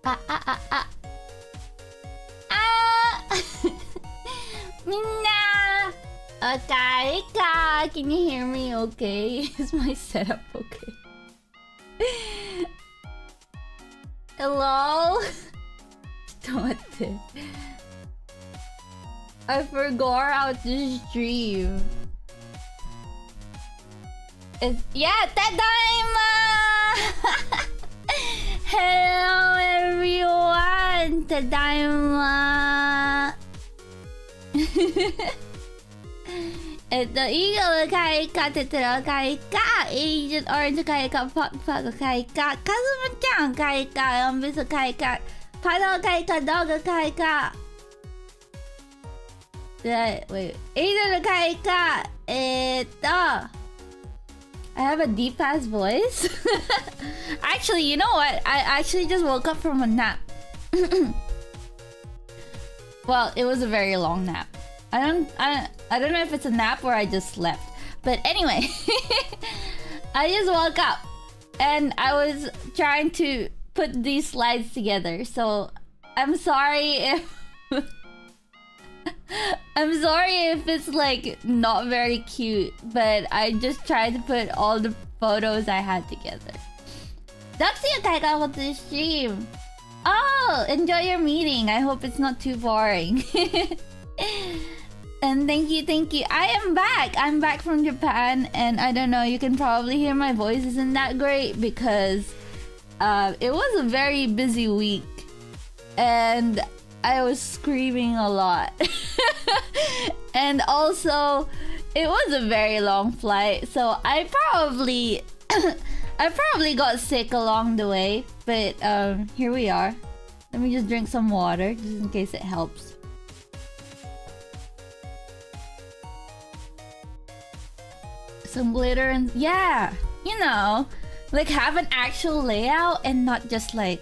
ああああみんなおかえりか Can you hear me okay? Is my setup okay? Hello? ちょっと待って I forgot how to stream. Yeah, ただいまHello everyone! ただいまイーグル開花、テトラ開花、エージェントオレンジ開花、パクパク開花、カズムちゃん開花、ヨンビス開花、パド開花、ドグ開花。で、wait、エージェント開花、I have a deep ass voice. Actually, you know what? I actually just woke up from a nap. Well, it was a very long nap. I don't know if it's a nap or I just slept. But anyway, I just woke up and I was trying to put these slides together. So I'm sorry if I'm sorry if it's like not very cute, but I just tried to put all the photos I had together. That's the OTAKU stream. Oh, enjoy your meeting. I hope it's not too boring. And thank you. I'm back from Japan, and I don't know, you can probably hear my voice isn't that great because it was a very busy week and I was screaming a lot. And also it was a very long flight, so I probably got sick along the way, but here we are. Let me just drink some water just in case it helps. Some glitter and yeah, you know, like have an actual layout and not just like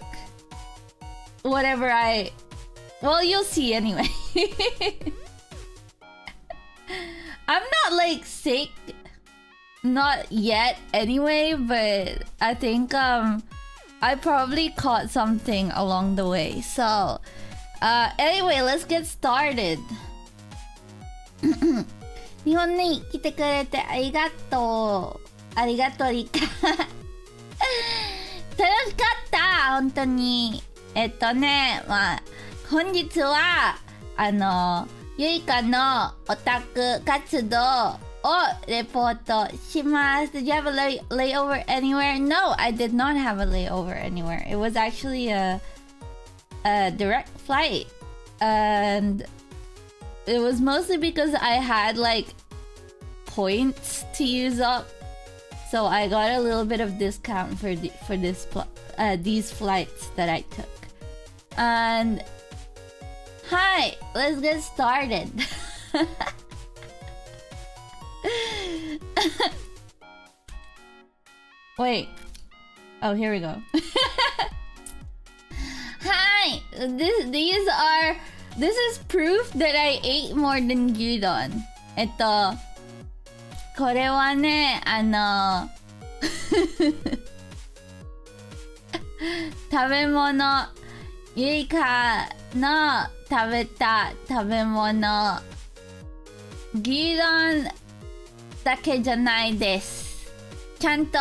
whatever well, you'll see anyway. I'm not like sick, not yet anyway, but I think I probably caught something along the way. So anyway, let's get started. 日本に来てくれてありがとう。ありがとうリカ。楽しかった本当に。まあ本日はゆいかのオタク活動をレポートします。Did you have a layover anywhere? No, I did not have a layover anywhere. It was actually a direct flight, and it was mostly because I had like points to use up, so I got a little bit of discount for these flights that I took. And hi, let's get started. Wait. Oh, here we go. Hi, this is proof that I ate more than gyudon. これはね、食べ物、ゆいかの食べた食べ物、牛丼だけじゃないです。ちゃんと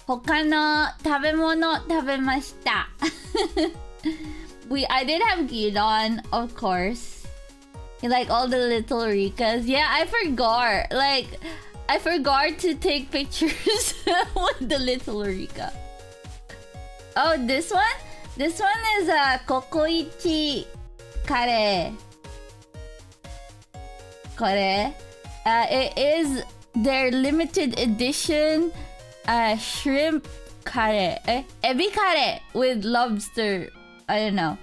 他の食べ物食べました。I did have gyudon, of course. Like all the little Rikas. Yeah, I forgot. Like, I forgot to take pictures with the little Rika. Oh, this one? This one is a Kokoichi Kare. Kore. It is their limited edition shrimp kare. Ebi kare with lobster. I don't know.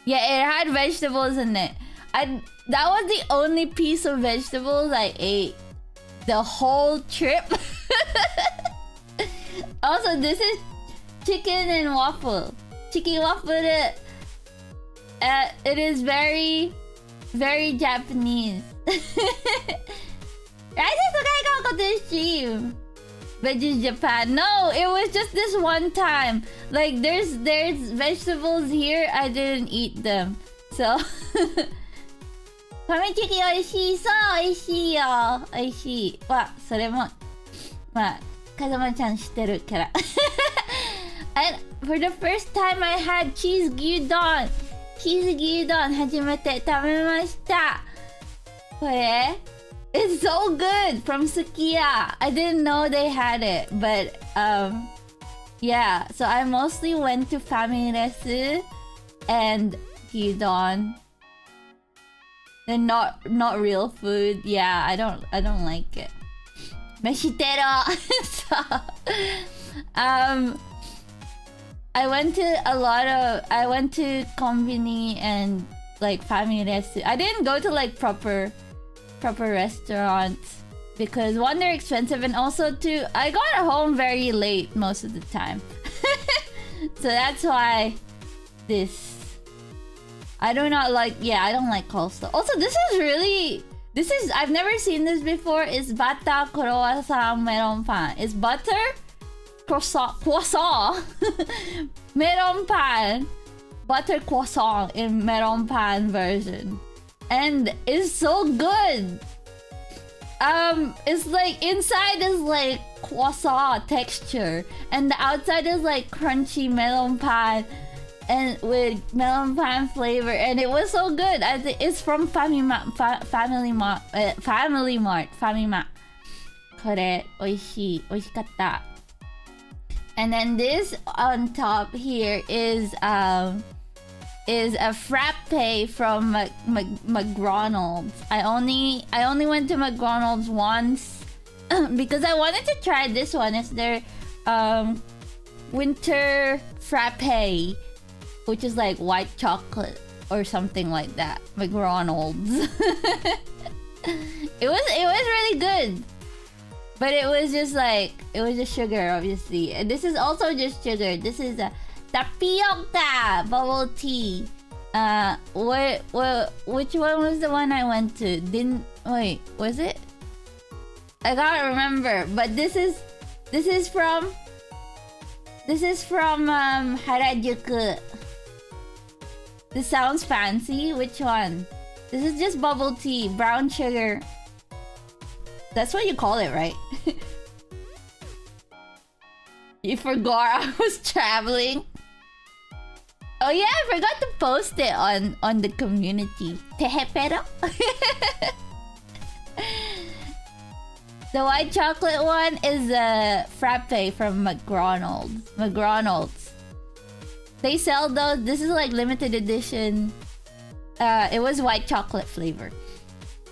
Yeah, it had vegetables in it. That was the only piece of vegetables I ate the whole trip. Also, this is chicken and waffle. Chicken waffle. It is very, very Japanese. Right? This stream. Veggies Japan. No, it was just this one time. Like there's vegetables here. I didn't eat them. So ファミチキ美味しい。そう美味しいよ。美味しい。それもまあ風間ちゃん知ってるから。And for the first time I had cheese gyudon. Cheese gyudon 初めて食べました。これ It's so good from Sukiya. I didn't know they had it, but yeah. So I mostly went to Famiresu and gyudon. They're not real food. Yeah, I don't like it. Meshitero. So I went to konbini and like Famiresu. I didn't go to like proper restaurants because one, they're expensive, and also two, I got home very late most of the time. So that's why I don't like coleslaw. Also, I've never seen this before. It's butter croissant melon pan. It's butter croissant melon pan, butter croissant in melon pan version. And it's so good. It's like inside is like croissant texture, and the outside is like crunchy melon pan, and with melon pan flavor. And it was so good. I think it's from Family Mart. これ美味しかった。And then this on top here is a frappe from McDonald's. I only went to McDonald's once because I wanted to try this one. It's their winter frappe, which is like white chocolate or something like that. McDonald's. It was really good. But it was just sugar, obviously. And this is also just sugar. This is a tapioca bubble tea. Which one was the one I went to? Was it? I can't remember. But this is from Harajuku. This sounds fancy. Which one? This is just bubble tea, brown sugar. That's what you call it, right? You forgot I was traveling. Oh yeah, I forgot to post it on the community. Tehepero. The white chocolate one is a frappe from McDonald's. They sell those. This is like limited edition. It was white chocolate flavor.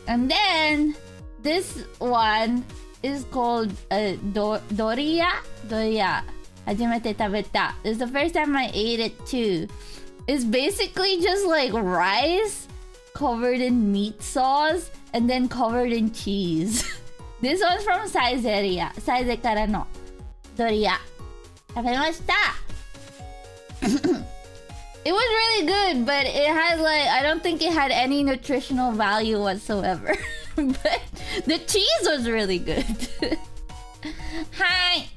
And then this one is called Doriya. 初めて食べた. This is the first time I ate it too. It's basically just like rice covered in meat sauce and then covered in cheese. This one's from Saizeria. Saizeからの Doriya. 食べました. It was really good, but it had I don't think it had any nutritional value whatsoever. But the cheese was really good. Hi.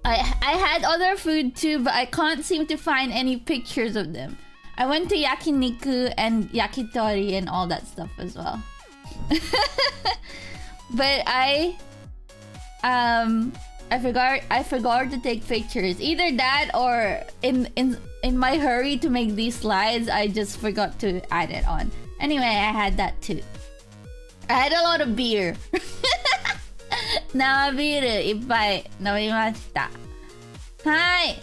I had other food too, but I can't seem to find any pictures of them. I went to yakiniku and yakitori and all that stuff as well. But I forgot to take pictures. Either that or in my hurry to make these slides, I just forgot to add it on. Anyway, I had that too. I had a lot of beer. 生ビールいっぱい飲みました。はい。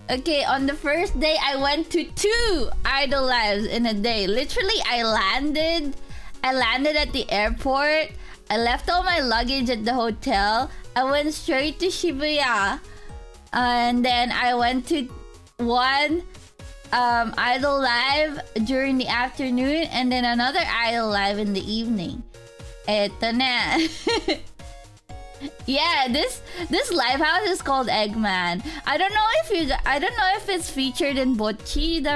Okay, on the first day, I went to 2 idol lives in a day. Literally, I landed at the airport. I left all my luggage at the hotel. I went straight to Shibuya. And then I went to one idol live during the afternoon, and then another idol live in the evening. ね Yeah, this live house is called Eggman. I don't know if it's featured in Bocchi the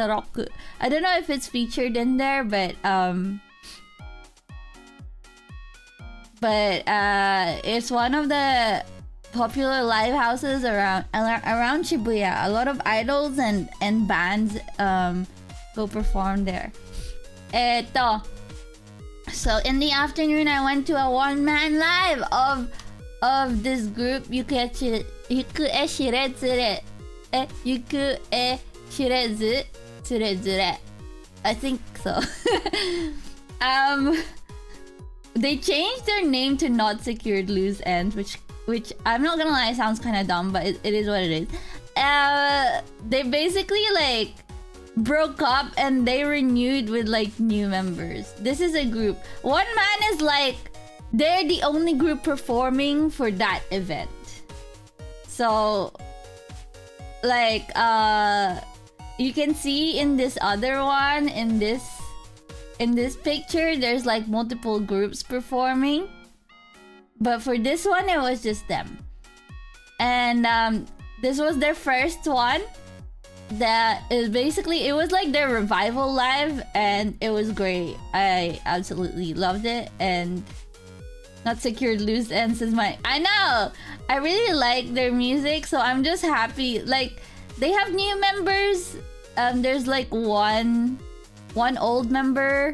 Rock. I don't know if it's featured in there, but but it's one of the popular live houses around Shibuya. A lot of idols and bands go perform there. So in the afternoon, I went to a one-man live of this group, Yuku e Shirezu Tsurezure. I think so. They changed their name to Not Secured Loose Ends, which I'm not gonna lie, sounds kind of dumb, but it is what it is. They basically like broke up and they renewed with like new members. This is a group. One man is like, they're the only group performing for that event. So like you can see in this other one, in this picture, there's like multiple groups performing, but for this one it was just them. And this was their first one. That is basically, it was like their revival live, and it was great. I absolutely loved it. And Not Secured Loose Ends is my, I know, I really like their music, so I'm just happy. Like, they have new members. There's like one old member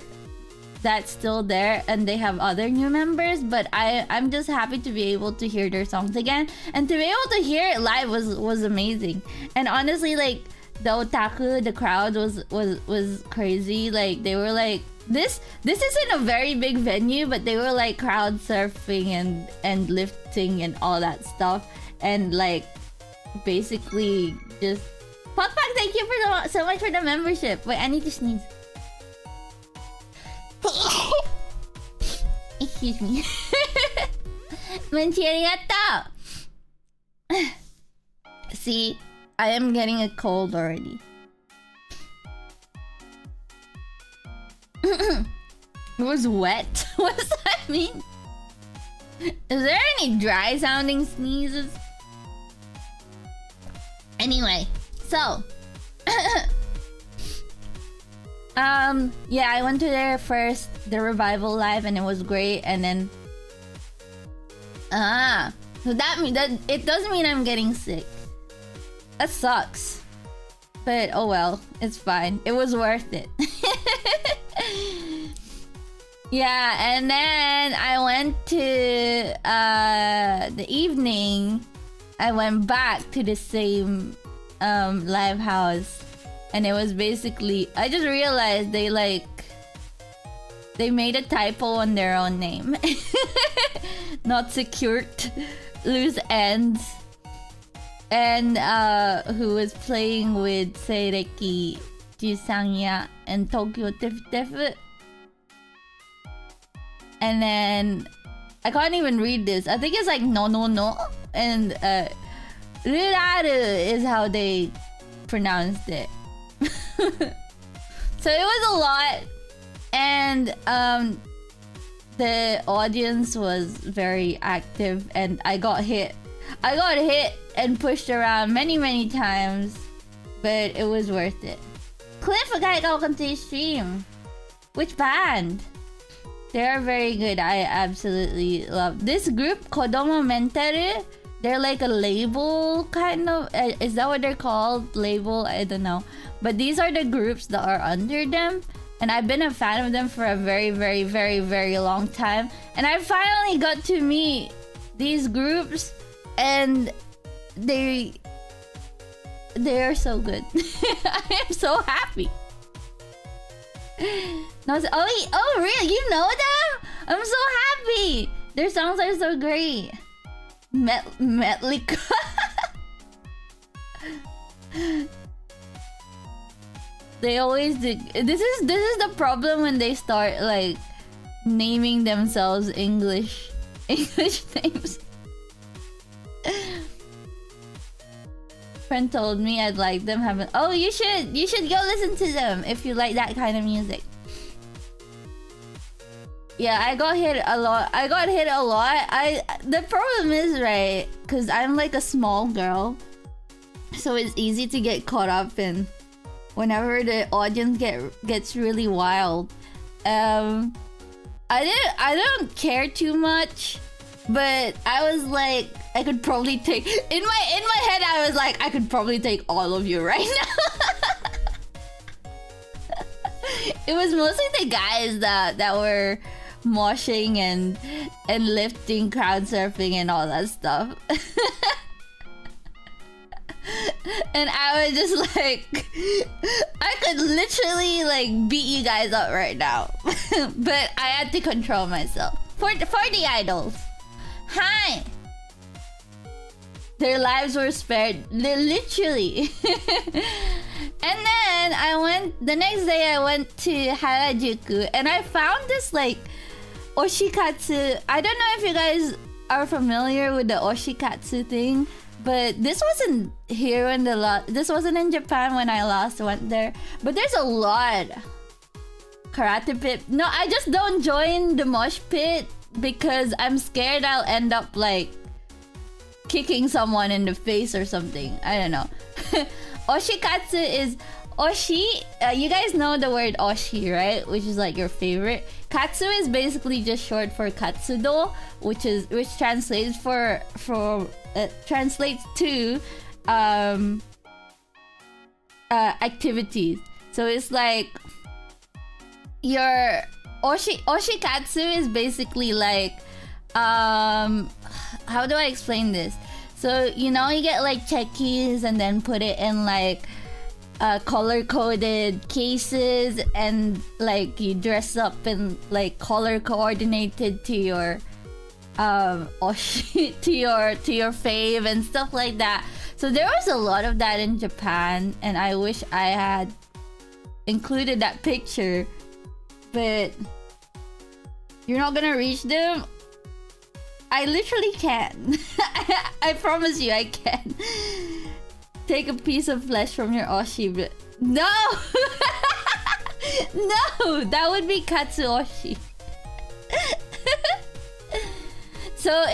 that's still there, and they have other new members, but I'm just happy to be able to hear their songs again, and to be able to hear it live was amazing. And honestly, like, the otaku, the crowd was crazy. Like, they were like, this isn't a very big venue, but they were like crowd surfing and lifting and all that stuff, and like basically just Pak, thank you for so much for the membership. Wait, I need to sneeze. Excuse me. See, I am getting a cold already. It was wet? What does that mean? Is there any dry sounding sneezes? Anyway, so yeah, I went to their first, the revival live, and it was great. And then so that means that it doesn't mean I'm getting sick. That sucks. But oh well, it's fine. It was worth it. Yeah, and then I went to the evening. I went back to the same live house, and it was basically, I just realized they made a typo on their own name. Not Secured Loose Ends. And who was playing with Seireki Jisanya and Tokyo Tefu. And then I can't even read this. I think it's like no. And Ruraru is how they pronounced it. So it was a lot. And the audience was very active, and I got hit and pushed around many times, but it was worth it. Cliff, welcome to the stream. Which band? They are very good. I absolutely love this group, Kodomo Mentaru. They're like a label, kind of. Is that what they're called? Label? I don't know. But these are the groups that are under them. And I've been a fan of them for a very long time. And I finally got to meet these groups, and they are so good. I am so happy. No, oh really? You know them? I'm so happy. Their songs are so great. Metlika. They always do. This is the problem when they start like naming themselves English names. Friend told me I'd like them. Haven't. Oh, you should go listen to them if you like that kind of music. Yeah, I got hit a lot. The problem is, right, because I'm like a small girl, so it's easy to get caught up in whenever the audience gets really wild. I don't care too much, but I was like, I could probably take in my head. I was like, I could probably take all of you right now. It was mostly the guys that were moshing and lifting, crowd surfing, and all that stuff. And I was just like, I could literally like beat you guys up right now. But I had to control myself. For the idols. Hi! Their lives were spared. Literally. And then the next day I went to Harajuku and I found this like oshikatsu. I don't know if you guys are familiar with the oshikatsu thing. But this wasn't here this wasn't in Japan when I last went there. But there's a lot. Karate pit. No, I just don't join the mosh pit because I'm scared I'll end up like kicking someone in the face or something. I don't know. Oshikatsu is oshi. You guys know the word oshi, right? Which is like your favorite. Katsu is basically just short for katsudo, which translates translates to activities. So it's like your oshikatsu is basically like how do I explain this? So you know you get like checkies and then put it in like color-coded cases and like you dress up in like color coordinated to your oshi to your fave and stuff like that. So there was a lot of that in Japan and I wish I had included that picture, but you're not gonna reach them. I literally can. I promise you I can. Take a piece of flesh from your oshi, but no! No! That would be katsu oshi. So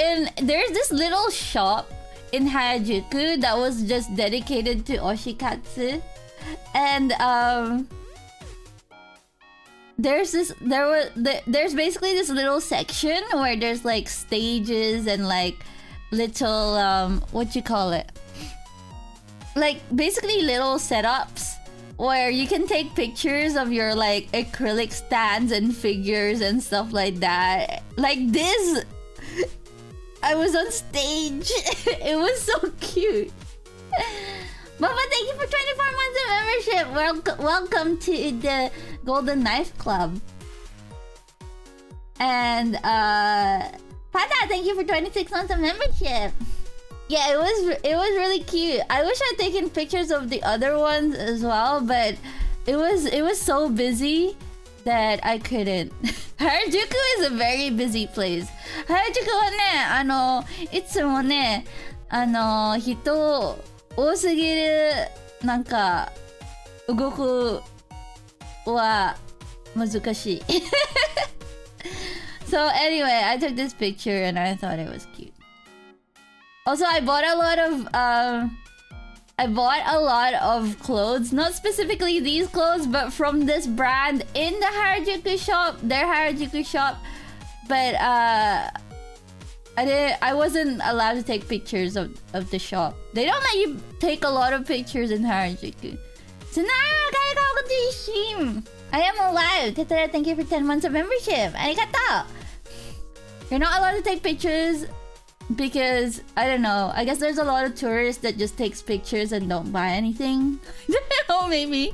there's this little shop in Harajuku that was just dedicated to oshikatsu. And there's basically this little section where there's like stages and like little what you call it? Like basically little setups where you can take pictures of your like acrylic stands and figures and stuff like that. Like this. I was on stage. It was so cute. Mama, thank you for 24 months of membership. Welcome to the Golden Knife Club. And Pada, thank you for 26 months of membership. Yeah, it was really cute. I wish I'd taken pictures of the other ones as well, but it was so busy that I couldn't. Harajuku is a very busy place. Harajuku はね、いつもね、人多すぎるなんか動くは難しい。So anyway, I took this picture and I thought it was cute. Also, I bought a lot of clothes, not specifically these clothes, but from this brand in the Harajuku shop, their Harajuku shop. But I wasn't allowed to take pictures of the shop. They don't let you take a lot of pictures in Harajuku. So I am alive. Tetara, thank you for 10 months of membership. Arigato. You're not allowed to take pictures because, I don't know, I guess there's a lot of tourists that just takes pictures and don't buy anything. I don't know, maybe.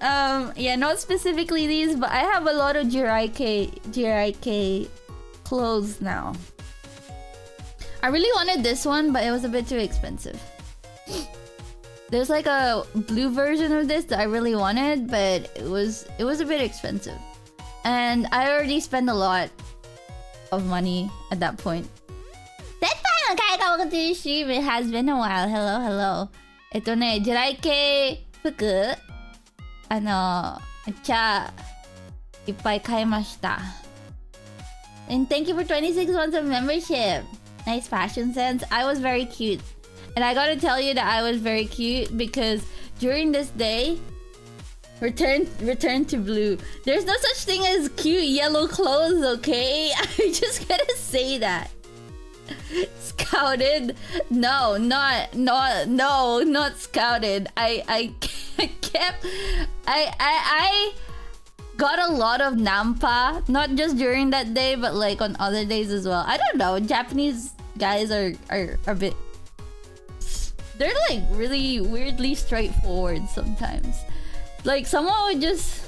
Yeah, not specifically these, but I have a lot of Jiraiya clothes now. I really wanted this one, but it was a bit too expensive. There's like a blue version of this that I really wanted, but it was a bit expensive. And I already spent a lot of money at that point. It has been a while. Hello. 地雷系服めっちゃいっぱい買いました。And thank you for 26 months of membership. Nice fashion sense. I was very cute. And I gotta tell you that I was very cute because during this day, Return to blue. There's no such thing as cute yellow clothes, okay? I just gotta say that. Scouted? No, not scouted. I got a lot of nampa, not just during that day, but like on other days as well. I don't know. Japanese guys are a bit. They're like really weirdly straightforward sometimes. Like someone would just,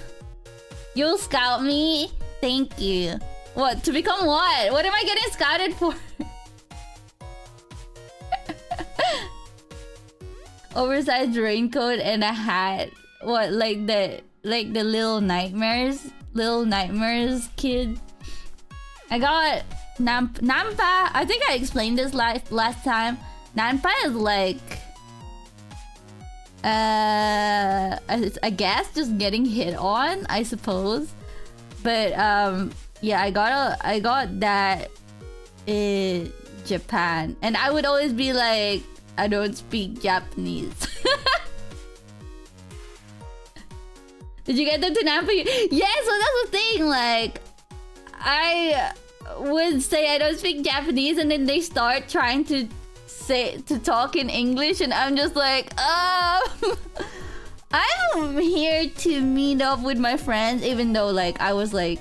you'll scout me? Thank you. What? To become what? What am I getting scouted for? Oversized raincoat and a hat. What? Like the Little Nightmares kid. I got Nampa. I think I explained this last time. Nampa is like I guess just getting hit on, I suppose. But yeah, I got that in Japan, and I would always be like, I don't speak Japanese. Did you get them to Nampa? Yeah, so that's the thing. Like, I would say I don't speak Japanese, and then they start trying to talk in English, and I'm just like, I'm here to meet up with my friends, even though like I was like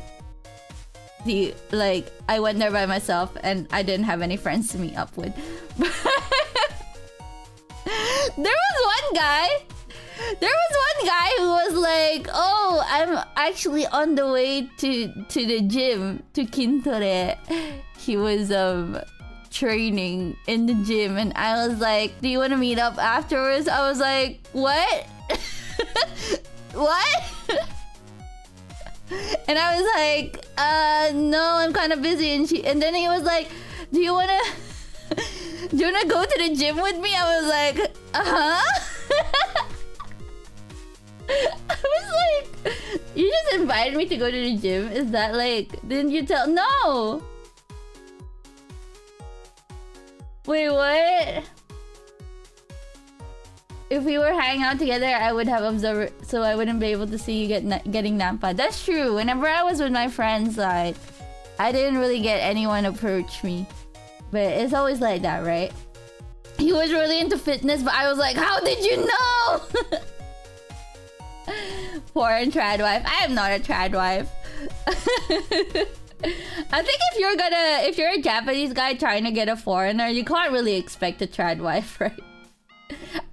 I went there by myself and I didn't have any friends to meet up with. There was one guy who was like, oh, I'm actually on the way to the gym, to Kintore. He was training in the gym, and I was like, do you want to meet up afterwards? I was like, what? What? And I was like, no, I'm kind of busy. And then he was like, do you wanna go to the gym with me? I was like, uh-huh. I was like, you just invited me to go to the gym? Is that like, didn't you tell? No. Wait, what? If we were hanging out together, I would have observed, so I wouldn't be able to see you getting nampa. That's true. Whenever I was with my friends, like, I didn't really get anyone approach me. But it's always like that, right? He was really into fitness, but I was like, how did you know? Foreign trad wife. I am not a trad wife. I think if you're a Japanese guy trying to get a foreigner, you can't really expect a trad wife, right?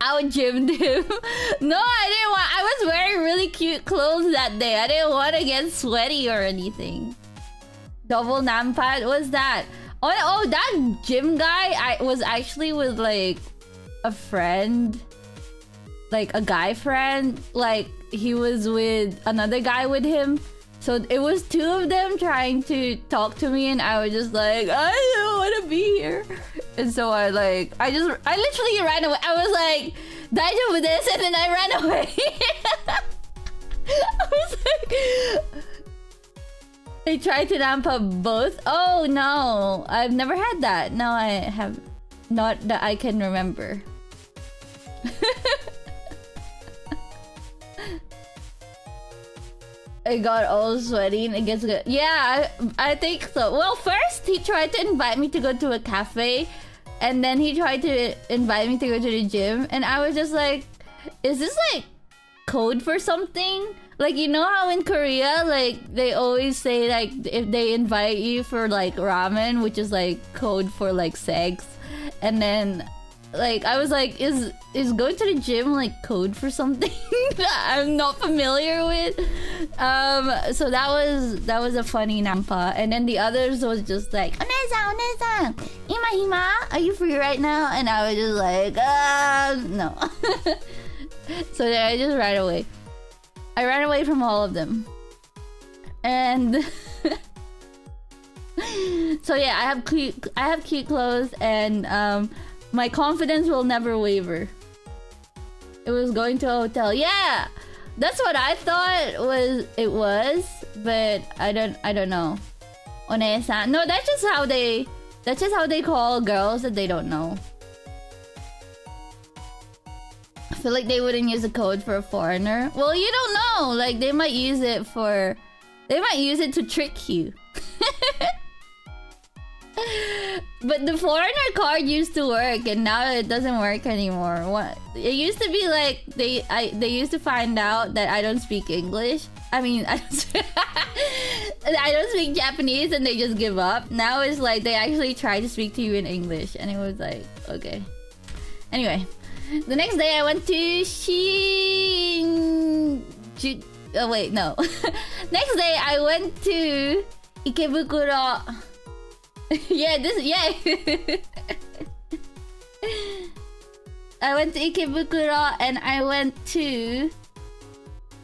I would gym him. No, I was wearing really cute clothes that day. I didn't want to get sweaty or anything. Double nampa, what's that? Oh, that gym guy, I was actually with like a friend, like a guy friend. Like he was with another guy with him. So it was two of them trying to talk to me, and I was just like, I don't want to be here. And so I literally ran away. I was like, daijoubu desu, and then I ran away. I was like, they tried to nampa both. Oh no, I've never had that. No, I have not that I can remember. I got all sweaty and it gets good. Yeah, I think so. Well, first he tried to invite me to go to a cafe, and then he tried to invite me to go to the gym, and I was just like, is this like code for something? Like, you know how in Korea, like they always say like if they invite you for like ramen, which is like code for like sex, and then like I was like, is going to the gym like code for something that I'm not familiar with? So that was a funny nampa, and then the others was just like, Onesan, ima hima? Are you free right now? And I was just like, no. So then I just ran away. I ran away from all of them, and so yeah, I have cute clothes, and my confidence will never waver. It was going to a hotel. Yeah, that's what I thought it was, but I don't know. One-san. No, that's just how they call girls that they don't know. feel like they wouldn't use a code for a foreigner. Well, you don't know. Like, they might use it for... They might use it to trick you. But the foreigner card used to work, and now it doesn't work anymore. What? It used to be like they used to find out that I don't speak English. I mean, I don't speak Japanese, and they just give up. Now it's like they actually try to speak to you in English, and it was like, okay. Anyway, the next day I went to oh wait, no. Next day I went to Ikebukuro. Yeah. I went to Ikebukuro and I went to...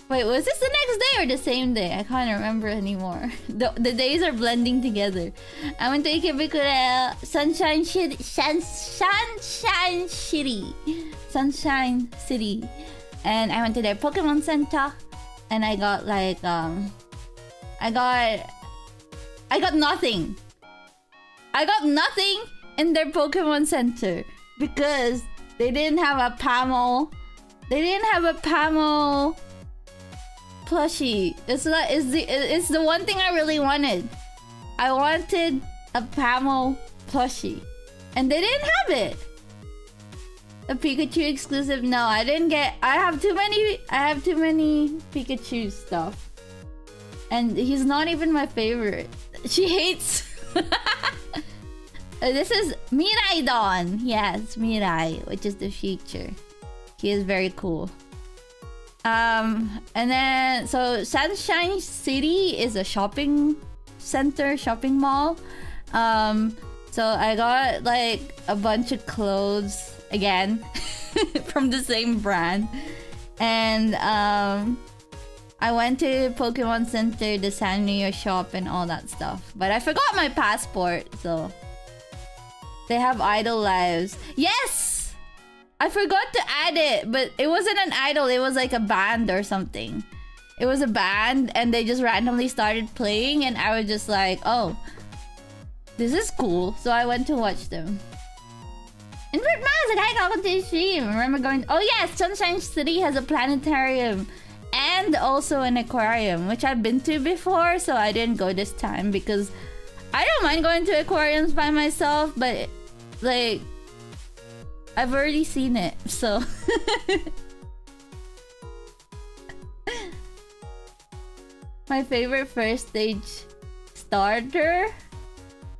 Wait, was this the next day or the same day? I can't remember anymore. The days are blending together. I went to Ikebukuro, Sunshine City. And I went to their Pokemon Center. And I got like, I got nothing. I got nothing in their Pokemon Center because they didn't have a Pamo. They didn't have a Pamo plushie. It's the one thing I really wanted. I wanted a Pamo plushie, and they didn't have it. A Pikachu exclusive? No, I didn't get. I have too many Pikachu stuff, and he's not even my favorite. She hates. This is Mirai Dawn. Yes, Mirai, which is the future. He is very cool. And then so Sunshine City is a shopping center, shopping mall. So I got like a bunch of clothes again from the same brand. And I went to Pokemon Center, the Sanrio shop, and all that stuff. But I forgot my passport, so... They have idol lives. Yes! I forgot to add it, but it wasn't an idol. It was like a band or something. It was a band, and they just randomly started playing, and I was just like, oh, this is cool. So I went to watch them. Invert Mask, I got to stream. Remember going... Oh yes, Sunshine City has a planetarium and also an aquarium, which I've been to before, so I didn't go this time because I don't mind going to aquariums by myself, but like I've already seen it, so my favorite first stage starter,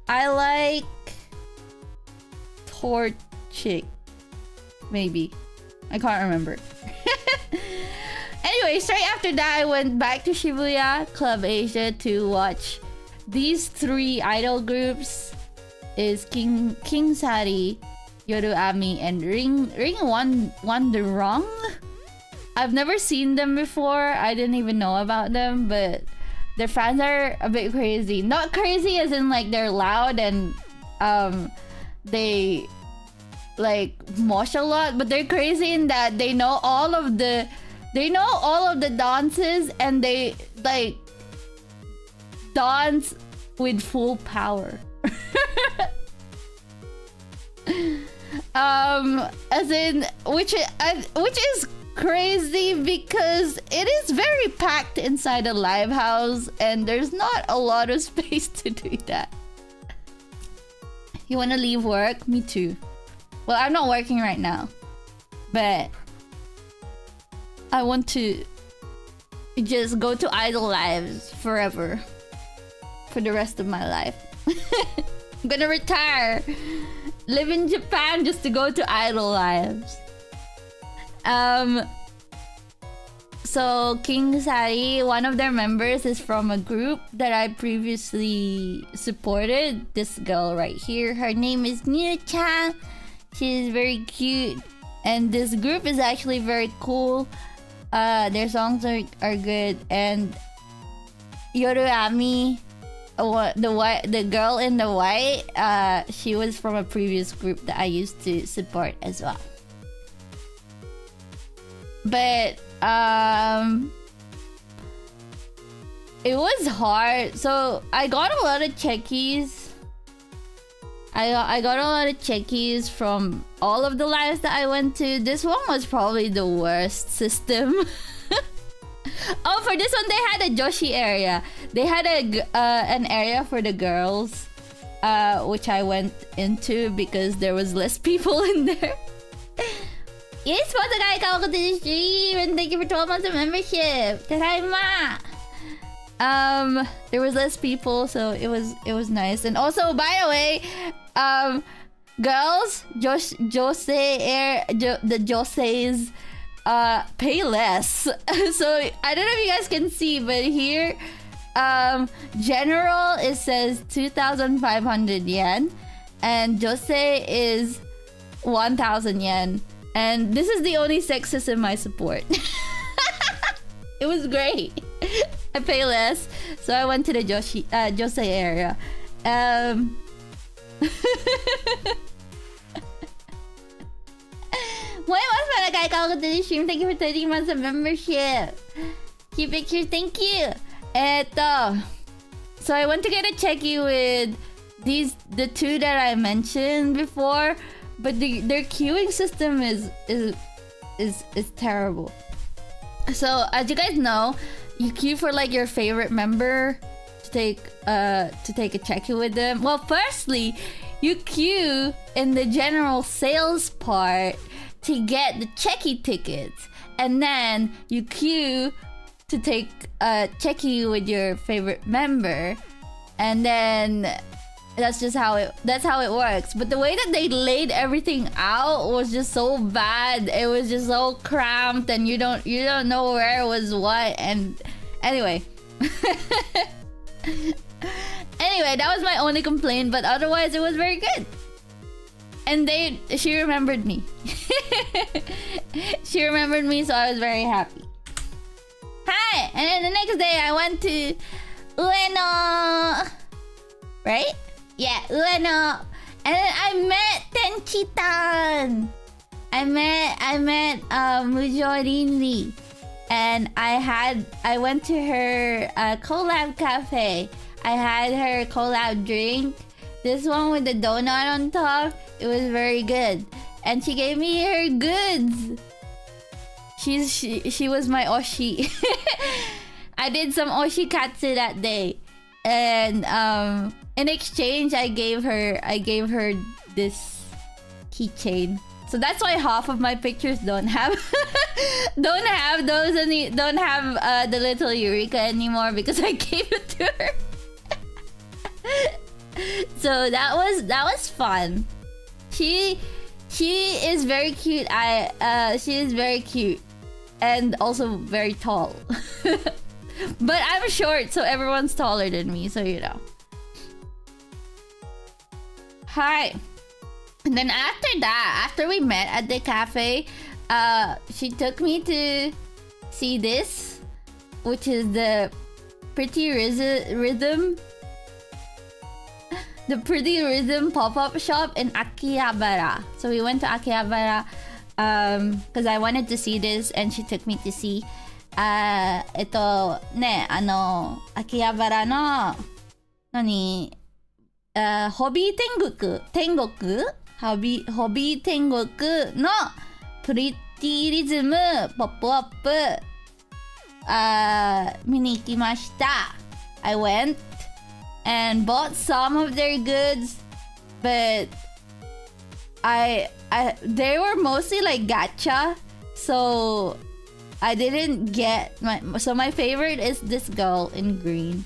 I like Torchic, maybe. I can't remember. Anyway, straight after that, I went back to Shibuya Club Asia to watch these three idol groups. Is King Sari, Yoru Ami, and Ring Wonderong. I've never seen them before. I didn't even know about them, but their fans are a bit crazy. Not crazy as in like they're loud and they like mosh a lot, but they're crazy in that they know all of the dances and they like dance with full power. As in which is crazy because it is very packed inside a live house and there's not a lot of space to do that. You want to leave work? Me too. Well, I'm not working right now, but I want to just go to idol lives forever for the rest of my life. I'm gonna retire, live in Japan just to go to idol lives. So King Sari, one of their members is from a group that I previously supported. This girl right here, her name is Miu-chan. She's very cute, and this group is actually very cool. Their songs are good, and Yoru Ami, the girl in the white, she was from a previous group that I used to support as well. But it was hard. So I got a lot of checkies. I got a lot of checkies from all of the lives that I went to. This one was probably the worst system. Oh, for this one, they had a Joshi area. They had an area for the girls, which I went into because there was less people in there. Yes, and thank you for 12 months of membership. Tadaima. There was less people, so it was nice. And also, by the way, girls, the Joseis pay less. So I don't know if you guys can see, but here, general, it says 2,500 yen, and Josei is 1,000 yen. And this is the only sex system I support. It was great. I pay less, so I went to the Josei area. Thank you for 30 months of membership. Cute pictures, thank you. So I went to get a checky with the two that I mentioned before, but their queuing system is terrible. So as you guys know, you queue for like your favorite member to take a checky with them. Well, firstly, you queue in the general sales part to get the checky tickets, and then you queue to take a checky with your favorite member, and then that's how it works. But the way that they laid everything out was just so bad. It was just so cramped, and you don't know where was what. And anyway, that was my only complaint. But otherwise, it was very good. And she remembered me. She remembered me, so I was very happy. Hi! And then the next day, I went to Ueno. Right? Yeah, Ueno. And then I met Tenchi-tan. I met Mujo Rinri. And I went to her collab cafe. I had her collab drink. This one with the donut on top. It was very good. And she gave me her goods. She was my oshi. I did some oshi katsu that day. And in exchange, I gave her this keychain. So that's why half of my pictures don't have the little Eureka anymore, because I gave it to her. So that was fun. She is very cute. She is very cute and also very tall. But I'm short, so everyone's taller than me, so you know. Hi. And then after we met at the cafe, she took me to see this, which is the Pretty Rhythm. The Pretty Rhythm pop-up shop in Akihabara. So we went to Akihabara because I wanted to see this, and she took me to see 秋葉原のホビーホビー天国のプリティリズムポップアップ見に行きました。I went and bought some of their goods, but they were mostly like gacha, so I didn't get my favorite is this girl in green.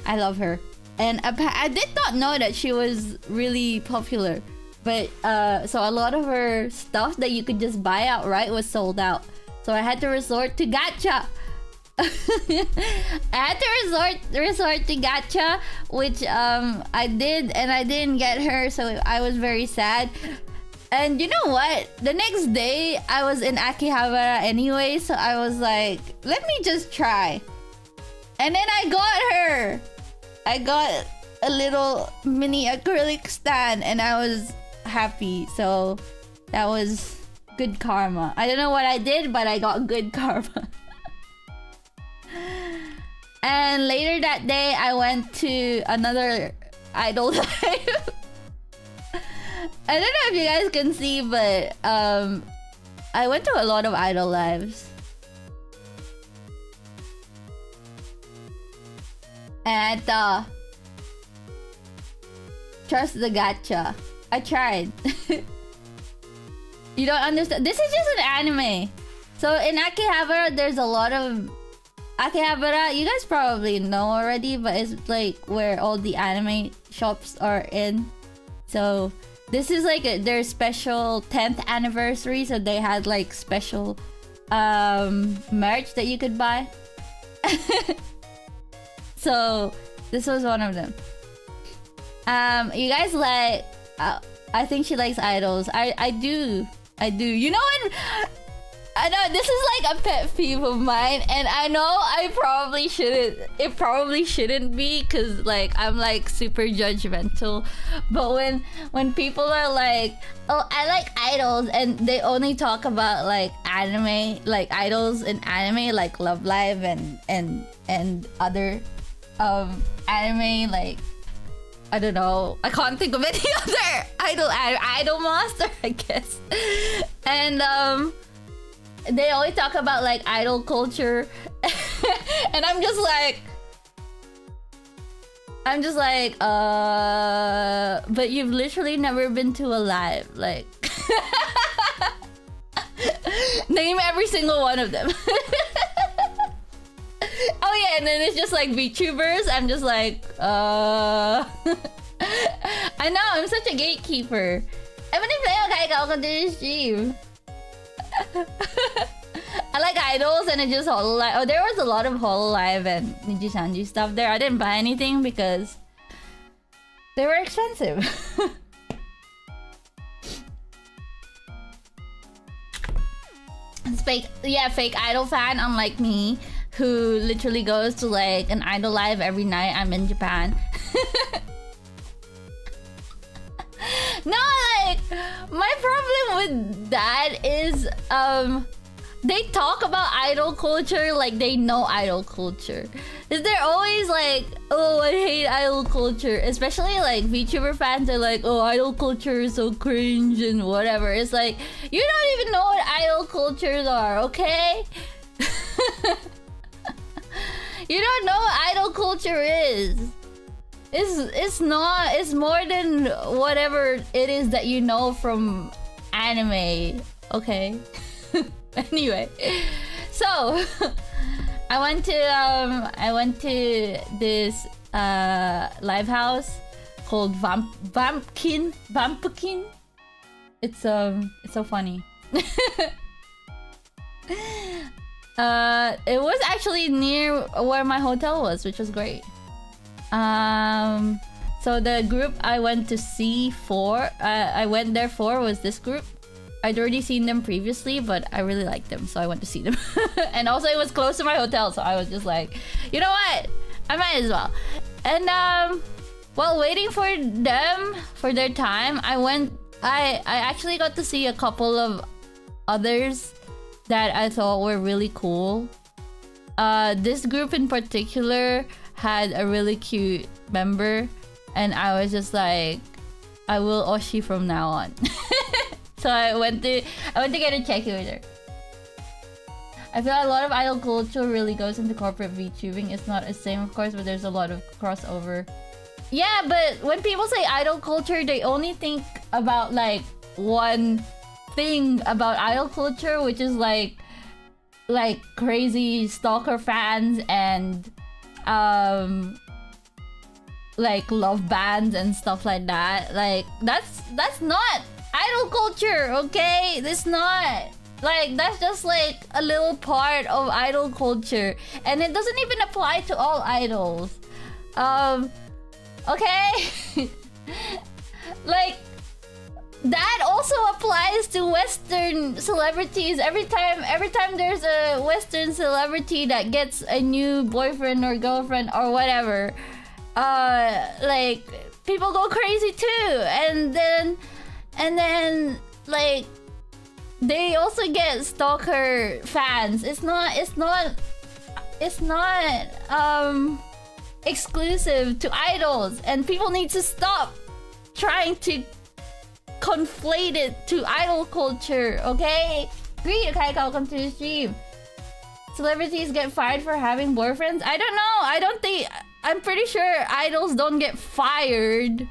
I love her. And I did not know that she was really popular. But so a lot of her stuff that you could just buy outright was sold out. So I had to resort to gacha. I had to resort to gacha, which I did, and I didn't get her, so I was very sad. And you know what? The next day, I was in Akihabara anyway, so I was like, let me just try. And then I got her. I got a little mini acrylic stand, and I was happy. So that was good karma. I don't know what I did, but I got good karma. And later that day, I went to another idol live. I don't know if you guys can see, but I went to a lot of idol lives. And trust the gacha. I tried. You don't understand. This is just an anime. So in Akihabara, there's a lot of Akihabara. You guys probably know already, but it's like where all the anime shops are in. So this is like their special 10th anniversary. So they had like special merch that you could buy. So this was one of them. You guys like? I think she likes idols. I do. You know when? I know this is like a pet peeve of mine, and I know I probably shouldn't. It probably shouldn't be, cause like I'm like super judgmental. But when people are like, "Oh, I like idols," and they only talk about like anime, like idols in anime, like Love Live and other anime, like I don't know. I can't think of any other idol master, I guess. And they always talk about like idol culture, and I'm just like, but you've literally never been to a live, like. Name every single one of them. Oh yeah, and then it's just like VTubers. I'm just like, I know, I'm such a gatekeeper. I like idols, and it just Hololive. Oh, there was a lot of Hololive and Nijisanji stuff there. I didn't buy anything because they were expensive. It's fake, yeah, fake idol fan, unlike me, who literally goes to like an idol live every night I'm in Japan. No, like, my problem with that is they talk about idol culture like they know idol culture. They're always like, oh, I hate idol culture. Especially like VTuber fans are like, oh, idol culture is so cringe and whatever. It's like, you don't even know what idol cultures are, okay? You don't know what idol culture is. It's not, it's more than whatever it is that you know from anime, okay? Anyway, so I went to this live house called Vampkin. It's so funny. It was actually near where my hotel was, which was great. So the group I went to see I went there for was this group. I'd already seen them previously, but I really liked them, so I went to see them. And also it was close to my hotel, so I was just like, you know what? I might as well. And while waiting for them, for their time, I actually got to see a couple of others that I thought were really cool. This group in particular had a really cute member, and I was just like, I will Oshi from now on. So I went to get a check with her. I feel like a lot of idol culture really goes into corporate VTubing. It's not the same, of course, but there's a lot of crossover. Yeah, but when people say idol culture, they only think about like one thing about idol culture, which is like crazy stalker fans and like love bands and stuff like that. Like that's not idol culture, okay? That's not, like, that's just like a little part of idol culture, and it doesn't even apply to all idols. Okay. Like, that also applies to Western celebrities. Every time there's a Western celebrity that gets a new boyfriend or girlfriend or whatever, like, people go crazy too. And then like, they also get stalker fans. It's not exclusive to idols, and people need to stop trying to conflated to idol culture, okay? Greet, okay, welcome to the stream. Celebrities get fired for having boyfriends? I don't know. I'm pretty sure idols don't get fired,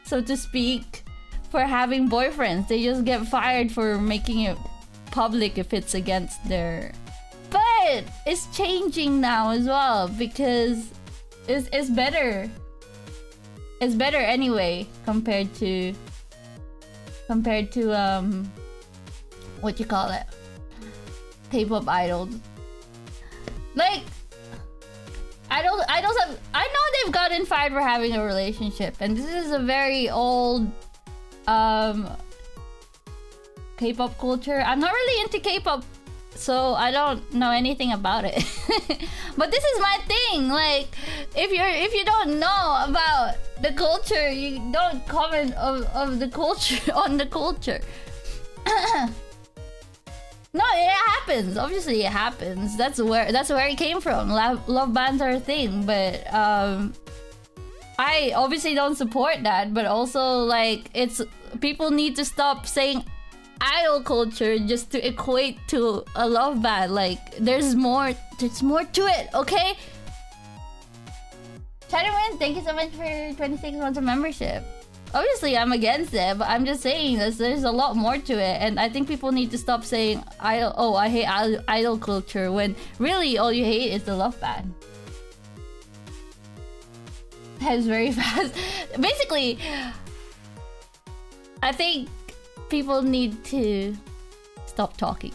so to speak, for having boyfriends. They just get fired for making it public if it's against their... But it's changing now as well because it's better. It's better anyway compared to what you call it? K-pop idols. Like idols have, I know they've gotten fired for having a relationship, and this is a very old K-pop culture. I'm not really into K-pop, so I don't know anything about it. But this is my thing. Like, if you don't know about the culture, you don't comment of the culture on the culture. No, it happens. Obviously, it happens. That's where it came from. Love bands are a thing, but I obviously don't support that. But also, like, it's people need to stop saying idol culture just to equate to a love band. Like, there's more to it, okay? Chinaman, thank you so much for 26 months of membership. Obviously, I'm against it, but I'm just saying there's a lot more to it, and I think people need to stop saying idol. Oh, I hate idol culture, when really all you hate is the love band. That was very fast. Basically, I think people need to stop talking.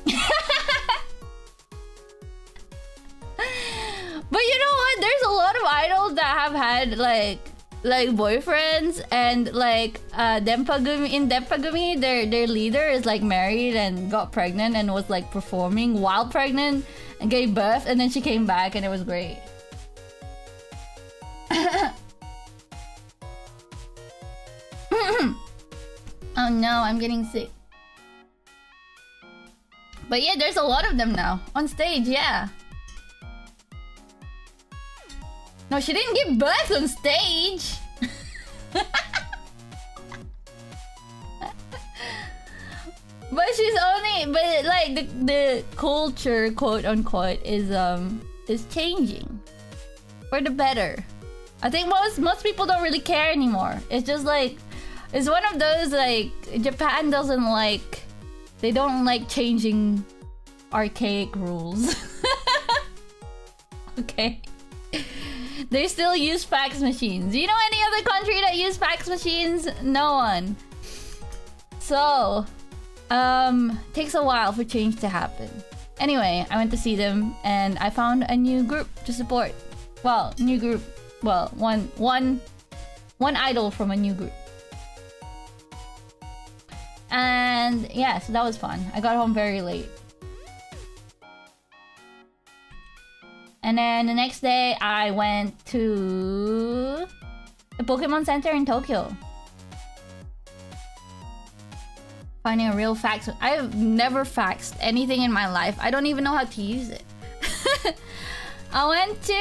But you know what? There's a lot of idols that have had like boyfriends, and like Denpagumi, their leader is like married and got pregnant and was like performing while pregnant and gave birth, and then she came back and it was great. Oh no, I'm getting sick. But yeah, there's a lot of them now on stage, yeah. No, she didn't give birth on stage. But she's only, but like the culture, quote unquote, is changing for the better. I think most people don't really care anymore. It's just like, it's one of those, like, Japan doesn't like, they don't like changing archaic rules. Okay. They still use fax machines. Do you know any other country that use fax machines? No one. So, takes a while for change to happen. Anyway, I went to see them and I found a new group to support. Well, new group. Well, one idol from a new group. And yeah, so that was fun. I got home very late. And then the next day, I went to the Pokemon Center in Tokyo. Finding a real fax. I've never faxed anything in my life. I don't even know how to use it. I went to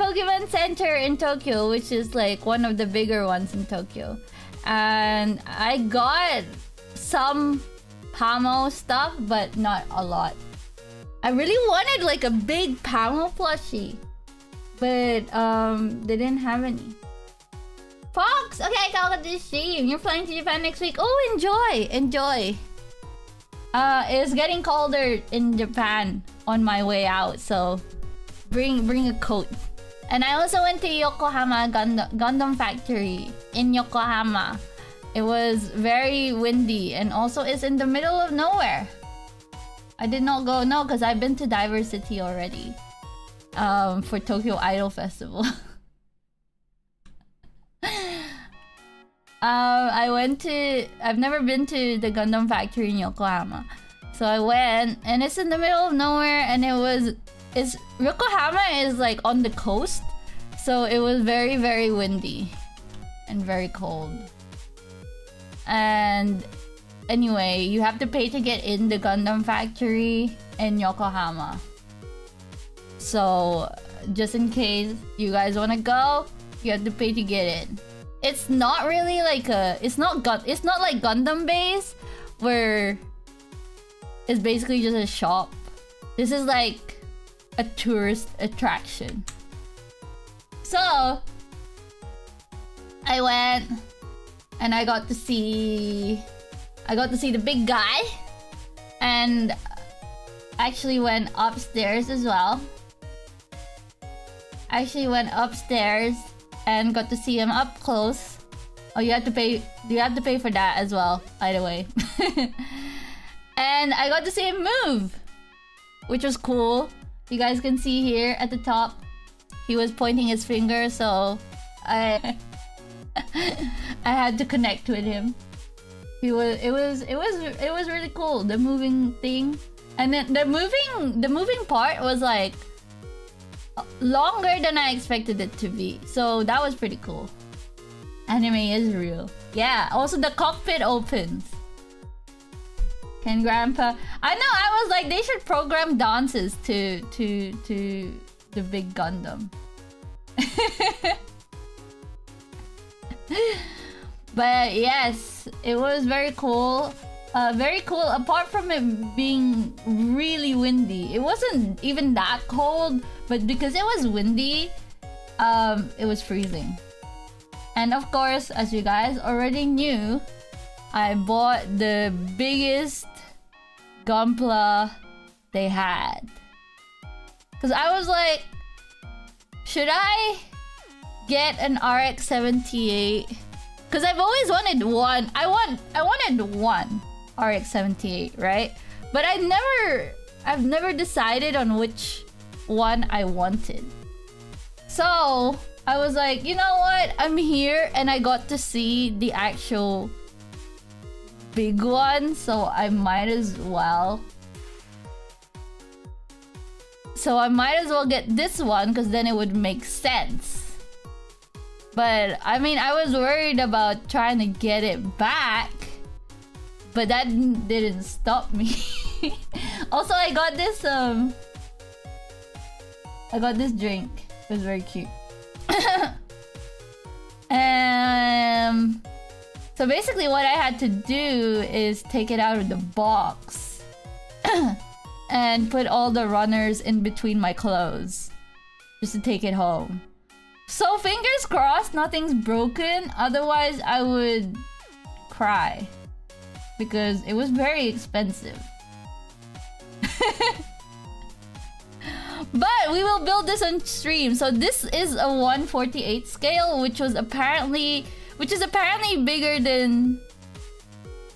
Pokemon Center in Tokyo, which is like one of the bigger ones in Tokyo. And I got some Pamo stuff, but not a lot. I really wanted like a big Pamo plushie, but they didn't have any. Fox, okay, welcome to the stream. You're flying to Japan next week. Oh, enjoy. It's getting colder in Japan on my way out, so bring a coat. And I also went to Yokohama Gundam Factory in Yokohama. It was very windy, and also it's in the middle of nowhere. I did not go, no, because I've been to Diversity already. For Tokyo Idol Festival. I've never been to the Gundam Factory in Yokohama. So I went, and it's in the middle of nowhere, and Yokohama is like on the coast. So it was very, very windy and very cold. And anyway, you have to pay to get in the Gundam Factory in Yokohama. So just in case you guys want to go, you have to pay to get in. it's not really like it's not like Gundam base where it's basically just a shop. This is like a tourist attraction. So I went and I got to see the big guy, and actually went upstairs as well. Actually went upstairs and got to see him up close. Oh, you have to pay for that as well, by the way. And I got to see him move, which was cool. You guys can see here at the top, he was pointing his finger, so I had to connect with him. It was really cool, the moving thing. And then the moving part was like longer than I expected it to be. So that was pretty cool. Anime is real. Yeah, also the cockpit opens. Can Grandpa... I know, I was like, they should program dances to the big Gundam. But yes, it was very cool. Very cool, apart from it being really windy. It wasn't even that cold, but because it was windy, it was freezing. And of course, as you guys already knew, I bought the biggest Gunpla they had. Because I was like, should I get an RX-78? Because I've always wanted one. I wanted one RX-78, right? But I've never decided on which one I wanted. So I was like, you know what? I'm here and I got to see the actual big one, so I might as well. So I might as well get this one because then it would make sense. But I mean, I was worried about trying to get it back, but that didn't stop me. Also, I got this drink. It was very cute. So basically what I had to do is take it out of the box and put all the runners in between my clothes just to take it home. So fingers crossed nothing's broken, otherwise I would cry because it was very expensive. But we will build this on stream. So this is a 1/48 scale, which is apparently bigger than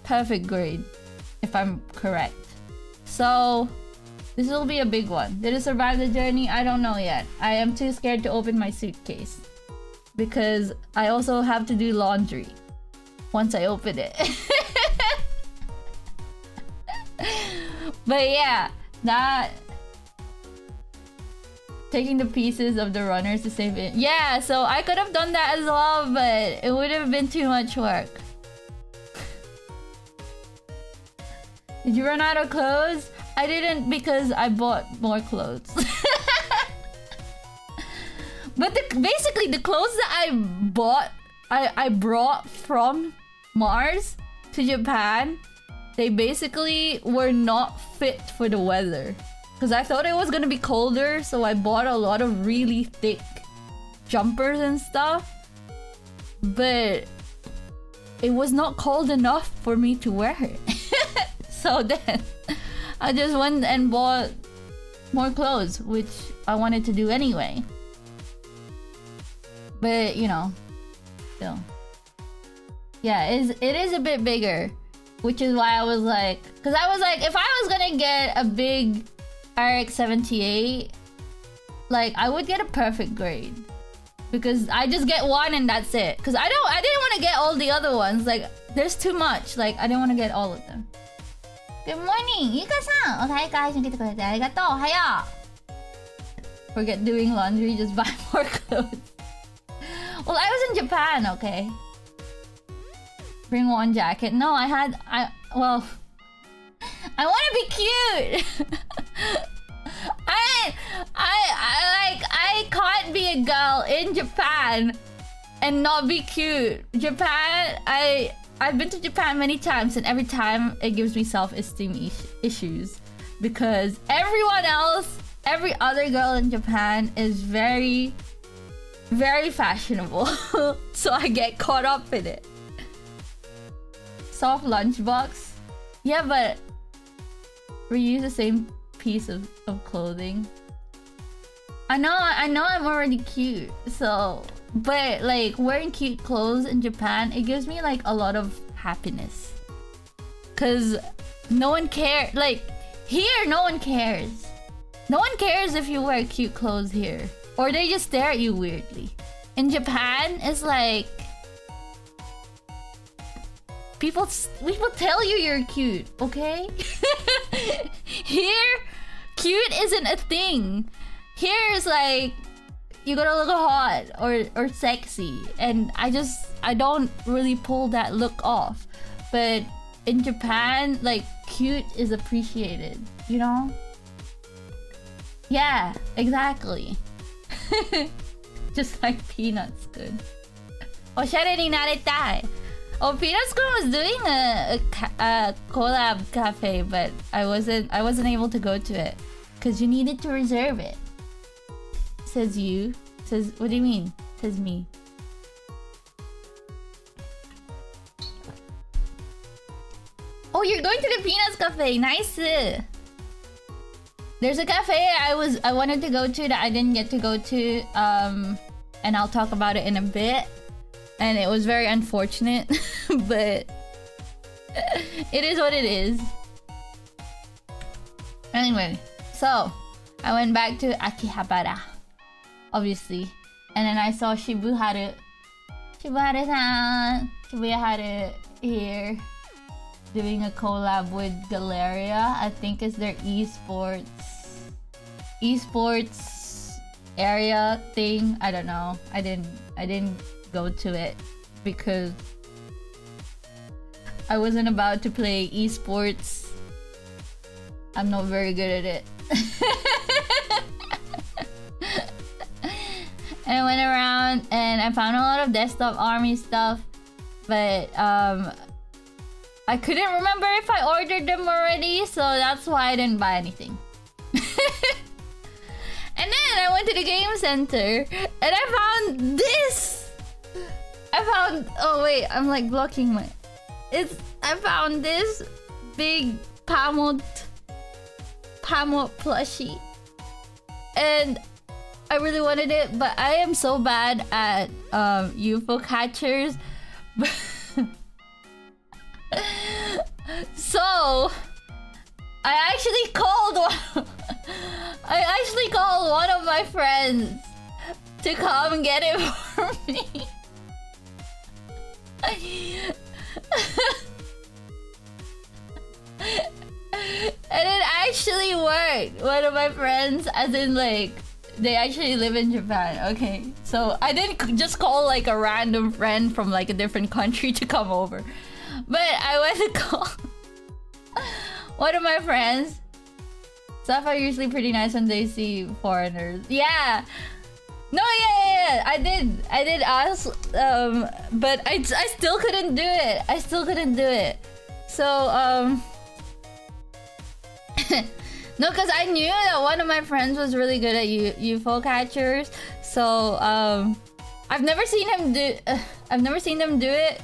perfect grade, if I'm correct. So this will be a big one. Did it survive the journey? I don't know yet. I am too scared to open my suitcase because I also have to do laundry once I open it. But yeah, that taking the pieces of the runners to save it. Yeah, so I could have done that as well, but it would have been too much work. Did you run out of clothes? I didn't, because I bought more clothes. But basically the clothes that I brought from Mars to Japan, they basically were not fit for the weather. Because I thought it was gonna be colder, so I bought a lot of really thick jumpers and stuff. But it was not cold enough for me to wear it. So then I just went and bought more clothes, which I wanted to do anyway. But you know, still. Yeah, it is a bit bigger, which is why I was like, because I was like, if I was gonna get a big RX-78, like I would get a perfect grade, because I just get one and that's it. Because I didn't want to get all the other ones. Like there's too much. Like I didn't want to get all of them. Good morning, Yuka-san. Forget doing laundry, just buy more clothes. Well, I was in Japan, okay. Bring one jacket. No, well, I want to be cute. I can't be a girl in Japan and not be cute. Japan, I've been to Japan many times, and every time it gives me self-esteem issues because everyone else, every other girl in Japan is very, very fashionable. So I get caught up in it. Soft lunchbox. Yeah, but we use the same piece of clothing. I know I'm already cute, so but like wearing cute clothes in Japan, it gives me like a lot of happiness. Cause no one cares. Like here, no one cares. No one cares if you wear cute clothes here, or they just stare at you weirdly. In Japan, it's like people tell you you're cute, okay? Here, cute isn't a thing. Here is like you gotta look hot or sexy, and I don't really pull that look off. But in Japan, like cute is appreciated, you know? Yeah, exactly. Just like Peanuts good. おしゃれになりたい. Oh, Peanuts Kun was doing a collab cafe, but I wasn't able to go to it because you needed to reserve it. Says you. Says, what do you mean? Says me. Oh, you're going to the Peanuts Cafe. Nice. There's a cafe I wanted to go to that I didn't get to go to. And I'll talk about it in a bit. And it was very unfortunate, but it is what it is. Anyway, so I went back to Akihabara, obviously, and then I saw Shibuya Haru here doing a collab with Galeria. I think it's their esports area thing. I don't know. I didn't go to it because I wasn't about to play esports. I'm not very good at it. And I went around and I found a lot of desktop army stuff, but I couldn't remember if I ordered them already, so that's why I didn't buy anything. And then I went to the game center and I found this. Oh wait, I'm like blocking my. I found this big Pamot plushie, and I really wanted it, but I am so bad at UFO catchers. So I actually called one of my friends to come and get it for me. And it actually worked. One of my friends, as in like, they actually live in Japan. Okay, so I didn't just call like a random friend from like a different country to come over, but I went to call one of my friends. Staff are usually pretty nice when they see foreigners. Yeah. No, yeah. I did ask, but I still couldn't do it. So, no, because I knew that one of my friends was really good at UFO catchers. So, I've never seen them do it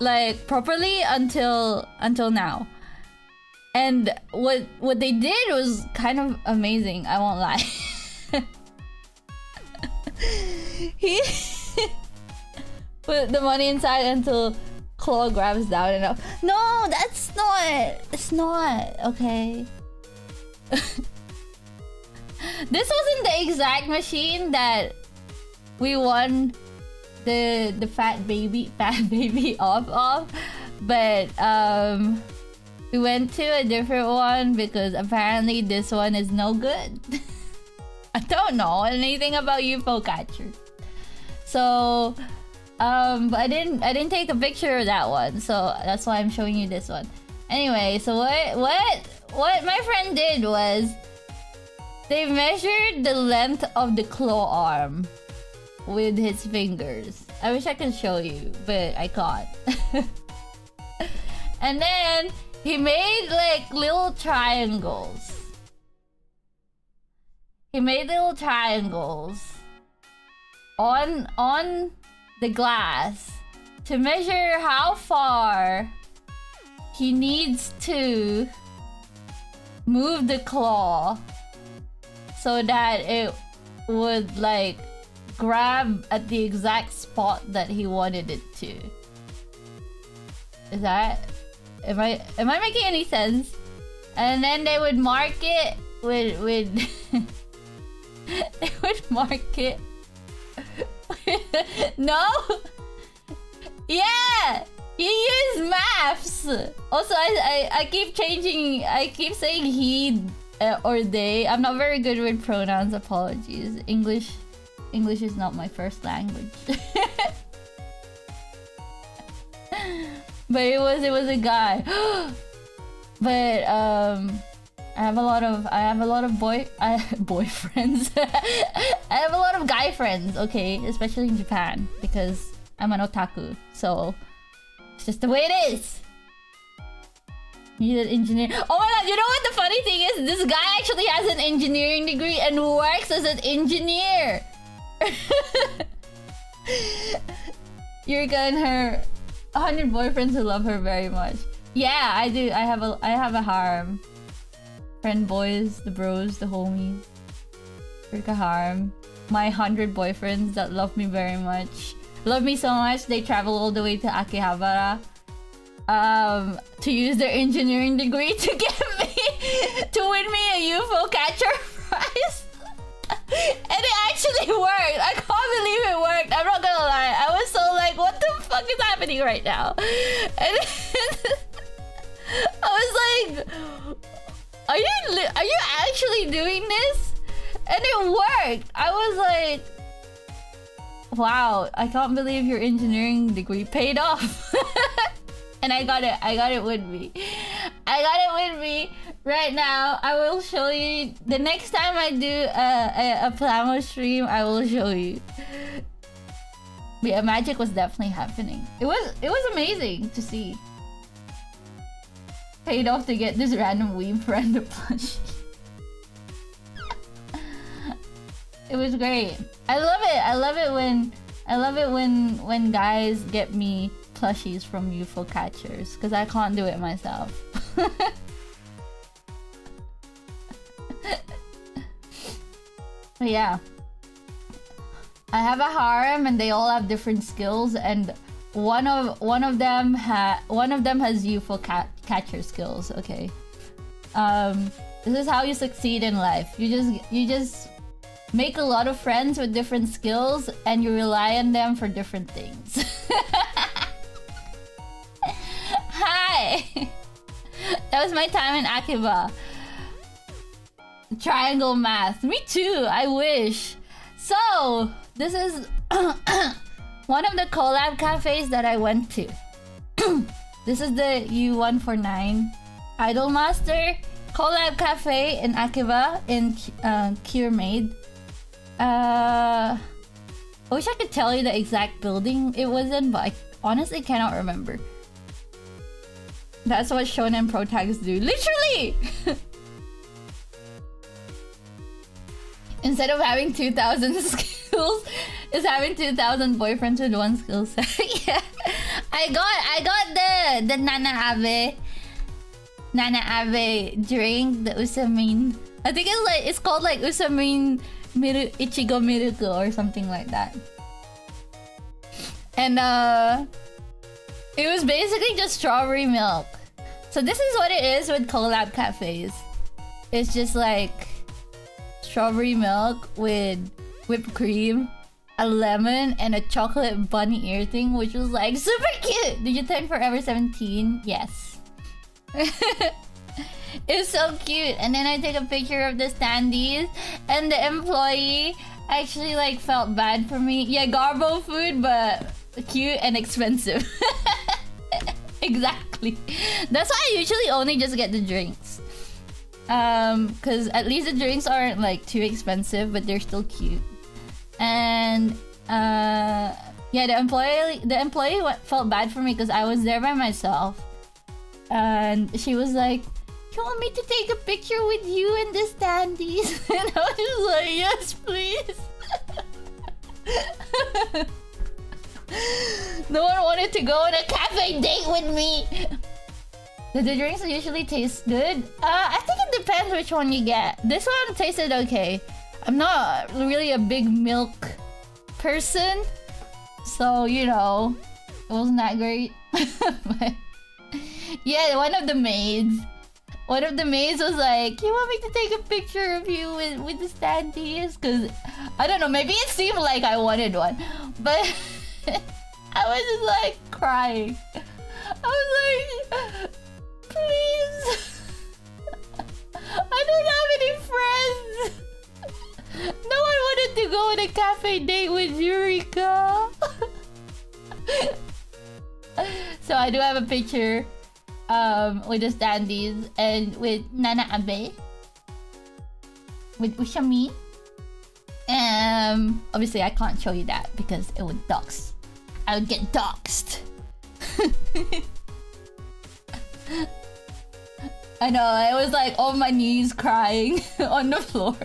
like properly until now. And what they did was kind of amazing, I won't lie. He put the money inside until claw grabs down and up. No, that's not. It's not. Okay. This wasn't the exact machine that we won the fat baby off of, but we went to a different one because apparently this one is no good. I don't know anything about UFO catchers. So, but I didn't take a picture of that one, so that's why I'm showing you this one. Anyway, so what my friend did was they measured the length of the claw arm with his fingers. I wish I could show you, but I can't. And then he made like little triangles. He made little triangles on the glass to measure how far he needs to move the claw so that it would like grab at the exact spot that he wanted it to. Is that... Am I making any sense? And then they would mark it with they would mark it no? Yeah! You use maths! Also, I keep changing... I keep saying he or they. I'm not very good with pronouns, apologies. English is not my first language. But it was a guy. But I have a lot of boyfriends. I have a lot of guy friends, okay, especially in Japan because I'm an otaku. So it's just the way it is. He's an engineer. Oh my god, you know what the funny thing is? This guy actually has an engineering degree and works as an engineer. Eureka and her 100 boyfriends who love her very much. Yeah, I do. I have a harem. Friend boys, the bros, the homies. Eureka harem. My 100 boyfriends that love me very much. Love me so much they travel all the way to Akihabara to use their engineering degree to get me to win me a UFO catcher prize. And it actually worked. I can't believe it worked. I'm not gonna lie. I was so like, what the fuck is happening right now? And then I was like, are you actually doing this? And it worked. I was like, wow, I can't believe your engineering degree paid off. And I got it with me. I got it with me right now. I will show you the next time I do a Plamo stream. I will show you. But yeah, magic was definitely happening. It was amazing to see. Paid off to get this random weeb friend a plushie. It was great. I love it when guys get me plushies from UFO catchers because I can't do it myself. But yeah, I have a harem and they all have different skills, and one of them has UFO catcher skills. Okay, this is how you succeed in life. You just make a lot of friends with different skills and you rely on them for different things. Hi! That was my time in Akiba. Triangle math. Me too, I wish. So, this is one of the collab cafes that I went to. This is the U149 Idolmaster collab cafe in Akiba in Cure-Made. I wish I could tell you the exact building it was in, but I honestly cannot remember. That's what shonen pro tags do. Literally! Instead of having 2,000 skills, is having 2,000 boyfriends with one skill set. Yeah. I got the Nana Abe drink, the Usamin. I think it's called like Usamin Ichigo Miruku or something like that. And it was basically just strawberry milk. So this is what it is with collab cafes. It's just like strawberry milk with whipped cream, a lemon, and a chocolate bunny ear thing, which was like super cute. Did you turn Forever 17? Yes. It's so cute. And then I take a picture of the standees, and the employee actually like felt bad for me. Yeah, garbo food, but cute and expensive. Exactly. That's why I usually only just get the drinks. Cause at least the drinks aren't like too expensive, but they're still cute. And Yeah, the employee felt bad for me because I was there by myself, and she was like, "You want me to take a picture with you and the standees?" And I was just like, "Yes, please." No one wanted to go on a cafe date with me. Do the drinks usually taste good? I think it depends which one you get. This one tasted okay. I'm not really a big milk person, so you know, it wasn't that great. But yeah, one of the maids was like, "You want me to take a picture of you with the standees?" Because I don't know, maybe it seemed like I wanted one, but I was just like crying. I was like, "Please, I don't have any friends." No one wanted to go on a cafe date with Eureka. So I do have a picture with the standees and with Nana Abe, with Ushami. Obviously I can't show you that because it would dox. I would get doxed. I know, I was like on my knees crying on the floor.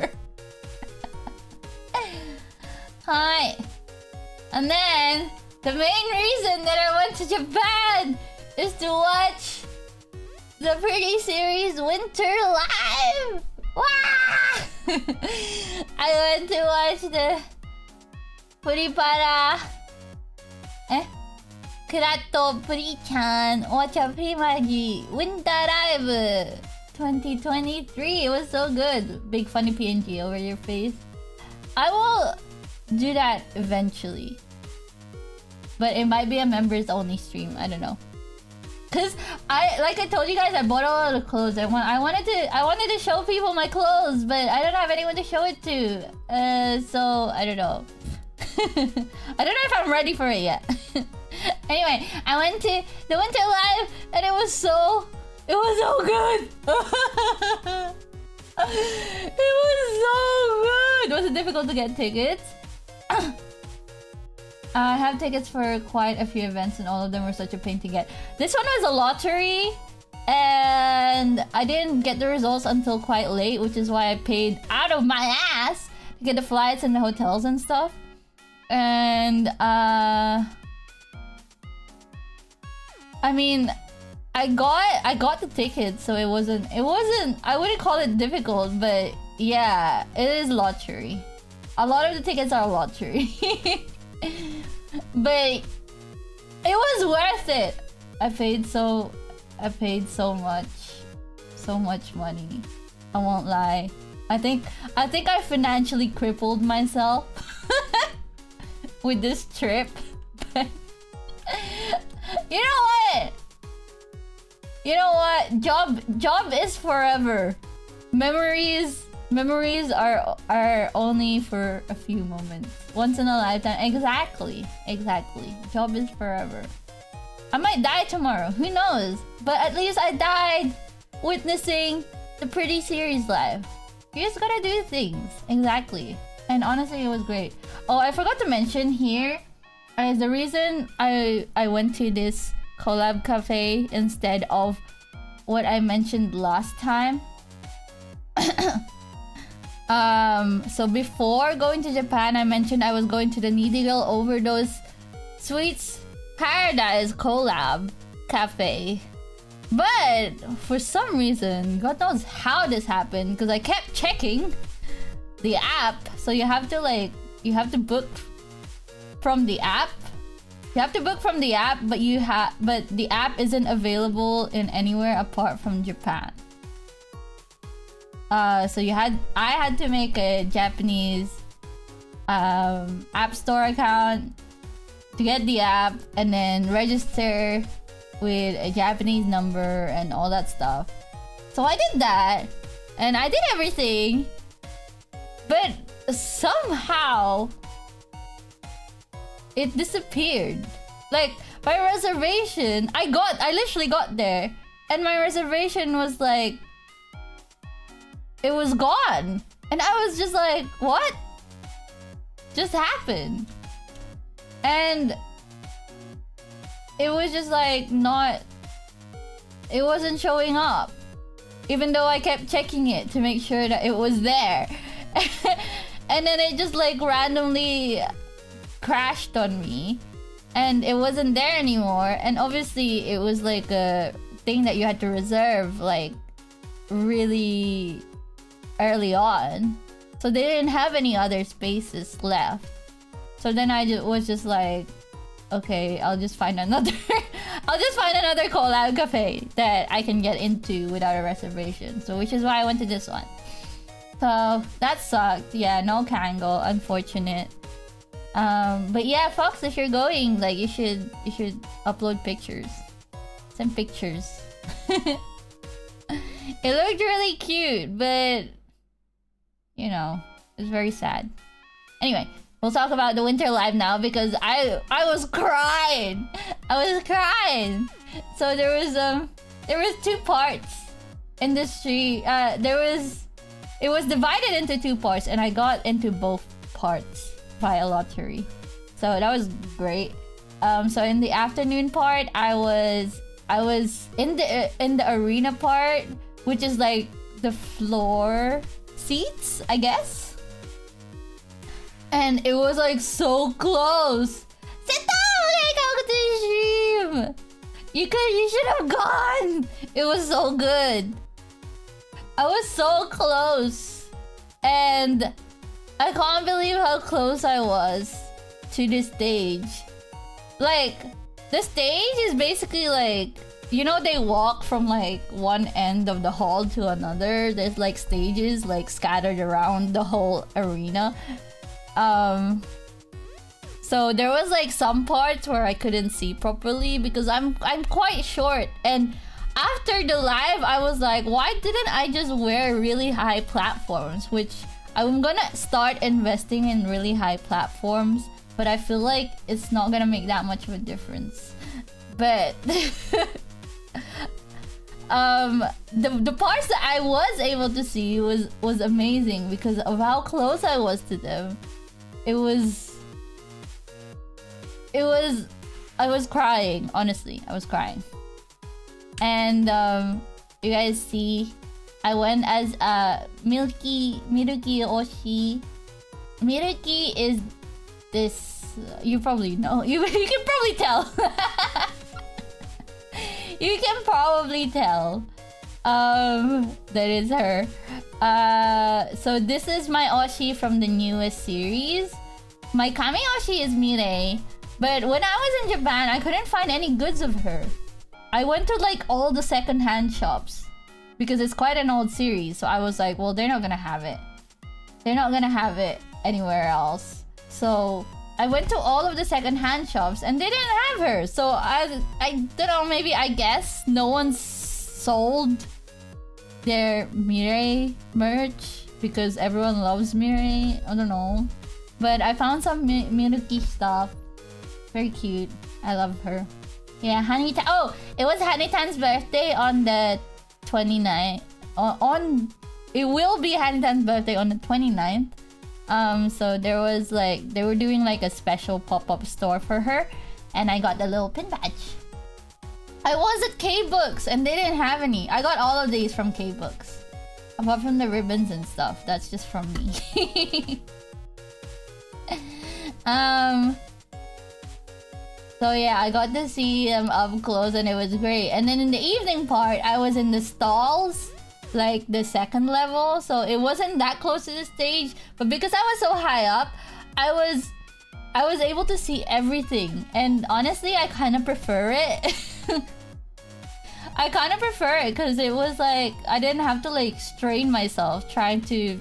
Hi. And then the main reason that I went to Japan is to watch the pretty series Winter Live. Wow! I went to watch the Puripara Kurato Puri-chan Ocha Primaji Winter Live 2023. It was so good. Big funny PNG over your face. I will do that eventually, but it might be a members only stream. I don't know, cause like I told you guys, I bought a lot of clothes. I wanted to show people my clothes, but I don't have anyone to show it to. So I don't know. I don't know if I'm ready for it yet. Anyway, I went to the Winter Live and it was so good. It was so good. Was it difficult to get tickets? I have tickets for quite a few events and all of them were such a pain to get. This one was a lottery and I didn't get the results until quite late, which is why I paid out of my ass to get the flights and the hotels and stuff. And I mean, I got the tickets, so it wasn't I wouldn't call it difficult, but yeah, it is lottery. A lot of the tickets are lottery. But it was worth it. I paid so much money. I won't lie. I think I financially crippled myself with this trip. But you know what? Job is forever. Memories are only for a few moments. Once in a lifetime. Exactly. Job is forever. I might die tomorrow. Who knows? But at least I died witnessing the pretty series live. You just gotta do things. Exactly. And honestly, it was great. Oh, I forgot to mention here is the reason I went to this collab cafe instead of what I mentioned last time. So before going to Japan, I mentioned I was going to the Needy Girl Overdose Sweets Paradise collab cafe. But for some reason, God knows how this happened, because I kept checking the app. So you have to book from the app. You have to book from the app, but the app isn't available in anywhere apart from Japan. So I had to make a Japanese app store account to get the app and then register with a Japanese number and all that stuff. So I did that and I did everything, but somehow it disappeared. Like my reservation, I literally got there and my reservation was like, it was gone. And I was just like, what just happened? And it was just like it wasn't showing up. Even though I kept checking it to make sure that it was there. And then it just like randomly crashed on me. And it wasn't there anymore. And obviously it was like a thing that you had to reserve like really early on. So they didn't have any other spaces left. So then I was just like, okay, I'll just find another collab cafe that I can get into without a reservation. So which is why I went to this one. So that sucked. Yeah, no Kango, unfortunate. But yeah, Fox, if you're going, like you should upload pictures. Send pictures. It looked really cute, but you know, it's very sad. Anyway, we'll talk about the winter live now because I was crying. So there was 2 parts in the stream. It was divided into 2 parts, and I got into both parts via lottery. So that was great. So in the afternoon part, I was in the arena part, which is like the floor seats, I guess. And it was like so close. You should have gone. It was so good. I was so close. And I can't believe how close I was to the stage. Like, the stage is basically like, you know, they walk from like one end of the hall to another. There's like stages like scattered around the whole arena. So there was like some parts where I couldn't see properly because I'm quite short. And after the live, I was like, why didn't I just wear really high platforms? Which I'm gonna start investing in really high platforms, but I feel like it's not gonna make that much of a difference. But the parts that I was able to see was amazing because of how close I was to them. I was crying, honestly. I was crying. And you guys see, I went as Miruki Oshi. Miruki is this, you probably know. You can probably tell. You can probably tell that is her. So this is my Oshi from the newest series. My Kami Oshi is Mirei, but when I was in Japan, I couldn't find any goods of her. I went to like all the second-hand shops because it's quite an old series. So I was like, well, they're not gonna have it. They're not gonna have it anywhere else. So I went to all of the second-hand shops and they didn't have her. So I don't know, maybe I guess no one sold their Mirei merch because everyone loves Mirei. I don't know. But I found some Miruki stuff. Very cute. I love her. Yeah, Hanita. Oh, it was Hanitan's birthday on the 29th. It will be Hanitan's birthday on the 29th. So there was like, they were doing like a special pop-up store for her. And I got the little pin badge. I was at K-Books and they didn't have any. I got all of these from K-Books. Apart from the ribbons and stuff. That's just from me. So yeah, I got to see them up close and it was great. And then in the evening part, I was in the stalls, like the second level. So it wasn't that close to the stage, but because I was so high up, I was able to see everything. And honestly, I kind of prefer it. I kind of prefer it because it was like, I didn't have to like strain myself trying to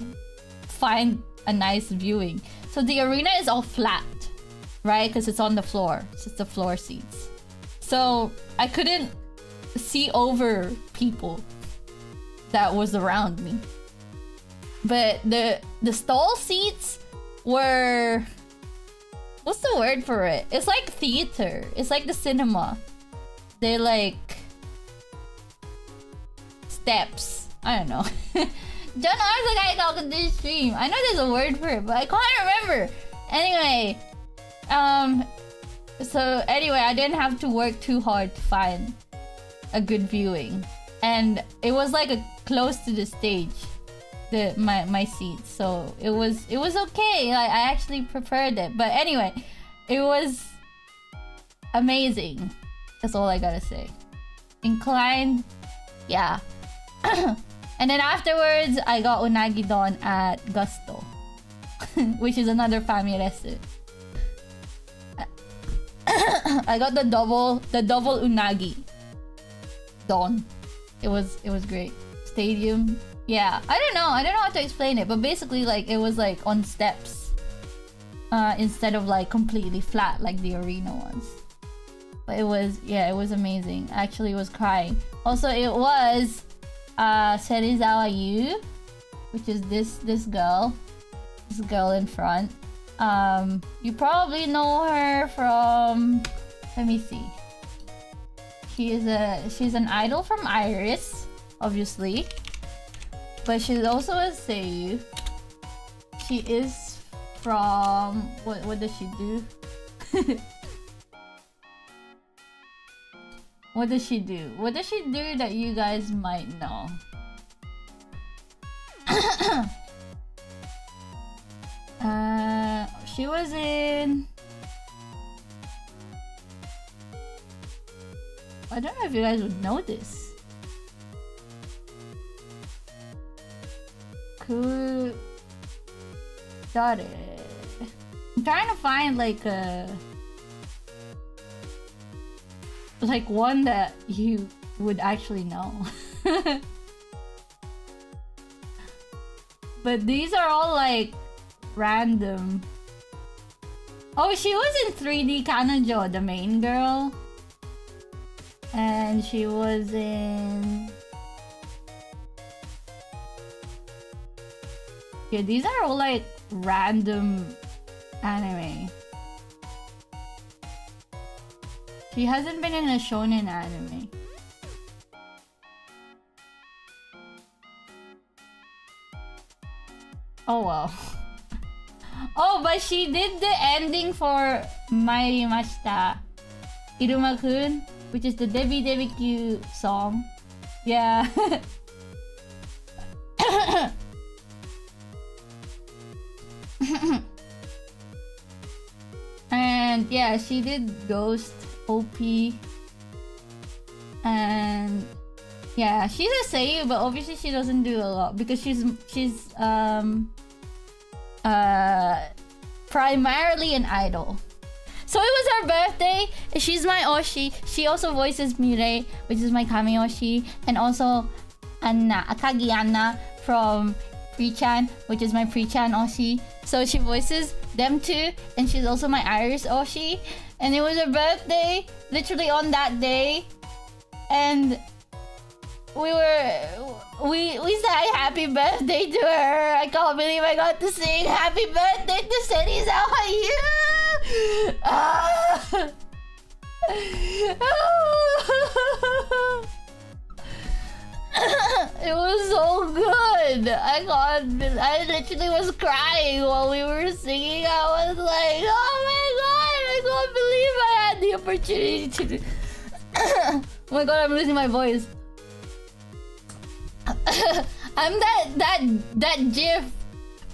find a nice viewing. So the arena is all flat, right? Because it's on the floor. It's just the floor seats. So I couldn't see over people that was around me. But the stall seats were... What's the word for it? It's like theater. It's like the cinema. They're like... steps. I don't know. John R's the guy talking this stream. I know there's a word for it, but I can't remember. Anyway, So anyway, I didn't have to work too hard to find a good viewing, and it was like close to the stage, my seats. So it was okay. Like I actually preferred it. But anyway, it was amazing. That's all I gotta say. Inclined, yeah. And then afterwards, I got unagi don at Gusto, which is another family. I got the double unagi don. It was great. Stadium, yeah. I don't know how to explain it, but basically like it was like on steps, instead of like completely flat like the arena ones. But it was amazing. I actually was crying. Also, it was Serizawa Yu, which is this girl in front. You probably know her from, let me see. She's an idol from Iris, obviously, but she's also a seiyuu. She is from what does she do? What does she do? What does she do that you guys might know? She was in... I don't know if you guys would know this. Dare. I'm trying to find like one that you would actually know. But these are all like random. Oh, she was in 3D Kanojo, the main girl. And she was in... Yeah, these are all like random anime. She hasn't been in a shonen anime. Oh wow. Oh, but she did the ending for Mairimashita Iruma-kun, which is the Debbie Q song. Yeah. And yeah, she did Ghost OP. And yeah, she's a seiyuu, but obviously she doesn't do a lot because she's primarily an idol. So it was her birthday. She's my Oshi. She also voices Mirei, which is my Kami Oshi, and also Anna, Akagi Anna from Pre-chan, which is my Pre-chan Oshi. So she voices them too, and she's also my Iris Oshi. And it was her birthday, literally on that day, and we sang happy birthday to her. I can't believe I got to sing happy birthday to Serizawa Yu. It was so good. I literally was crying while we were singing. I was like, oh my god, I can't believe I had the opportunity to oh my god, I'm losing my voice. I'm that gif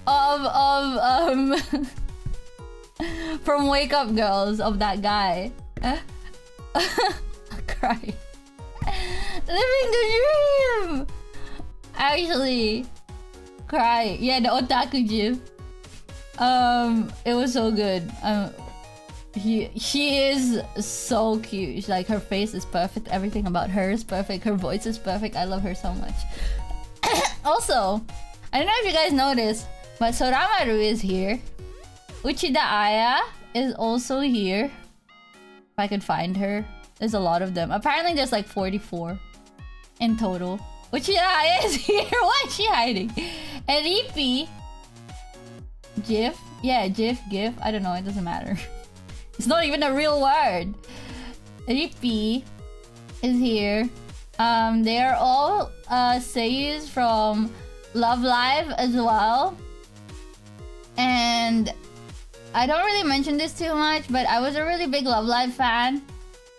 of from Wake Up Girls of that guy. Crying. Living the dream! Actually, cry. Yeah, the otaku gif. It was so good. She is so cute. Like, her face is perfect. Everything about her is perfect. Her voice is perfect. I love her so much. Also, I don't know if you guys noticed, but Soramaru is here. Uchida Aya is also here. If I could find her. There's a lot of them. Apparently there's like 44 in total. Uchida Aya is here. Why is she hiding? And Rippy. GIF? Yeah, GIF. I don't know. It doesn't matter. It's not even a real word. Rippy is here. They are all seiyus from Love Live as well. And I don't really mention this too much, but I was a really big Love Live fan,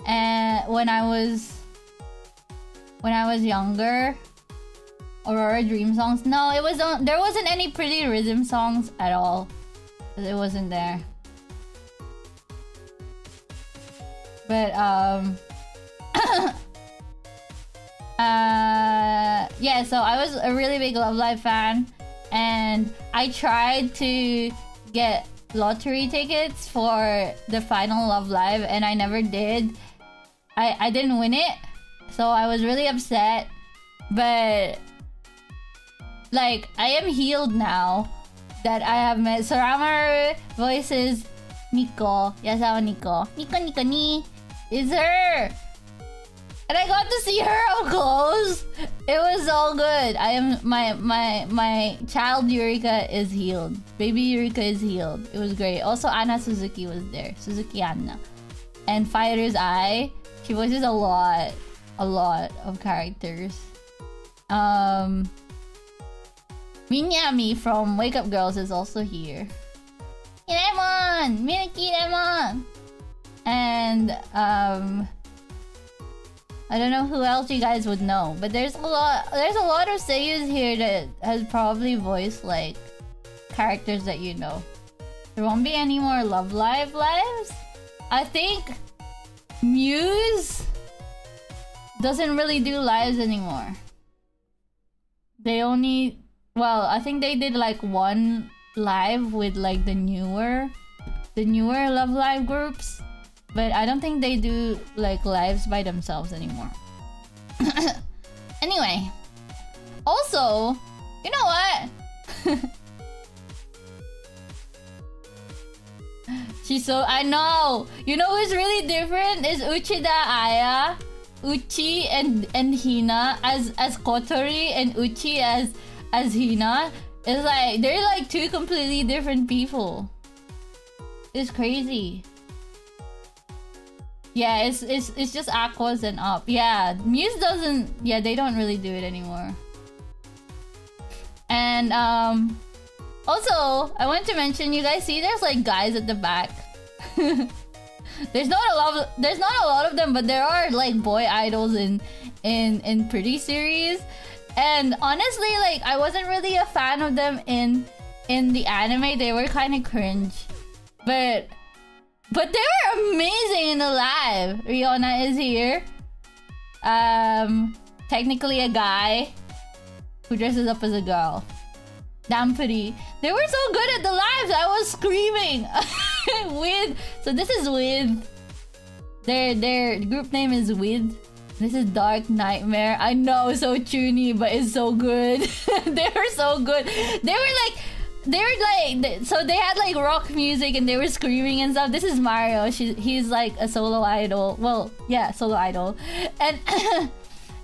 and when I was younger. Aurora Dream songs. No, there wasn't any Pretty Rhythm songs at all. It wasn't there. But yeah, so I was a really big Love Live fan, and I tried to get lottery tickets for the final Love Live, and I never did. I didn't win it, so I was really upset. But like, I am healed now that I have met Soramaru voices Nico, Yasawa Nico. Nico ni is her. And I got to see her up close. It was so good. I am my child Eureka is healed. Baby Eureka is healed. It was great. Also Anna Suzuki was there. Suzuki Anna. And Fighter's Eye. She voices a lot of characters. Minyami from Wake Up Girls is also here. Lemon! Milky Lemon! And I don't know who else you guys would know, but there's a lot of seiyus here that has probably voiced like characters that you know. There won't be any more Love Live lives. I think Muse doesn't really do lives anymore. They only, well, I think they did like one live with like the newer Love Live groups, but I don't think they do like lives by themselves anymore. Anyway, also, you know what? I know. You know who's really different is Uchida Aya, Uchi and Hina as Kotori, and Uchi as Hina. It's like they're like two completely different people. It's crazy. Yeah, it's just Aquas and up. Yeah, Muse doesn't. Yeah, they don't really do it anymore. And also, I want to mention, you guys see there's like guys at the back. There's not a lot of them, but there are like boy idols in Pretty series. And honestly, like I wasn't really a fan of them in the anime. They were kind of cringe, but they were amazing in the live. Riona is here. Technically a guy who dresses up as a girl. Damn pretty. They were so good at the lives. I was screaming. So this is with their group name is with. This is Dark Nightmare. I know, so chuny, but it's so good. They were so good. They were like, so they had like rock music and they were screaming and stuff. This is Mario. He's like a solo idol. Well, yeah, solo idol. And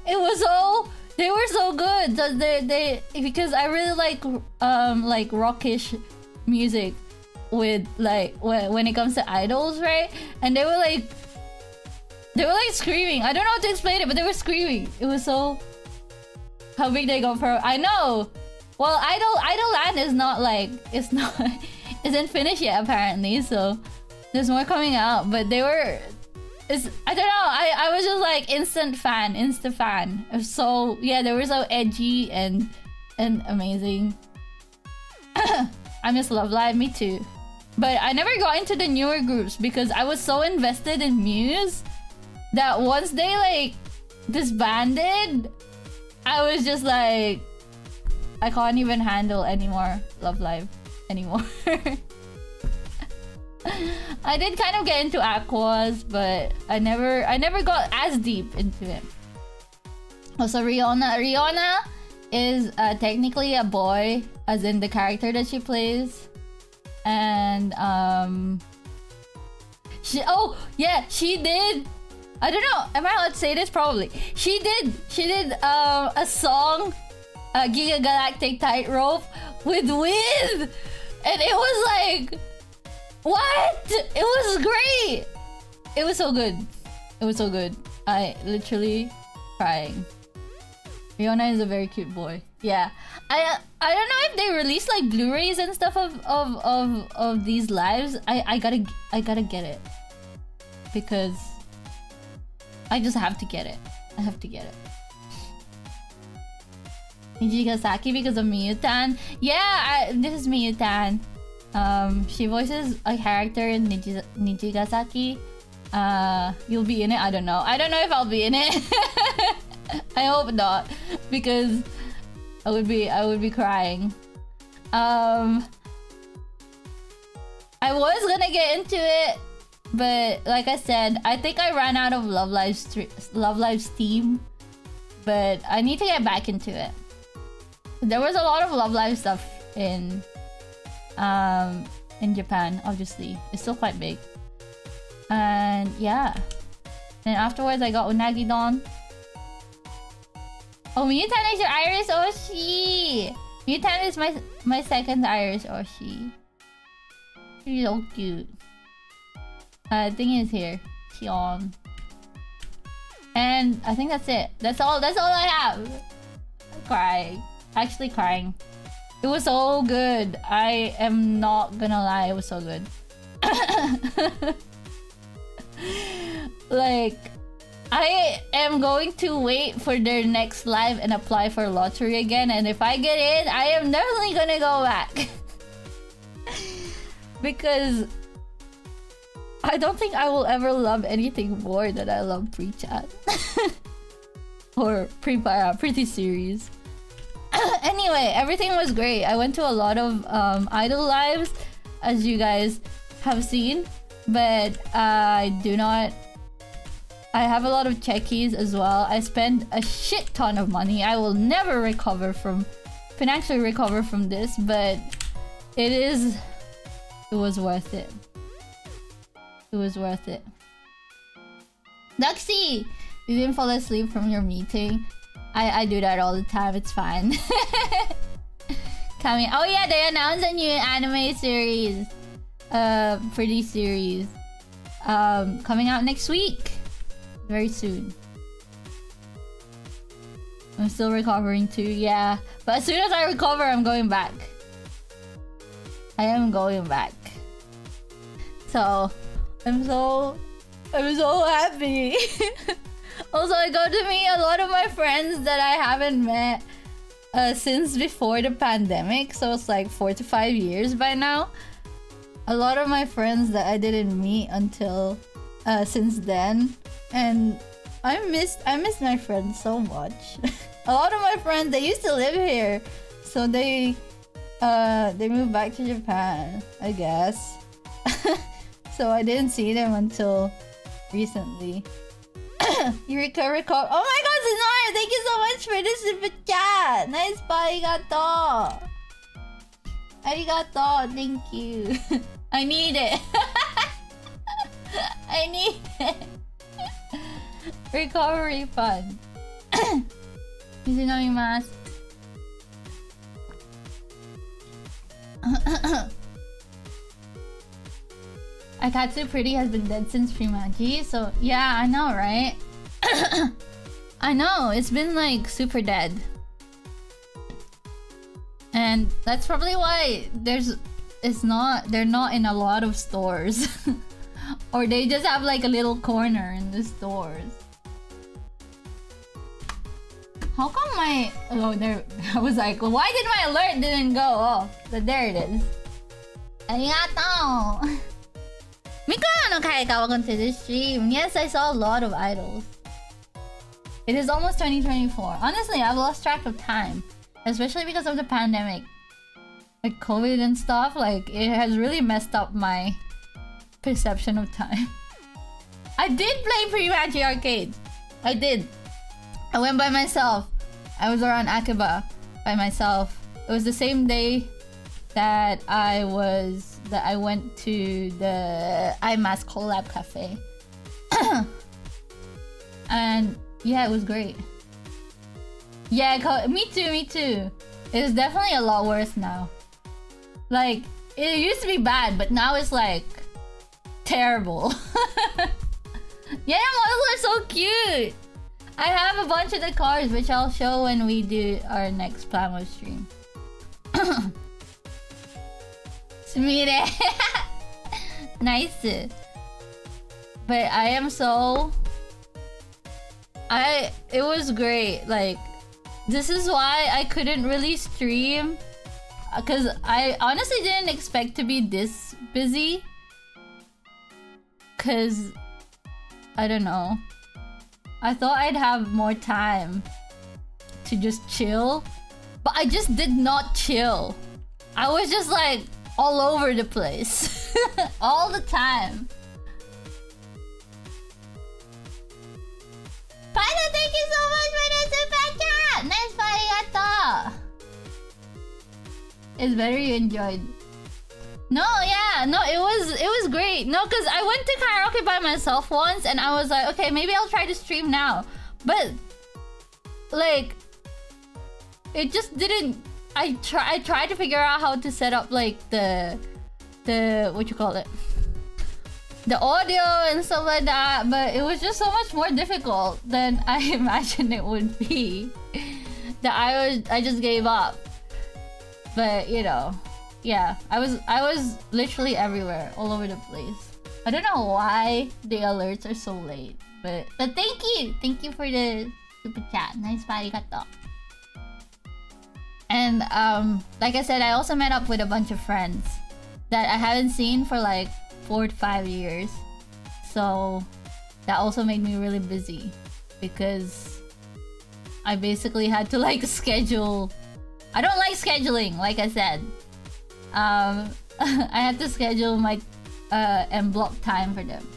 it was so, they were so good. So they because I really like rockish music with like when it comes to idols, right? And they were like screaming. I don't know how to explain it, but they were screaming. It was so, how big they go for. I know. Well, Idol Land is not like, isn't finished yet apparently, so there's more coming out. But they were, I don't know, I was just like instant fan. It was so, yeah, they were so edgy and amazing. I miss Love Live, me too. But I never got into the newer groups because I was so invested in Muse that once they like disbanded, I was just like, I can't even handle anymore Love Live anymore. I did kind of get into Aquas, but I never got as deep into it. Also, Riona is technically a boy, as in the character that she plays, and she did. I don't know. Am I allowed to say this? Probably. She did a song, Giga Galactic Tightrope with, and it was like, what? It was great. It was so good. I literally crying. Riona is a very cute boy. Yeah, I don't know if they release like Blu-rays and stuff of these lives. I gotta get it because I just have to get it. I have to get it. Nijigasaki because of Miyutan. Yeah, this is Miyutan. She voices a character in Nijigasaki. You'll be in it. I don't know if I'll be in it. I hope not, because I would be crying. I was gonna get into it, but like I said, I think I ran out of Love Live Steam. But I need to get back into it. There was a lot of Love Live stuff in Japan, obviously. It's still quite big. And yeah. Then afterwards I got Unagi Don. Oh, Miyutan is your Irish Oshi! Miyutan is my second Irish Oshi. She's so cute. Thing is here. Xion. And I think that's it. That's all I have. I'm crying. Actually crying. It was so good. I am not gonna lie, it was so good. Like, I am going to wait for their next live and apply for lottery again, and if I get in, I am definitely gonna go back. Because I don't think I will ever love anything more than I love pre-chat. Or pretty series. Anyway, everything was great. I went to a lot of idol lives, as you guys have seen. But I have a lot of checkies as well. I spent a shit ton of money. I will never financially recover from this, but it was worth it. It was worth it. Duxie! You didn't fall asleep from your meeting. I do that all the time. It's fine. Coming. Oh yeah, they announced a new anime series. Pretty series. Coming out next week. Very soon. I'm still recovering too. Yeah, but as soon as I recover, I'm going back. I am going back. So I'm so happy. Also, I got to meet a lot of my friends that I haven't met since before the pandemic. So it's like 4 to 5 years by now. A lot of my friends that I didn't meet until since then, and I missed my friends so much. A lot of my friends, they used to live here, so they moved back to Japan, I guess. So I didn't see them until recently. Eureka. Oh my god, Sonora! Thank you so much for the super chat! Nice pa, arigato! Arigato, thank you. I need it. I need it. Recovery fund. Mizunomimasu. Akatsu Pretty has been dead since Primaji, so yeah, I know, right? I know, it's been like super dead. And that's probably why they're not in a lot of stores. Or they just have like a little corner in the stores. How come there I was like, why did my alert didn't go off? But there it is. Arigato! Mikoro no Kaika, welcome to the stream. Yes, I saw a lot of idols. It is almost 2024. Honestly, I've lost track of time. Especially because of the pandemic. Like COVID and stuff, like it has really messed up my perception of time. I did play Pre-Match Arcade. I did. I went by myself. I was around Akiba by myself. It was the same day that I went to the iMask collab cafe. And yeah, it was great. Yeah, me too. It's definitely a lot worse now. Like, it used to be bad, but now it's like terrible. Yeah, models are so cute. I have a bunch of the cards, which I'll show when we do our next Plamo stream. Smire. Nice. But I am so... It was great. Like, this is why I couldn't really stream. Because I honestly didn't expect to be this busy. Because, I don't know. I thought I'd have more time to just chill. But I just did not chill. I was just like all over the place. All the time. Panda, thank you so much for the super chat! Nice, arigato! It's better you enjoyed. No, yeah, no, it was great. No, because I went to karaoke by myself once and I was like, okay, maybe I'll try to stream now. But, like, it just didn't... I tried to figure out how to set up, like, the what you call it? The audio and stuff like that, but it was just so much more difficult than I imagined it would be. That I just gave up. But, you know, yeah, I was literally everywhere, all over the place. I don't know why the alerts are so late, but thank you for the super chat. Nice, arigato. And like I said, I also met up with a bunch of friends that I haven't seen for like 4 to 5 years. So that also made me really busy because I basically had to like schedule. I don't like scheduling, like I said. I had to schedule my and block time for them.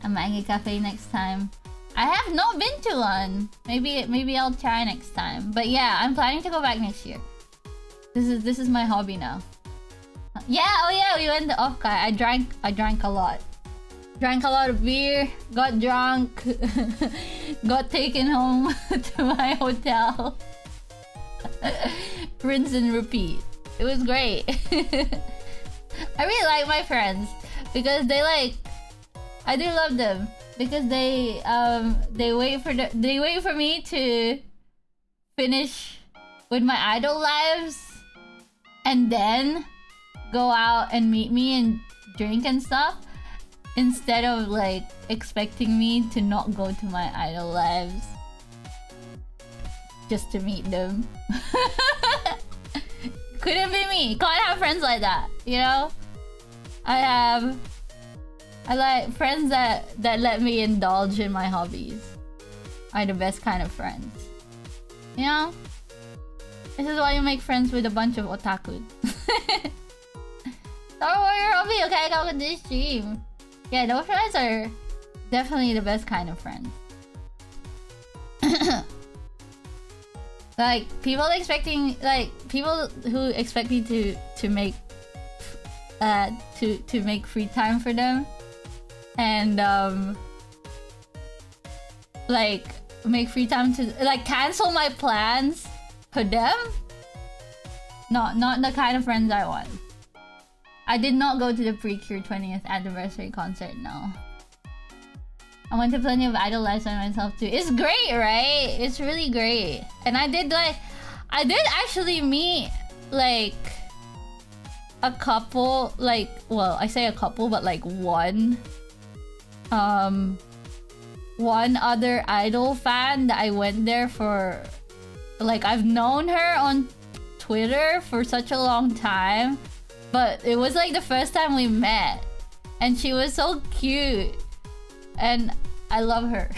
A mango cafe next time. I have not been to one. Maybe I'll try next time. But yeah, I'm planning to go back next year. This is my hobby now. Yeah, oh yeah, we went to Offkai. I drank a lot. Drank a lot of beer, got drunk, got taken home to my hotel. Rinse and repeat. It was great. I really like my friends because I do love them because they wait for me to finish with my idol lives and then go out and meet me and drink and stuff instead of like expecting me to not go to my idol lives just to meet them. Couldn't be me. Can't have friends like that, you know? I like friends that let me indulge in my hobbies. Are the best kind of friends. You know? This is why you make friends with a bunch of otaku. Star Warrior hobby, okay, go with this stream. Yeah, those friends are definitely the best kind of friends. Like people who expect me to make to make free time for them and like make free time to like cancel my plans for them. Not the kind of friends I want. I did not go to the Precure 20th anniversary concert, no. I went to plenty of idol lives by myself too. It's great, right? It's really great. And I did actually meet like a couple, like, well, I say a couple, but like one other idol fan that I went there for. Like, I've known her on Twitter for such a long time, but it was like the first time we met and she was so cute and I love her.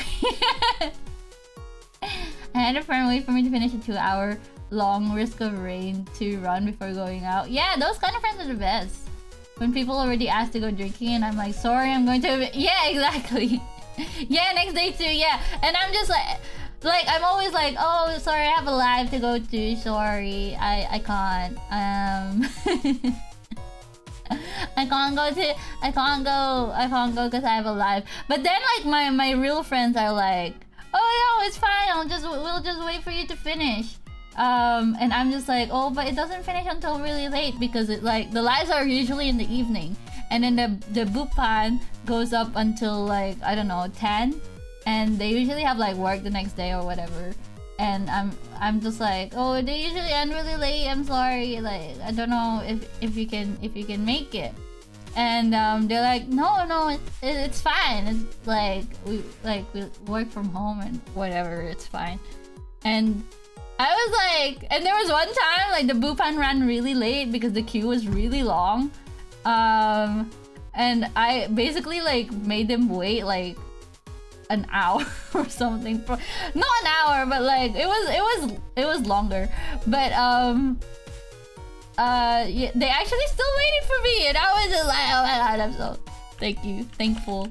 I had a friend wait for me to finish a 2-hour long risk of rain to run before going out. Yeah, those kind of friends are the best. When people already asked to go drinking and I'm like, sorry, I'm going to... Yeah, exactly. Yeah, next day too, yeah. And I'm just like I'm always like, oh, sorry, I have a live to go to. Sorry, I can't. I can't go because I have a live. But then like my real friends are like, oh no, it's fine. We'll just wait for you to finish. And I'm just like, oh, but it doesn't finish until really late because it like the lives are usually in the evening, and then the bupan goes up until like I don't know 10, and they usually have like work the next day or whatever. And I'm just like, oh, they usually end really late. I'm sorry, like I don't know if you can make it. And they're like, no, it's fine. It's like we work from home and whatever, it's fine. And I was like, and there was one time like the Bupan ran really late because the queue was really long. And I basically like made them wait like an hour or something. Not an hour, but like it was longer. But yeah, they actually still waited for me, and I was just like, oh my god, I'm so thankful.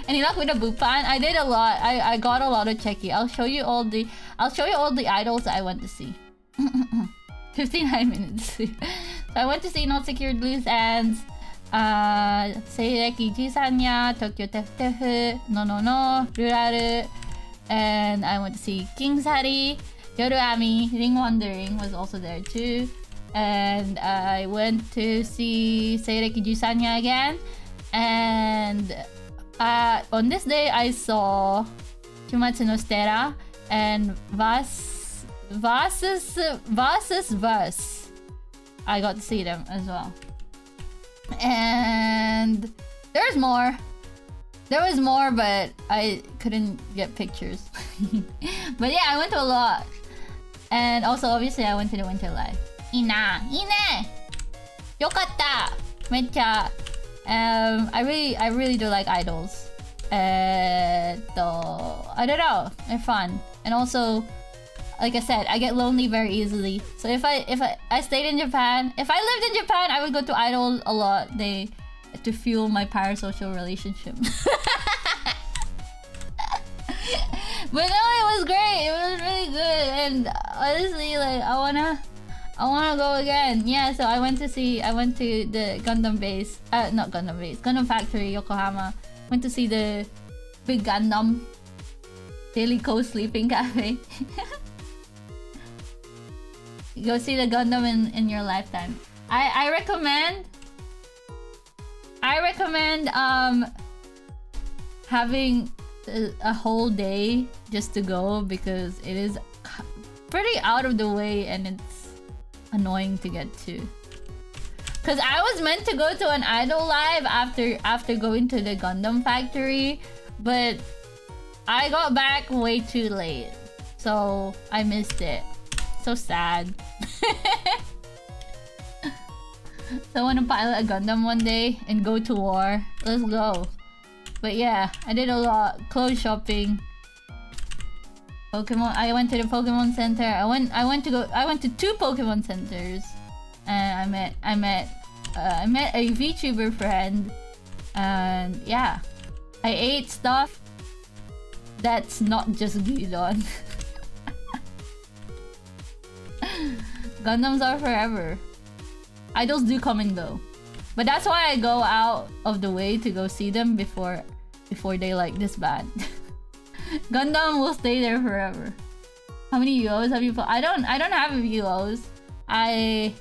And luck with the Bupan, I did a lot. I got a lot of checky. I'll show you all the idols I went to see. 59 minutes. So I went to see Not Secured Loose Ends, Seireki Jisanya, Tokyo Tef Tefu, No No No, Ruraru, and I went to see King Sari, Yoru Ami, Ring Wandering was also there too, and I went to see Seireki Jisanya again, and on this day I saw Chumatsu no Stera and Versus. I got to see them as well. And there was more, but I couldn't get pictures. But yeah, I went to a lot. And also obviously I went to the Winter Life. Ina! Ine! Yokatta! Mecha! I really do like idols. I don't know, they're fun. And also, like I said, I get lonely very easily. So if I stayed in Japan, if I lived in Japan, I would go to idols a lot. To fuel my parasocial relationship. But no, it was great. It was really good, and honestly, like I wanna go again. Yeah, so I went to the Gundam base. Not Gundam base, Gundam Factory, Yokohama. Went to see the big Gundam. Daily co-sleeping cafe. Go see the Gundam in your lifetime. I recommend having a whole day just to go, because it is pretty out of the way and it's annoying to get to. Cause I was meant to go to an idol live after going to the Gundam Factory, but I got back way too late, so I missed it. So sad. So I want to pilot a Gundam one day and go to war. Let's go. But yeah, I did a lot. Clothes shopping. Pokemon. I went to the Pokemon Center. I went to 2 Pokemon centers, and I met a VTuber friend, and yeah, I ate stuff that's not just gyudon. Gundams are forever. Idols do come and go, but that's why I go out of the way to go see them before they like disband. Gundam will stay there forever. How many UOs have you put? I don't have UOs. I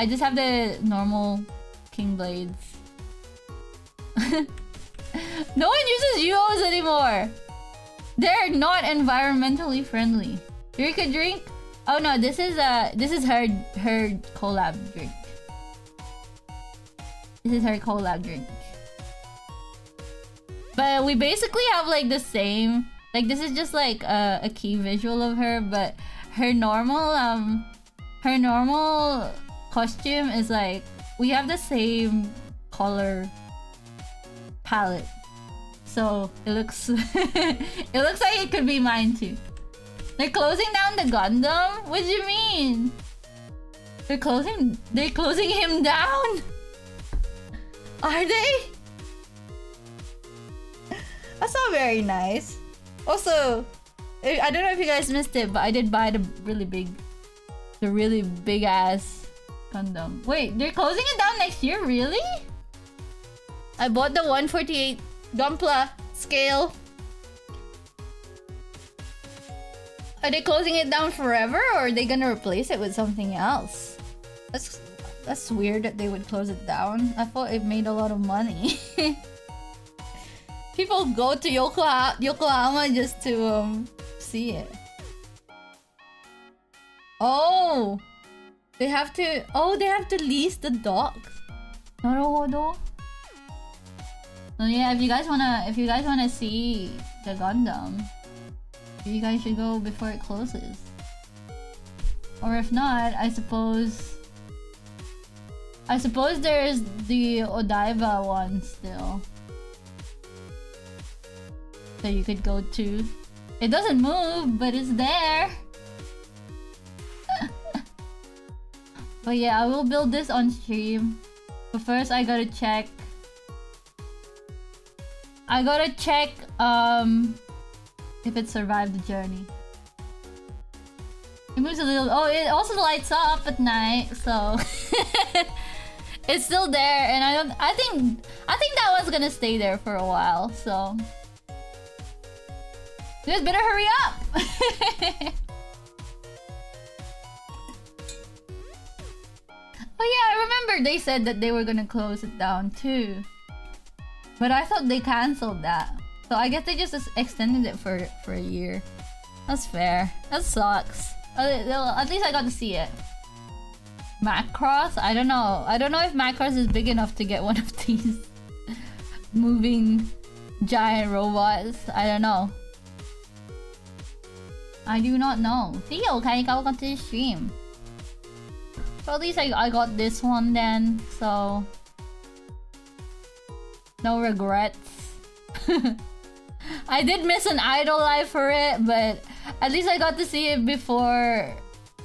just have the normal King Blades. No one uses UOs anymore. They're not environmentally friendly. Eureka drink? Oh no, this is her collab drink. This is her collab drink. But we basically have like the same, like this is just like a key visual of her, but her normal costume is like, we have the same color palette. So it looks it looks like it could be mine too. They're closing down the Gundam? What do you mean? They're closing him down? Are they? That's not very nice. Also, I don't know if you guys missed it, but I did buy the really big ass Gundam. Wait, they're closing it down next year? Really? I bought the 148 Gunpla scale. Are they closing it down forever, or are they gonna replace it with something else? That's weird that they would close it down. I thought it made a lot of money. People go to Yokohama just to see it. Oh, they have to. Oh, they have to lease the docks. なるほど. So yeah, if you guys wanna see the Gundam, you guys should go before it closes. Or if not, I suppose there's the Odaiba one still that you could go to. It doesn't move, but it's there. But yeah, I will build this on stream. But first I gotta check if it survived the journey. It moves a little. Oh, it also lights up at night, so it's still there. And I think that was gonna stay there for a while. So you guys better hurry up. Oh yeah, I remember they said that they were gonna close it down too, but I thought they canceled that. So I guess they just extended it for a year. That's fair. That sucks. At least I got to see it. Macross? I don't know. I don't know if Macross is big enough to get one of these moving giant robots. I don't know. I do not know. See, okay, go to the stream. So at least I got this one then. So no regrets. I did miss an idol life for it, but at least I got to see it before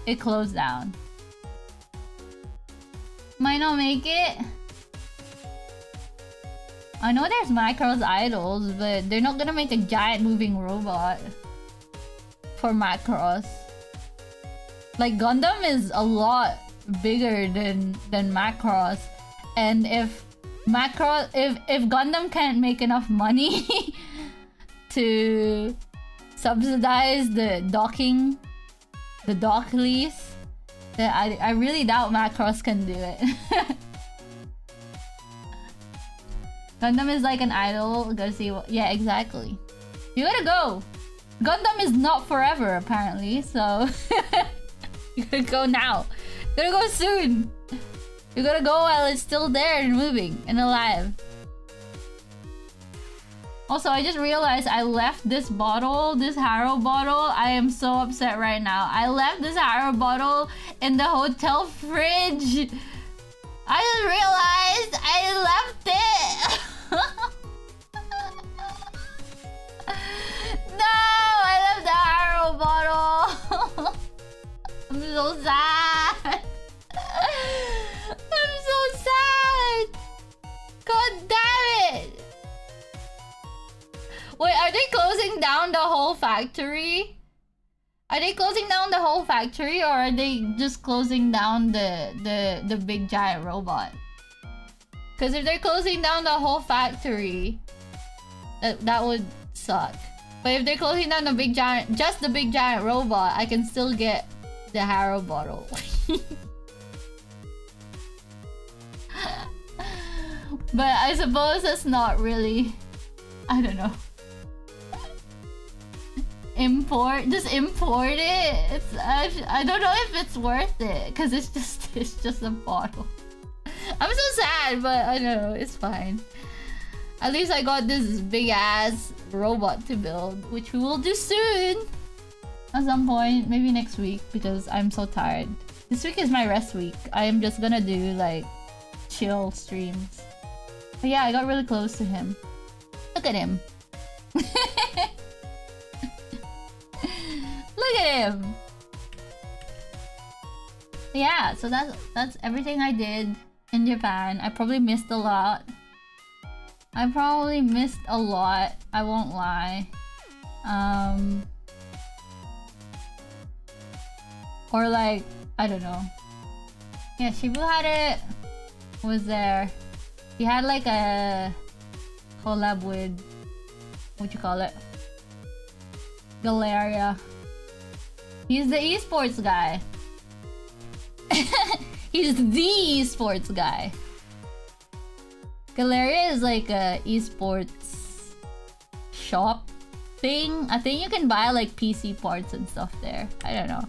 it closed down. Might not make it. I know there's Macross idols, but they're not gonna make a giant moving robot for Macross. Like Gundam is a lot bigger than Macross, and if Gundam can't make enough money to subsidize the dock lease, then I really doubt Macross can do it. Gundam is like an idol. Gotta see what. Yeah, exactly. You gotta go. Gundam is not forever, apparently. So you gotta go now. You gotta go soon. You gotta go while it's still there and moving and alive. Also, I just realized I left this bottle, this Haro bottle. I am so upset right now. I left this Haro bottle in the hotel fridge. I just realized I left it. No, I left the Haro bottle. I'm so sad. I'm so sad. God damn it. Wait, are they closing down the whole factory? Are they closing down the whole factory, or are they just closing down the big giant robot? Because if they're closing down the whole factory, that would suck. But if they're closing down just the big giant robot, I can still get the Haro bottle. But I suppose that's not really, I don't know. Just import it. I don't know if it's worth it, because it's just a bottle. I'm so sad, but I don't know, it's fine. At least I got this big ass robot to build, which we will do soon. At some point, maybe next week, because I'm so tired. This week is my rest week. I am just gonna do like chill streams. But yeah, I got really close to him. Look at him. Look at him. Yeah, so that's everything I did in Japan. I probably missed a lot. I won't lie. Or like, I don't know. Yeah, Shibu was there. He had like a collab with, what you call it? Galeria. He's the esports guy. He's the esports guy. Galeria is like a esports shop thing. I think you can buy like PC parts and stuff there. I don't know.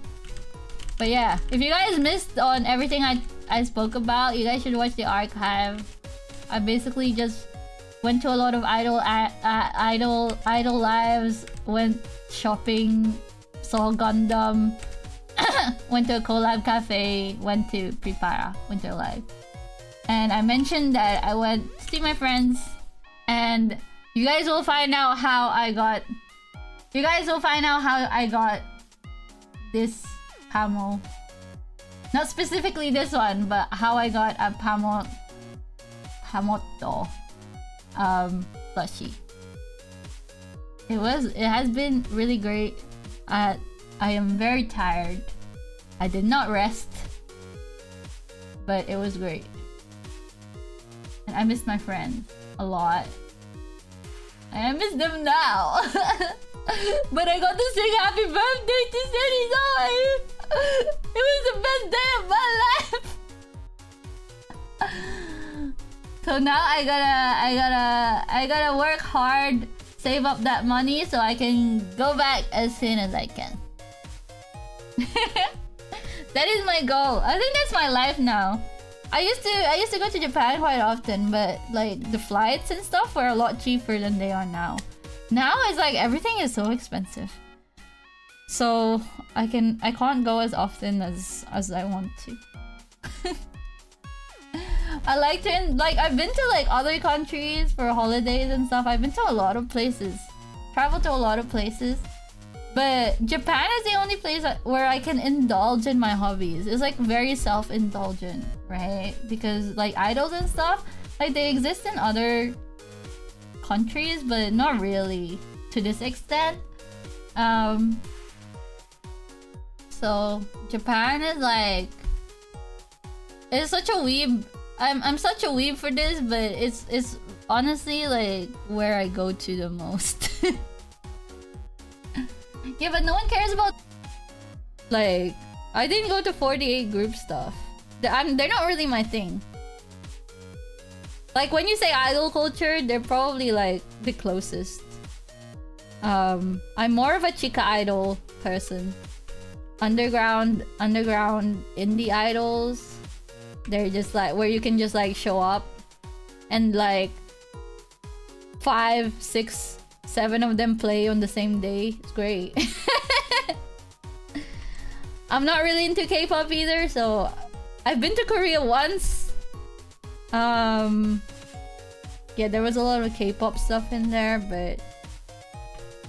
But yeah, if you guys missed on everything I spoke about, you guys should watch the archive. I basically just went to a lot of idol lives, went shopping, saw Gundam, went to a collab cafe, went to Prepara Winter Live. And I mentioned that I went to see my friends, and you guys will find out how I got this Pamo. Not specifically this one, but how I got a Pamoto plushie. It has been really great. I am very tired. I did not rest, but it was great. And I miss my friends a lot. And I miss them now. But I got to sing happy birthday to Senizai. It was the best day of my life. So now I gotta work hard, save up that money so I can go back as soon as I can. That is my goal. I think that's my life now. I used to go to Japan quite often, but like the flights and stuff were a lot cheaper than they are now. Now it's like everything is so expensive. So I can't go as often as I want to. I've been to like other countries for holidays and stuff. I've been to a lot of places. Traveled to a lot of places. But Japan is the only place where I can indulge in my hobbies. It's like very self-indulgent, right? Because like idols and stuff, like they exist in other countries, but not really to this extent. So Japan is like, it's such a weeb. I'm such a weeb for this, but it's honestly like where I go to the most. Yeah, but no one cares about, like, I didn't go to 48 group stuff. They're not really my thing. Like when you say idol culture, they're probably like the closest. I'm more of a Chika idol person. Underground indie idols. They're just like where you can just like show up and like 5, 6, 7 of them play on the same day. It's great. I'm not really into K-pop either, so I've been to Korea once. Yeah, there was a lot of K-pop stuff in there, but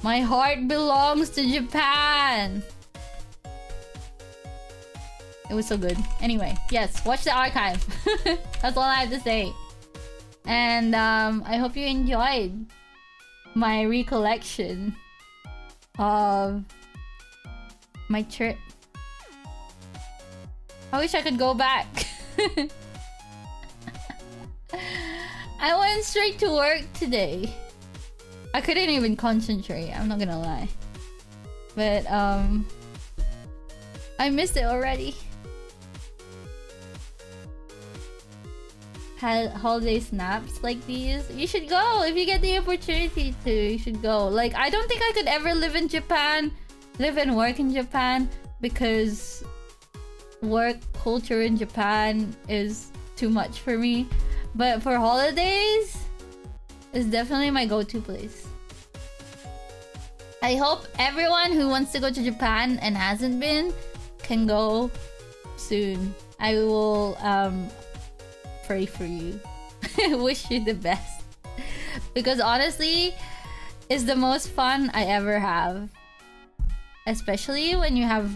my heart belongs to Japan. It was so good. Anyway, yes, watch the archive. That's all I have to say. And I hope you enjoyed my recollection of my trip. I wish I could go back. I went straight to work today. I couldn't even concentrate, I'm not gonna lie. But I missed it already. Had holiday snaps like these. You should go if you get the opportunity to. You should go. Like, I don't think I could ever live in Japan, live and work in Japan, because work culture in Japan is too much for me. But for holidays, it's definitely my go-to place. I hope everyone who wants to go to Japan and hasn't been can go soon. I will pray for you. Wish you the best. Because honestly, it's the most fun I ever have. Especially when you have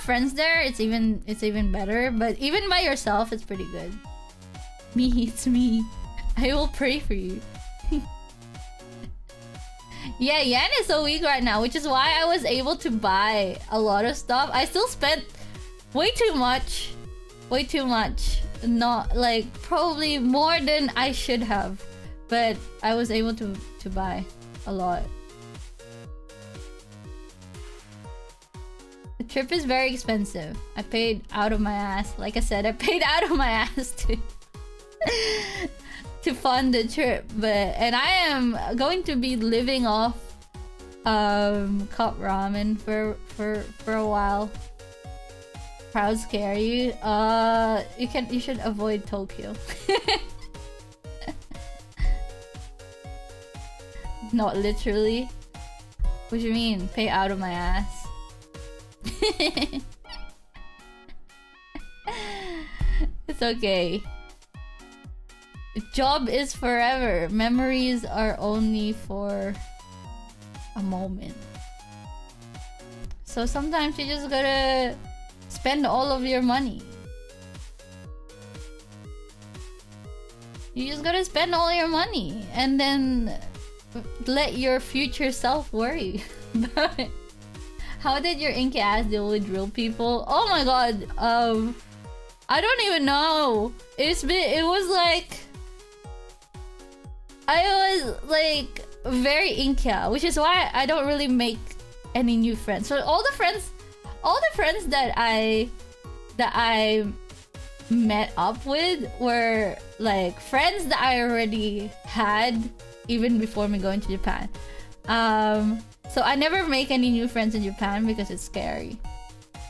friends there, it's even better. But even by yourself, it's pretty good. It's me. I will pray for you. Yeah, yen is so weak right now, which is why I was able to buy a lot of stuff. I still spent way too much. Way too much. Not like probably more than I should have. But I was able to buy a lot. The trip is very expensive. I paid out of my ass. Like I said, I paid out of my ass too. to fund the trip, and I am going to be living off cup ramen for a while. Proud scare you. You should avoid Tokyo. Not literally. What do you mean? Pay out of my ass. It's okay. Job is forever. Memories are only for a moment. So sometimes you just gotta spend all of your money. You just gotta spend all your money and then let your future self worry about it. How did your inky ass deal with real people? Oh my god, I don't even know. It was like I was like very inky, which is why I don't really make any new friends. So all the friends that I met up with were like friends that I already had even before me going to Japan. So I never make any new friends in Japan because it's scary.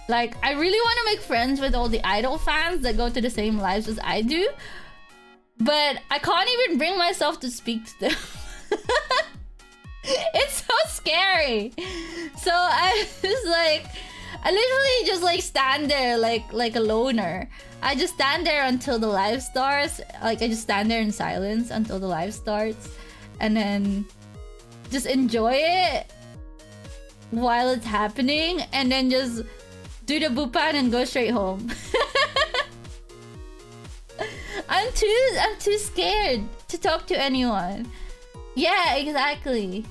Like, I really want to make friends with all the idol fans that go to the same lives as I do, but I can't even bring myself to speak to them. It's so scary. So I literally just like stand there like a loner. I just stand there until the live starts. Like, I just stand there in silence until the live starts, and then just enjoy it while it's happening, and then just do the bupan and go straight home. I'm too scared to talk to anyone. Yeah, exactly.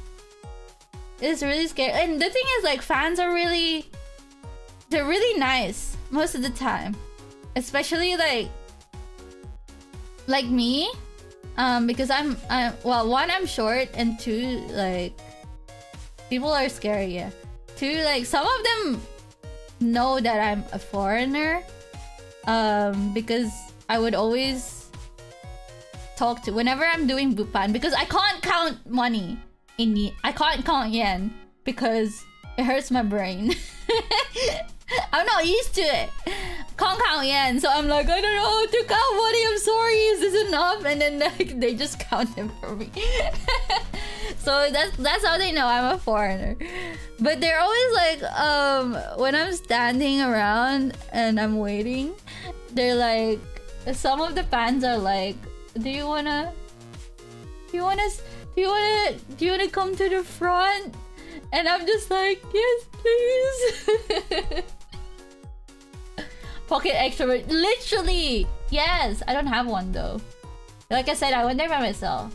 It's really scary. And the thing is, like, fans are they're really nice most of the time. Especially like me. Because I'm well, one, I'm short, and two, like, people are scary, yeah. Two, like, some of them know that I'm a foreigner. Because I would always talk to whenever I'm doing bupan, because I can't count money I can't count yen because it hurts my brain. I'm not used to it. Can't count yen, so I'm like, I don't know how to count money. I'm sorry, is this enough? And then like, they just count them for me. So that's how they know I'm a foreigner. But they're always like, when I'm standing around and I'm waiting, they're like, some of the fans are like, do you wanna come to the front? And I'm just like, yes, please. Pocket extrovert, literally. Yes, I don't have one though. Like I said, I went there by myself.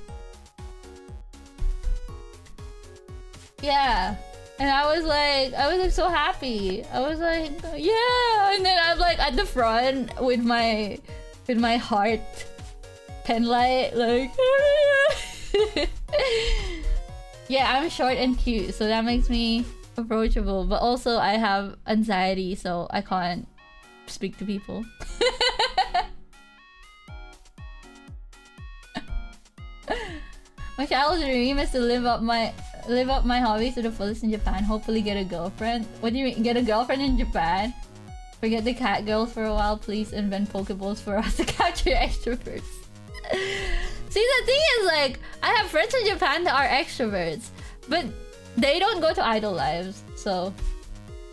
Yeah, and I was like so happy. I was like, yeah, and then I'm like at the front with my heart pen light, like. Yeah, I'm short and cute, so that makes me approachable. But also, I have anxiety, so I can't speak to people. My childhood dream is to live up my hobbies to the fullest in Japan. Hopefully, get a girlfriend. What do you mean, get a girlfriend in Japan? Forget the cat girls for a while, please. Invent Pokeballs for us to capture extroverts. See, the thing is, like, I have friends in Japan that are extroverts, but they don't go to idol lives, so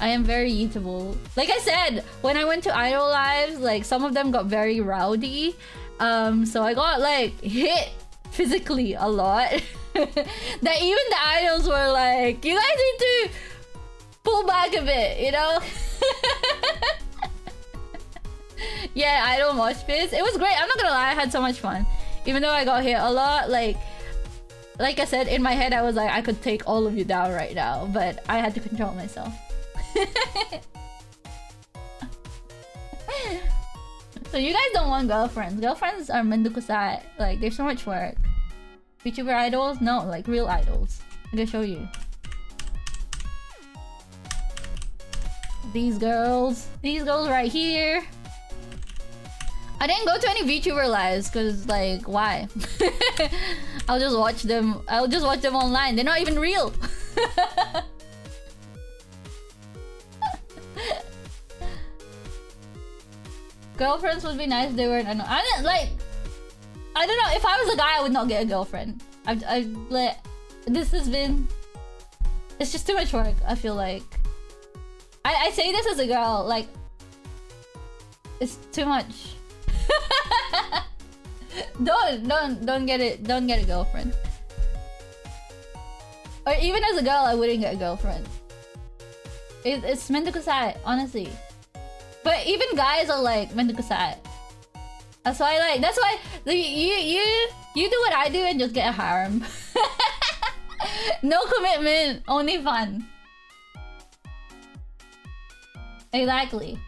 I am very eatable. Like I said, when I went to idol lives, like, some of them got very rowdy, so I got like hit physically a lot. That even the idols were like, you guys need to pull back a bit, you know? Yeah, idol mosh pits. It was great. I'm not gonna lie, I had so much fun. Even though I got hit a lot, like I said, in my head I was like, I could take all of you down right now, but I had to control myself. So you guys don't want girlfriends. Girlfriends are mendukusai. Like, there's so much work. VTuber idols? No, like real idols. I'm gonna show you. These girls right here. I didn't go to any VTuber lives because, like, why? I'll just watch them online. They're not even real. Girlfriends would be nice if they weren't. I don't know. If I was a guy, I would not get a girlfriend. This has been. It's just too much work. I feel like. I say this as a girl. Like, it's too much. Don't get it. Don't get a girlfriend. Or even as a girl, I wouldn't get a girlfriend. It's mendukusai, honestly. But even guys are like mendukusai. That's why you do what I do and just get a harem. No commitment, only fun. Exactly.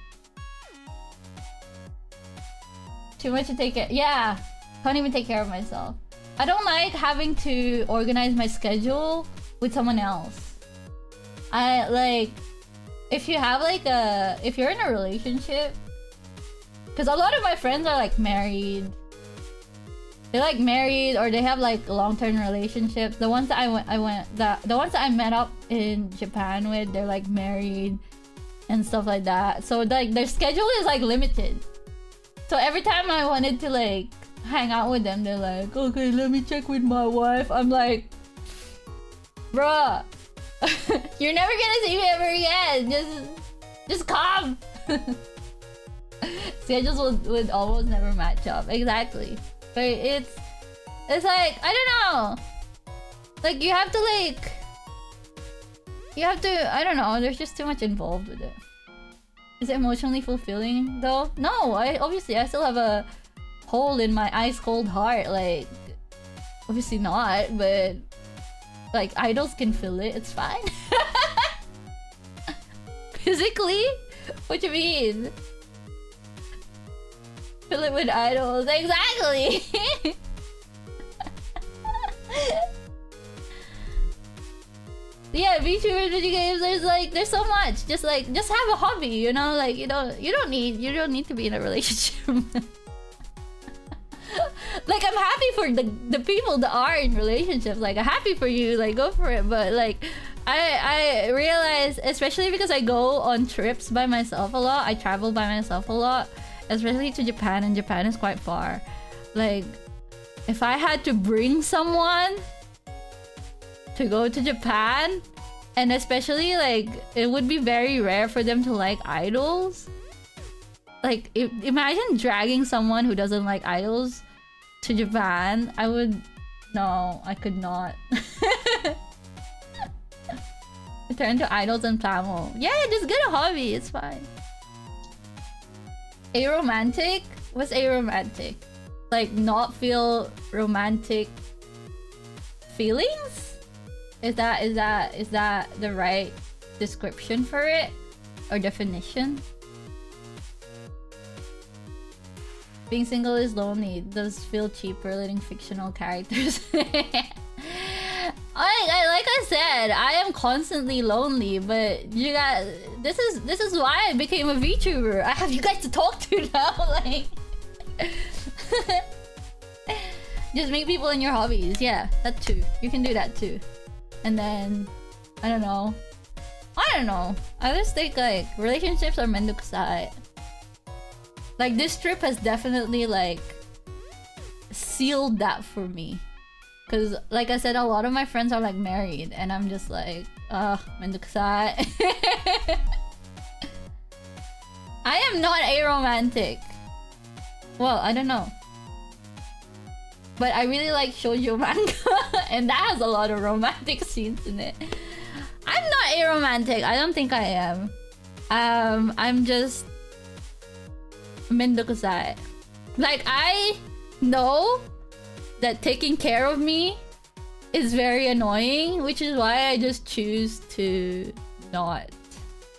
Too much to take care. Yeah, can't even take care of myself. I don't like having to organize my schedule with someone else. I like if you have like if you're in a relationship, because a lot of my friends are like married. They're like married or they have like long-term relationships. The ones that the ones that I met up in Japan with, they're like married and stuff like that. So like their schedule is like limited. So every time I wanted to like hang out with them, they're like, okay, let me check with my wife. I'm like, bruh, you're never gonna see me ever again. Just come. Schedules would almost never match up. Exactly. But it's like, I don't know. Like you have to I don't know, there's just too much involved with it. Is it emotionally fulfilling though? No, I still have a hole in my ice cold heart. Like, obviously not, but like idols can fill it, it's fine. Physically? What do you mean? Fill it with idols. Exactly! Yeah, VTubers, video games, there's so much. Just have a hobby, you know? Like you don't need to be in a relationship. Like I'm happy for the people that are in relationships. Like I'm happy for you, like go for it. But like I realize, especially because I go on trips by myself a lot, I travel by myself a lot, especially to Japan, and Japan is quite far. Like if I had to bring someone to go to Japan, and especially like it would be very rare for them to like idols. Like imagine dragging someone who doesn't like idols to Japan. I could not. Turn to idols and plamo. Yeah, just get a hobby, it's fine. Aromantic? What's aromantic? Like not feel romantic feelings? Is that the right description for it? Or definition? Being single is lonely. It does feel cheaper letting fictional characters. Like I said, I am constantly lonely, but you guys, this is why I became a VTuber. I have you guys to talk to now, like just meet people in your hobbies. Yeah, that too. You can do that too. And then I don't know. I just think like relationships are mendukusai. Like this trip has definitely like sealed that for me. Cause like I said, a lot of my friends are like married and I'm just like, mendukusai. I am not aromantic. Well, I don't know. But I really like shoujo manga and that has a lot of romantic scenes in it. I'm not aromantic. I don't think I am. I'm just mendukusai. Like I know that taking care of me is very annoying, which is why I just choose to not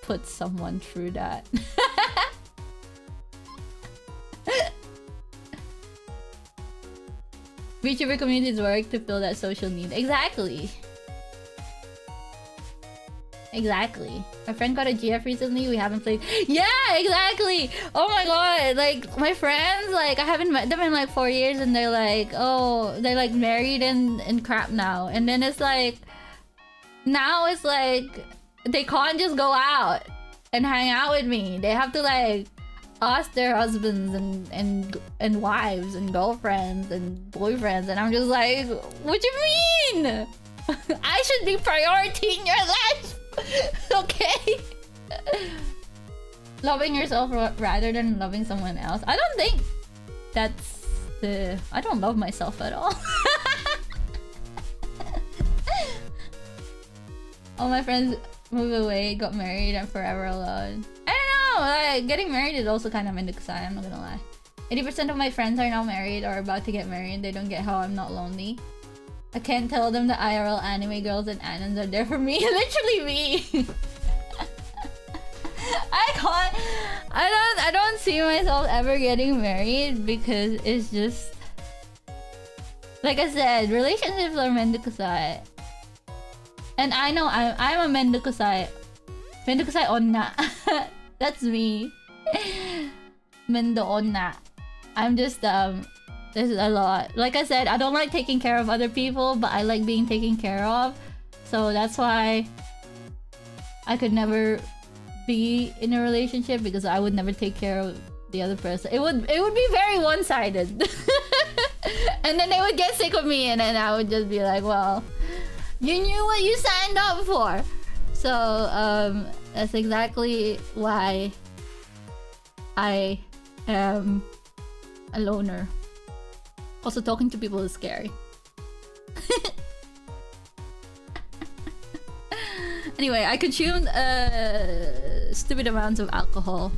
put someone through that. VTuber communities work to fill that social need. Exactly. Exactly. My friend got a GF recently. We haven't played. Yeah, exactly. Oh my god. Like, my friends, like, I haven't met them in like 4 years, and they're like, oh, they're like married and crap now. And then it's like, now it's like, they can't just go out and hang out with me. They have to like ask their husbands and wives and girlfriends and boyfriends. And I'm just like, what do you mean? I should be priority in your life. Okay. Loving yourself rather than loving someone else. I don't think that's the... I don't love myself at all. All my friends moved away, got married, and forever alone. I don't know, like, getting married is also kind of mendokusai, I'm not gonna lie. 80% of my friends are now married or about to get married. They don't get how I'm not lonely. I can't tell them the IRL anime girls and anons are there for me. Literally me. I don't see myself ever getting married because it's just, like I said, relationships are mendokusai. And I know I'm a mendokusai onna. That's me. Mendo onna. I'm just there's a lot. Like I said, I don't like taking care of other people, but I like being taken care of. So that's why I could never be in a relationship, because I would never take care of the other person. It would be very one-sided. And then they would get sick of me, and then I would just be like, well, you knew what you signed up for. So that's exactly why I am a loner. Also, talking to people is scary. Anyway, I consumed stupid amounts of alcohol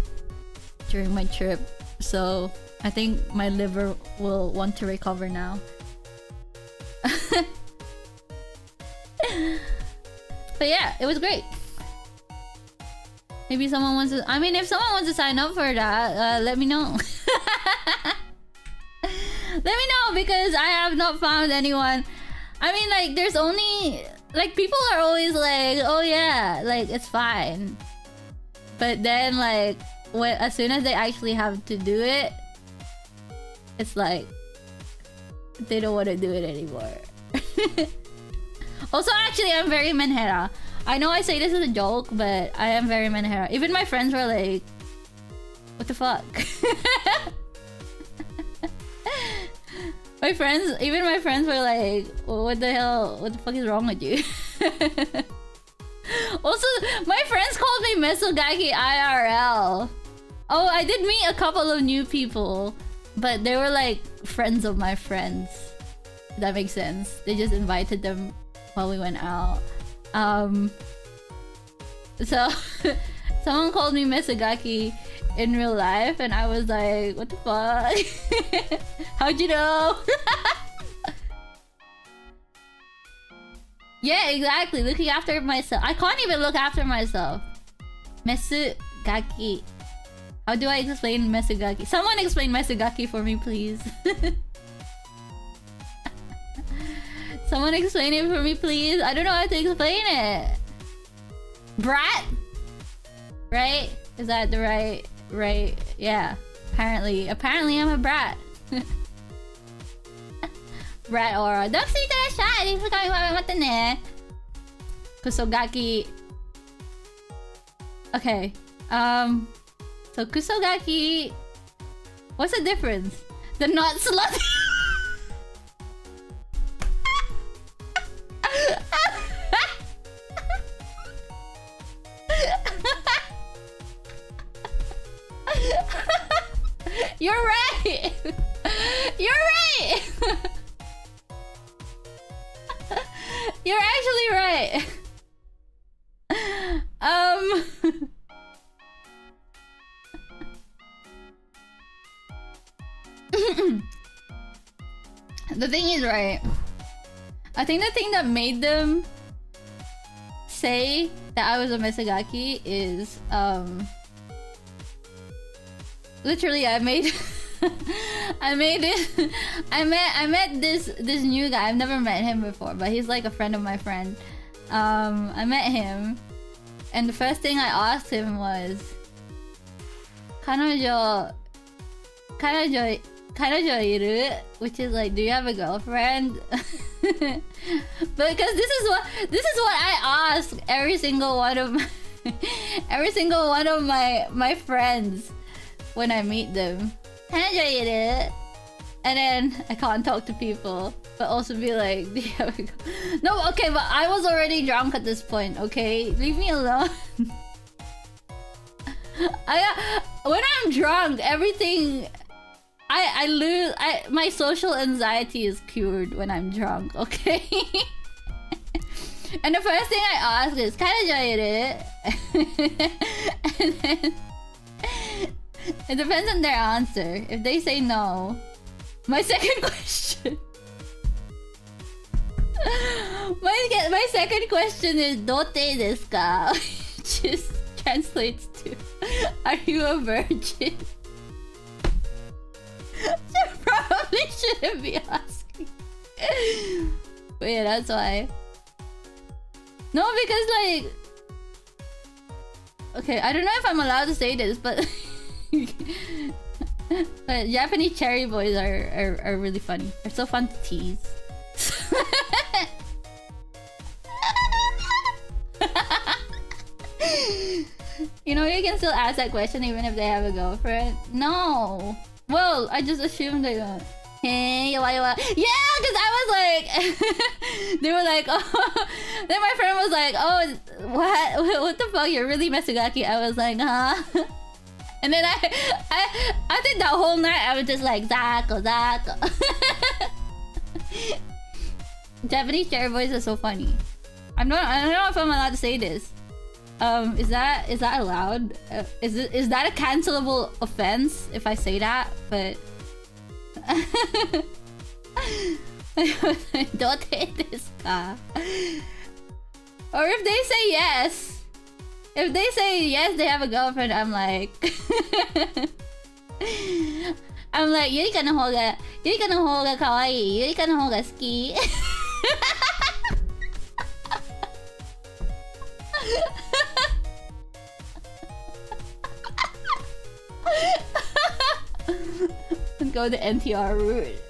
during my trip, so I think my liver will want to recover now. But yeah, it was great. Maybe someone wants to... I mean, if someone wants to sign up for that, let me know. Let me know, because I have not found anyone. I mean, like, there's only... Like, people are always like, oh yeah, like, it's fine. But then, like, as soon as they actually have to do it, it's like, they don't want to do it anymore. Also, actually, I'm very menhera. I know I say this as a joke, but I am very menhera. Even my friends were like, what the fuck? Even my friends were like, what the hell? What the fuck is wrong with you? Also, my friends called me Mesogaki IRL. Oh, I did meet a couple of new people, but they were like friends of my friends. If that makes sense. They just invited them while we went out. So someone called me Mesogaki in real life, and I was like, what the fuck? How'd you know? Yeah, exactly. Looking after myself. I can't even look after myself. Mesugaki. How do I explain Mesugaki? Someone explain Mesugaki for me, please. Someone explain it for me, please. I don't know how to explain it. Brat? Right? Is that the right? Yeah. Apparently I'm a brat. Brat aura. Don't see that shot. Thanks for coming by. Mata ne. Kusogaki. Okay. So Kusogaki. What's the difference? The not slutty. You're right. You're right. You're actually right. The thing is, right, I think the thing that made them say that I was a Mesogaki is literally I met this new guy. I've never met him before, but he's like a friend of my friend. I met him and the first thing I asked him was, 彼女いる? Which is like, do you have a girlfriend? Because this is what I ask every single one of my friends when I meet them. 彼女いる? And then I can't talk to people, but also be like, do you have a no, okay, but I was already drunk at this point, okay? Leave me alone. When I'm drunk, everything... I lose... my social anxiety is cured when I'm drunk, okay? And the first thing I ask is, 彼女いる? And then... it depends on their answer. If they say no... My second question... my second question is, 童貞ですか? Which just translates to, are you a virgin? Probably shouldn't be asking. But yeah, that's why. No, because like... Okay, I don't know if I'm allowed to say this, but... but Japanese cherry boys are really funny. They're so fun to tease. You know, you can still ask that question even if they have a girlfriend. No. Well, I just assumed they don't. Hey, yeah, because I was like... they were like, oh... Then my friend was like, oh, what the fuck? You're really Mesugaki. I was like, huh? And then I think that whole night I was just like, Zako. Japanese cherry boys are so funny. I don't know if I'm allowed to say this. Is that allowed? Is that a cancelable offense if I say that? But 童貞ですか? Or if they say yes, they have a girlfriend, I'm like,ゆりかの方が可愛い、ゆりかの方が好き。Go the NTR route.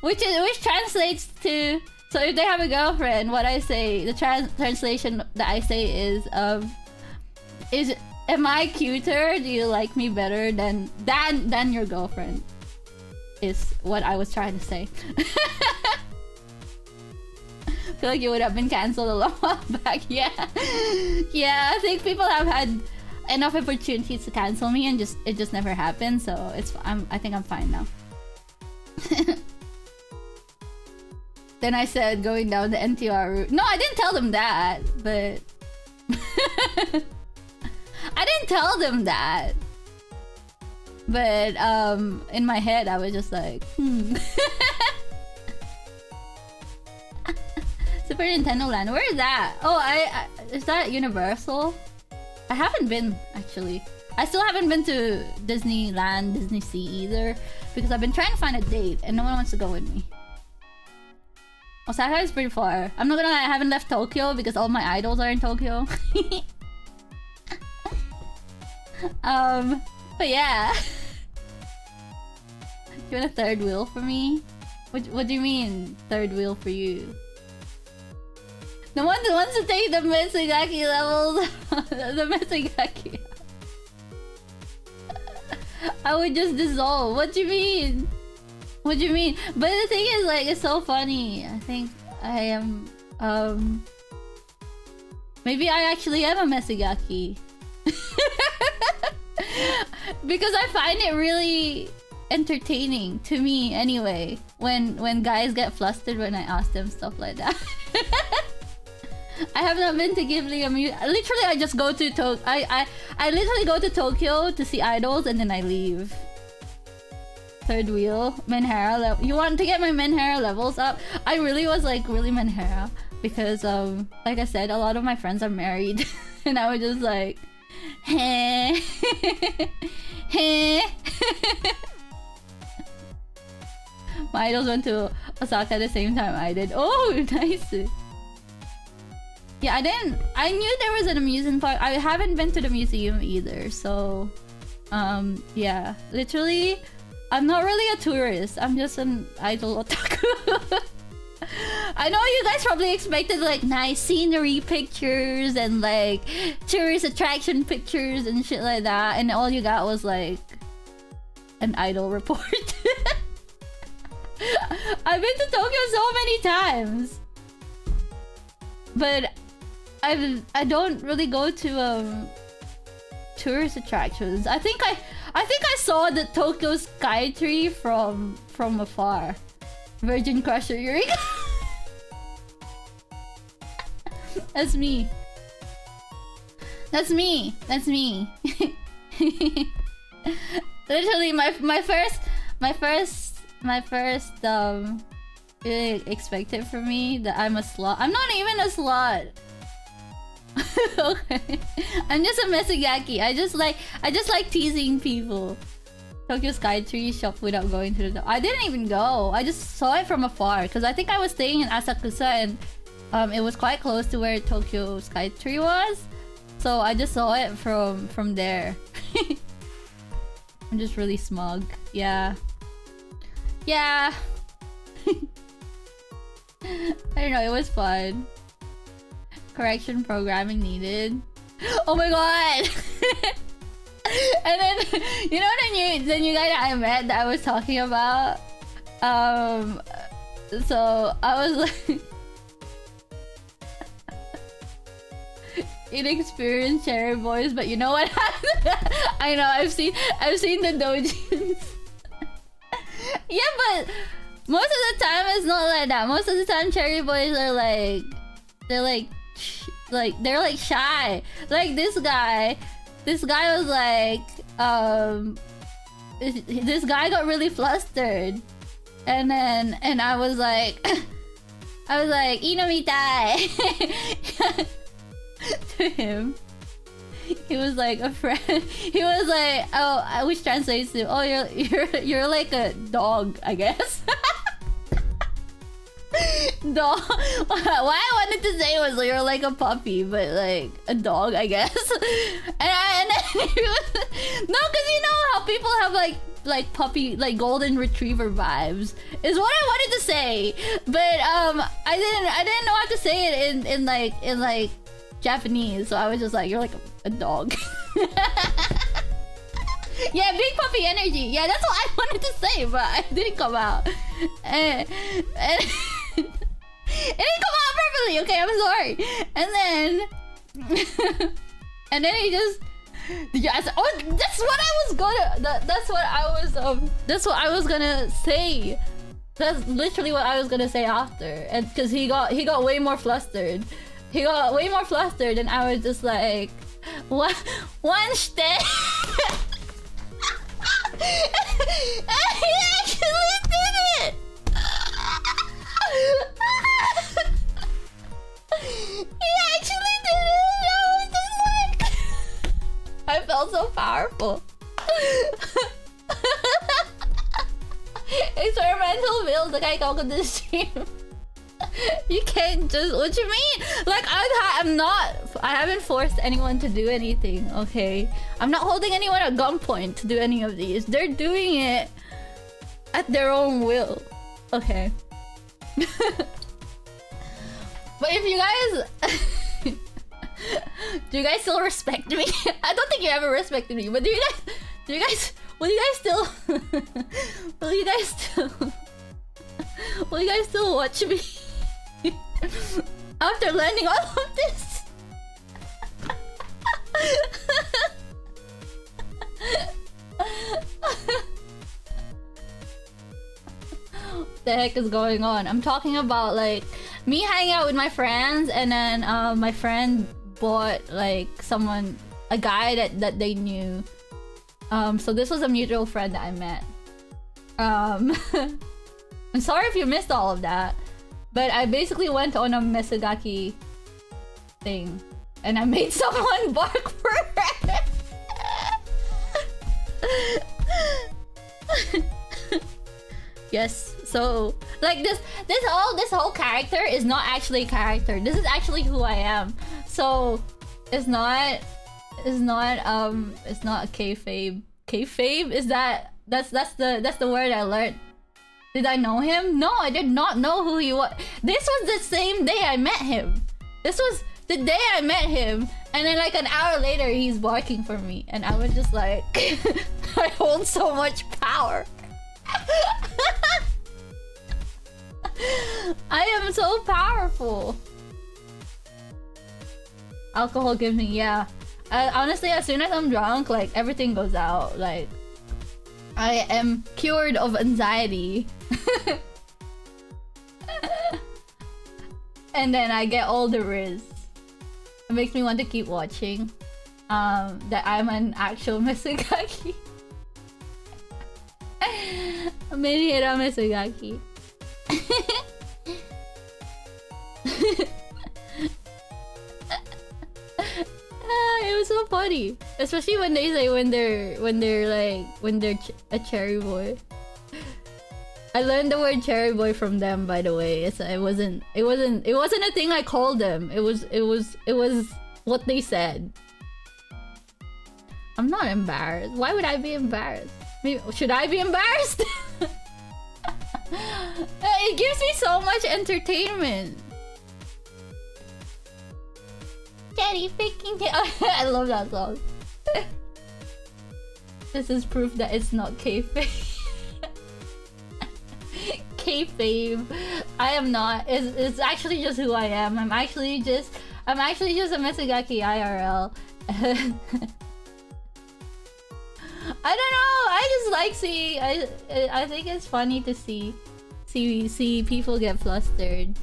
Which translates to, so if they have a girlfriend, what I say, the translation that I say is am I cuter? Do you like me better than your girlfriend? Is what I was trying to say. I feel like it would have been cancelled a long while back. Yeah, I think people have had enough opportunities to cancel me, and it just never happened. So I think I'm fine now. Then I said going down the NTR route. No, I didn't tell them that, but I didn't tell them that. But in my head, I was just like, Super Nintendo Land. Where is that? Oh, is that Universal? I haven't been, actually. I still haven't been to Disneyland, Disney Sea either, because I've been trying to find a date and no one wants to go with me. Osaka is pretty far. I'm not gonna lie, I haven't left Tokyo because all my idols are in Tokyo. But yeah. You want a third wheel for me? What do you mean, third wheel for you? The one that wants to take the Mitsugaki levels. The Mitsugaki. I would just dissolve. What do you mean? What do you mean? But the thing is, like, it's so funny. I think I am, maybe I actually am a Mitsugaki. Because I find it really entertaining, to me anyway, when guys get flustered when I ask them stuff like that. I have not been to Ghibli literally I just go to I literally go to Tokyo to see idols and then I leave. Third wheel, Menhera you want to get my Menhera levels up? I really was like really Menhera because like I said, a lot of my friends are married and I was just like, hey. My idols went to Osaka at the same time I did. Oh, nice. Yeah, I knew there was an amusement park. I haven't been to the museum either, so yeah, literally I'm not really a tourist. I'm just an idol otaku. I know you guys probably expected like nice scenery pictures and like tourist attraction pictures and shit like that, and all you got was like an idol report. I've been to Tokyo so many times, but I don't really go to tourist attractions. I think I saw the Tokyo Skytree from afar. Virgin Crusher Eureka. That's me. That's me. That's me. Literally, my first really expected from me that I'm a slut. I'm not even a slut. Okay, I'm just a mesugaki. I just like teasing people. Tokyo Skytree shop without going to the... I didn't even go. I just saw it from afar because I think I was staying in Asakusa and it was quite close to where Tokyo Skytree was. So I just saw it from there. I'm just really smug. Yeah. Yeah. I don't know, it was fun. Correction programming needed. Oh my god! And then, you know the new guy that I met that I was talking about? So I was like... Inexperienced cherry boys, but you know what? I know, I've seen the dojins. Yeah, but most of the time it's not like that. Most of the time cherry boys are like... They're like shy. Like this guy was like, this guy got really flustered, and I was like, inomitai to him. He was like a friend. He was like, oh, which translates to, oh, you're like a dog, I guess. Dog. Why I wanted to say was you're like a puppy, but like a dog, I guess. And then he was, no, because you know how people have like puppy, like golden retriever vibes is what I wanted to say, but I didn't know how to say it in like Japanese, so I was just like, you're like a dog. Yeah, big puppy energy. Yeah, that's what I wanted to say, but it didn't come out. And it didn't come out properly. Okay, I'm sorry. And then he just, yes. Oh, that's what I was gonna. That's what I was gonna say. That's literally what I was gonna say after. And because he got way more flustered. He got way more flustered, and I was just like, one step. He actually did it. He actually did it. I was just like, I felt so powerful. Experimental build the guy got the stream. You can't just, what you mean? Like I haven't forced anyone to do anything, okay? I'm not holding anyone at gunpoint to do any of these. They're doing it at their own will, okay? But if you guys do you guys still respect me? I don't think you ever respected me, but will you guys still will you guys still watch me after learning all of this? What the heck is going on? I'm talking about like me hanging out with my friends, and then my friend bought like a guy that they knew. So this was a mutual friend that I met. I'm sorry if you missed all of that, but I basically went on a Mesugaki thing, and I made someone bark for it. Yes, So like this whole character is not actually a character. This is actually who I am. So it's not a kayfabe. Kayfabe is that's the word I learned. Did I know him? No, I did not know who he was. This was the same day I met him. This was the day I met him, and then like an hour later he's barking for me, and I was just like I hold so much power. I am so powerful. Alcohol gives me, yeah. Honestly, as soon as I'm drunk, like everything goes out. Like I am cured of anxiety. And then I get all the riz. It makes me want to keep watching. That I'm an actual Misugaki. Minihira Misugaki. It was so funny, especially when they say when they're a cherry boy. I learned the word cherry boy from them, by the way. It wasn't a thing I called them. It was what they said. I'm not embarrassed. Why would I be embarrassed? Maybe, should I be embarrassed? It gives me so much entertainment. Daddy freaking I love that song. This is proof that it's not kayfabe. Kayfabe. I am not. It's actually just who I am. I'm actually just a Misugaki IRL. I don't know. I just like seeing. I think it's funny to see people get flustered.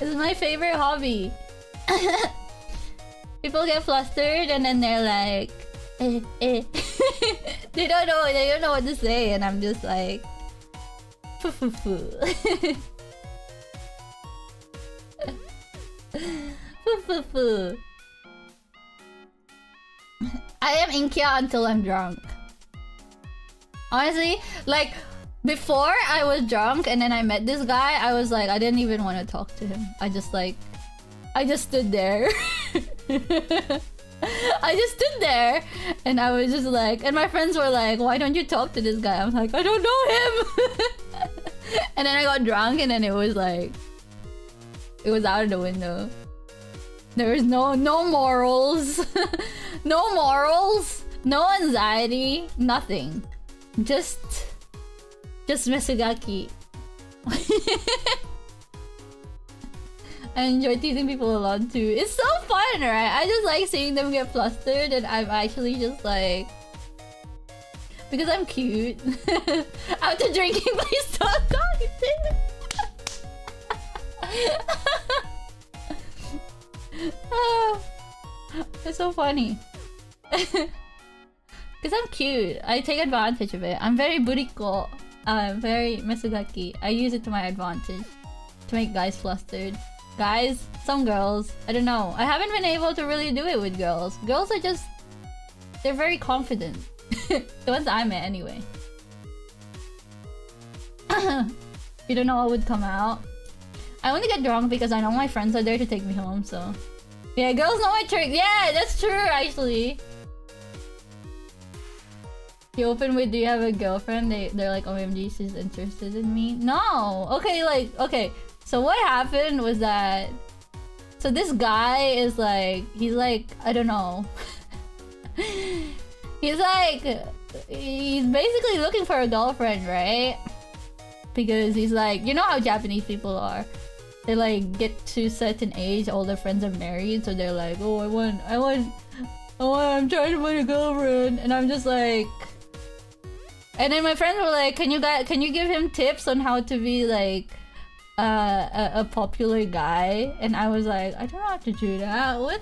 It's my favorite hobby. People get flustered and then they're like, they don't know what to say, and I'm just like, foo foo foo. Foo foo foo. I am Inkya until I'm drunk. Honestly, like before I was drunk and then I met this guy, I was like, I didn't even want to talk to him. I just stood there. I just stood there and I was just like, and my friends were like, why don't you talk to this guy? I'm like, I don't know him. And then I got drunk and then it was like, it was out of the window. There was no morals. No morals, no anxiety, nothing. Just Misugaki. I enjoy teasing people a lot too. It's so fun, right? I just like seeing them get flustered, and I'm actually just like, because I'm cute. After drinking, please stop talking to me. It's so funny. Because I'm cute. I take advantage of it. I'm very buriko. I'm very Misugaki. I use it to my advantage to make guys flustered. Guys, some girls, I don't know. I haven't been able to really do it with girls. Girls are just, they're very confident. The ones I met anyway. You don't know what would come out. I only get drunk because I know my friends are there to take me home, so. Yeah, girls know my tricks. Yeah, that's true, actually. You open with, do you have a girlfriend? They're like, OMG, she's interested in me. No! Okay. So what happened was that... So this guy is like... He's like... I don't know. He's basically looking for a girlfriend, right? Because he's like... You know how Japanese people are. They like get to a certain age, all their friends are married, so they're like, oh, I'm trying to find a girlfriend, and I'm just like, and then my friends were like, can you give him tips on how to be like a popular guy? And I was like, I don't know how to do that. What?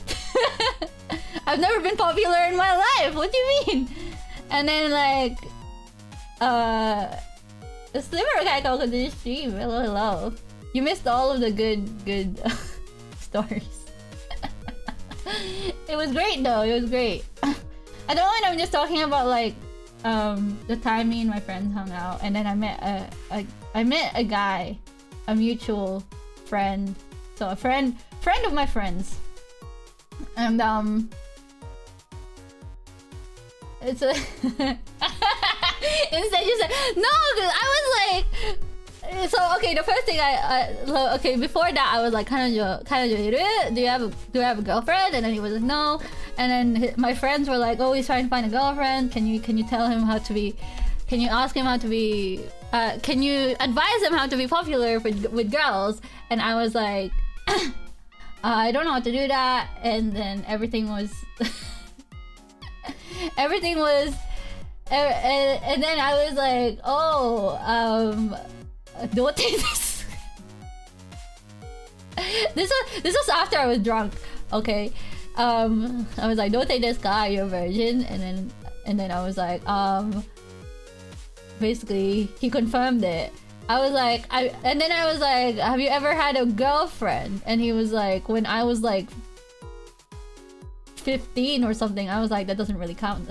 I've never been popular in my life. What do you mean? And then like, Sliver guy called to the stream. Hello. You missed all of the good stories. It was great though. It was great. At the moment, I'm just talking about like the time me and my friends hung out, and then I met a guy, a mutual friend, so a friend of my friends, and it's a instead you said no, because I was like, so okay, the first thing okay, before that I was like, do you have a girlfriend? And then he was like, no. And then my friends were like, oh, he's trying to find a girlfriend. Can you tell him how to be, can you ask him how to be, can you advise him how to be popular with girls? And I was like, I don't know how to do that. And then everything was and then I was like, oh, don't take this. This was after I was drunk. Okay, I was like, don't take this guy, you're a virgin. And then I was like, basically he confirmed it. I was like, and then I was like, have you ever had a girlfriend? And he was like, when I was like 15 or something. I was like, that doesn't really count.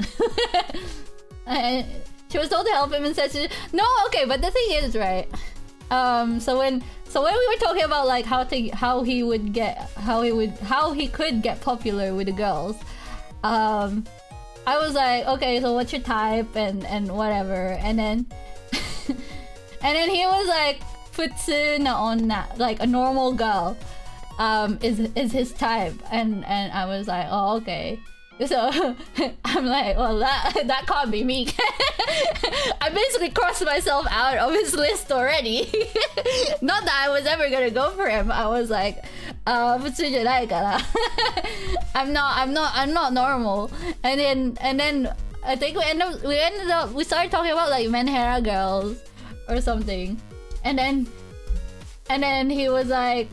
And she was told to help him and said, no, okay, but the thing is, right? So when we were talking about like how he could get popular with the girls, I was like, okay, so what's your type and whatever, and then and then he was like, futsu na onna, like a normal girl, is his type, and I was like, oh, okay. So I'm like, well, that can't be me. I basically crossed myself out of his list already. Not that I was ever gonna go for him. I was like, I'm not normal. And then I think we started talking about like Menhera girls or something. And then he was like,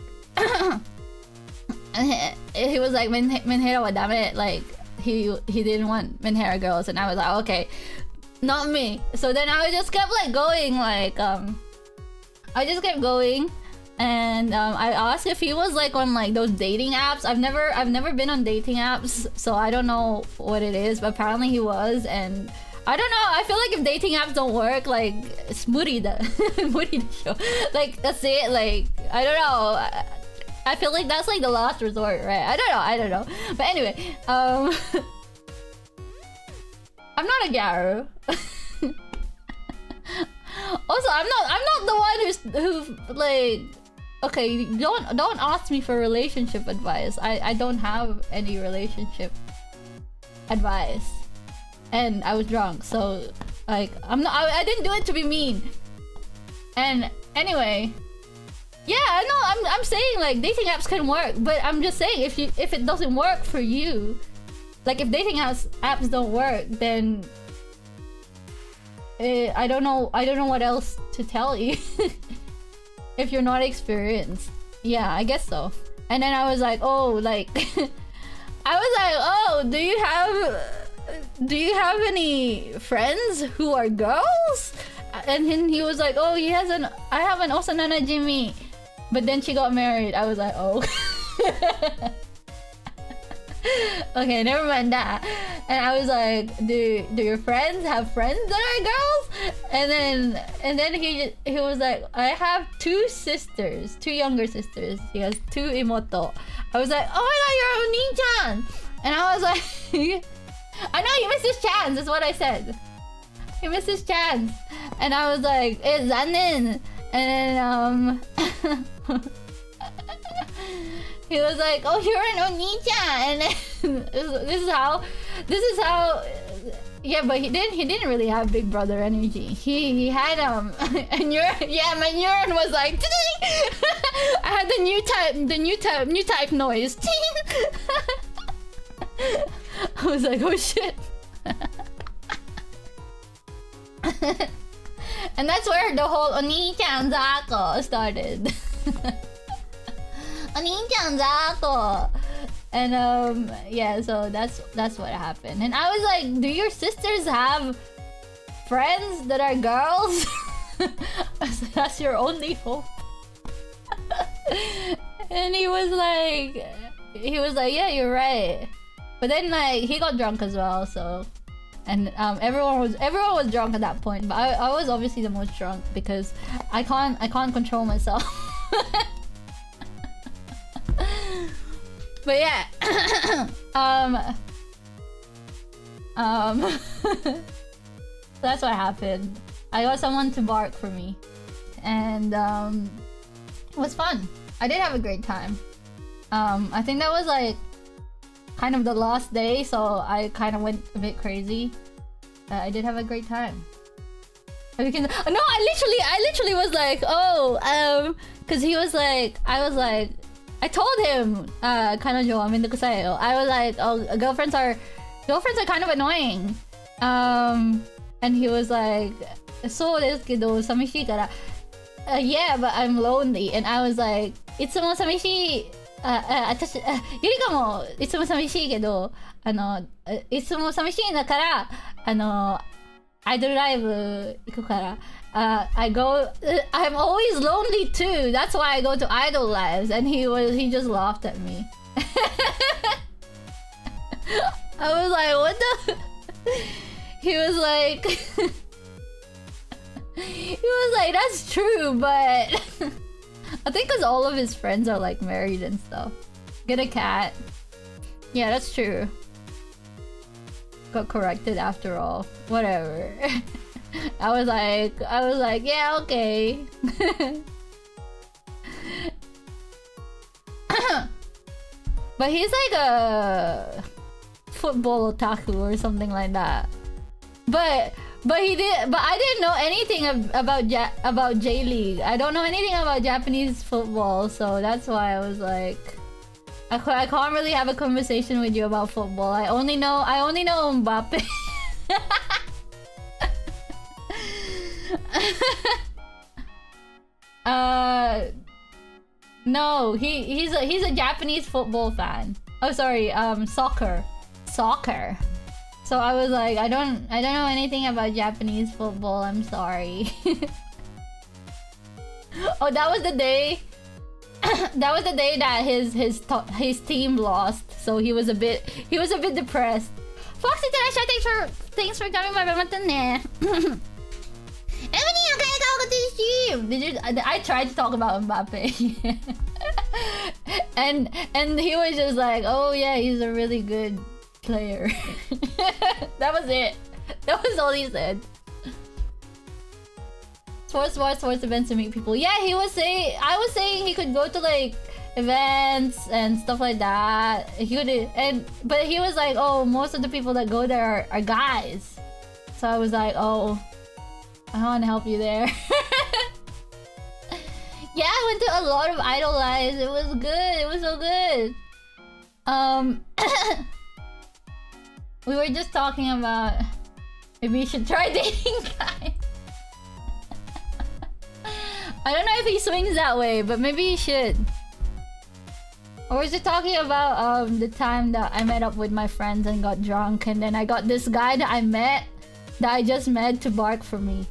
Menhera wa dame, like he didn't want Menhera girls, and I was like, okay, not me. So then I just kept like going, like I just kept going, and I asked if he was like on like those dating apps. I've never been on dating apps, so I don't know what it is, but apparently he was, and I don't know. I feel like if dating apps don't work, like it's muri da show. Like that's it. Like I don't know. I feel like that's like the last resort, right? I don't know. But anyway, I'm not a gyaru. Also, I'm not the one who like, okay, don't ask me for relationship advice. I don't have any relationship advice, and I was drunk, so like I didn't do it to be mean. And anyway. Yeah, I know. I'm saying like dating apps can work, but I'm just saying if it doesn't work for you, like if dating apps don't work, then I don't know what else to tell you. If you're not experienced, yeah, I guess so. And then I was like, oh, like I was like, oh, do you have any friends who are girls? And then he was like, oh, I have an Osanana Jimmy. But then she got married. I was like, oh. Okay, never mind that. And I was like, do your friends have friends that are girls? And then he was like, I have two younger sisters. He has two imoto. I was like, oh my god, you're a Oni-chan. And I was like, I know he missed his chance. That's what I said. He missed his chance. And I was like, it's zanen. And then he was like, oh, you're an Oni-chan. And then this is how yeah, but he didn't really have big brother energy. He had my neuron was like I had the new type noise. I was like, oh shit. And that's where the whole Oni-chan Zako started. Oni-chan Zako. And yeah, so that's what happened. And I was like, do your sisters have friends that are girls? That's your only hope. And he was like, yeah, you're right. But then like he got drunk as well, so and everyone was drunk at that point, but I was obviously the most drunk because I can't control myself. But yeah, that's what happened. I got someone to bark for me, and it was fun. I did have a great time. I think that was like kind of the last day, so I kind of went a bit crazy. I did have a great time. No, I literally was like, because he was like, I told him, 彼女はめんどくさいよ. I was like, oh, girlfriends are kind of annoying. And he was like, そうですけど寂しいから. Yeah, but I'm lonely. And I was like, いつも寂しい。私、ゆりかもいつも寂しいけど、いつも寂しいんだから、アイドルライブ行くから。I'm always lonely too. That's why I go to idol lives. And he just laughed at me. I was like, what the? He was like, that's true, but I think because all of his friends are like married and stuff. Get a cat. Yeah, that's true. Got corrected after all. Whatever. I was like, yeah, okay. But he's like a football otaku or something like that. But I didn't know anything about J-League. I don't know anything about Japanese football, so that's why I was like, I can't really have a conversation with you about football. I only know Mbappe. No, he's a Japanese football fan. Oh, sorry, soccer. So I was like, I don't know anything about Japanese football. I'm sorry. Oh, that was the day. That was the day that his team lost. So he was a bit depressed. Foxy thanks for coming by. I tried to talk about Mbappe. and he was just like, oh yeah, he's a really good player. That was it. That was all he said. Sports events to meet people. Yeah, I was saying he could go to like events and stuff like that. But he was like, oh, most of the people that go there are guys. So I was like, oh, I want to help you there. Yeah, I went to a lot of idol lives. It was good. It was so good. We were just talking about maybe you should try dating guys. I don't know if he swings that way, but maybe he should. Or was it talking about the time that I met up with my friends and got drunk, and then I got this guy that I just met to bark for me.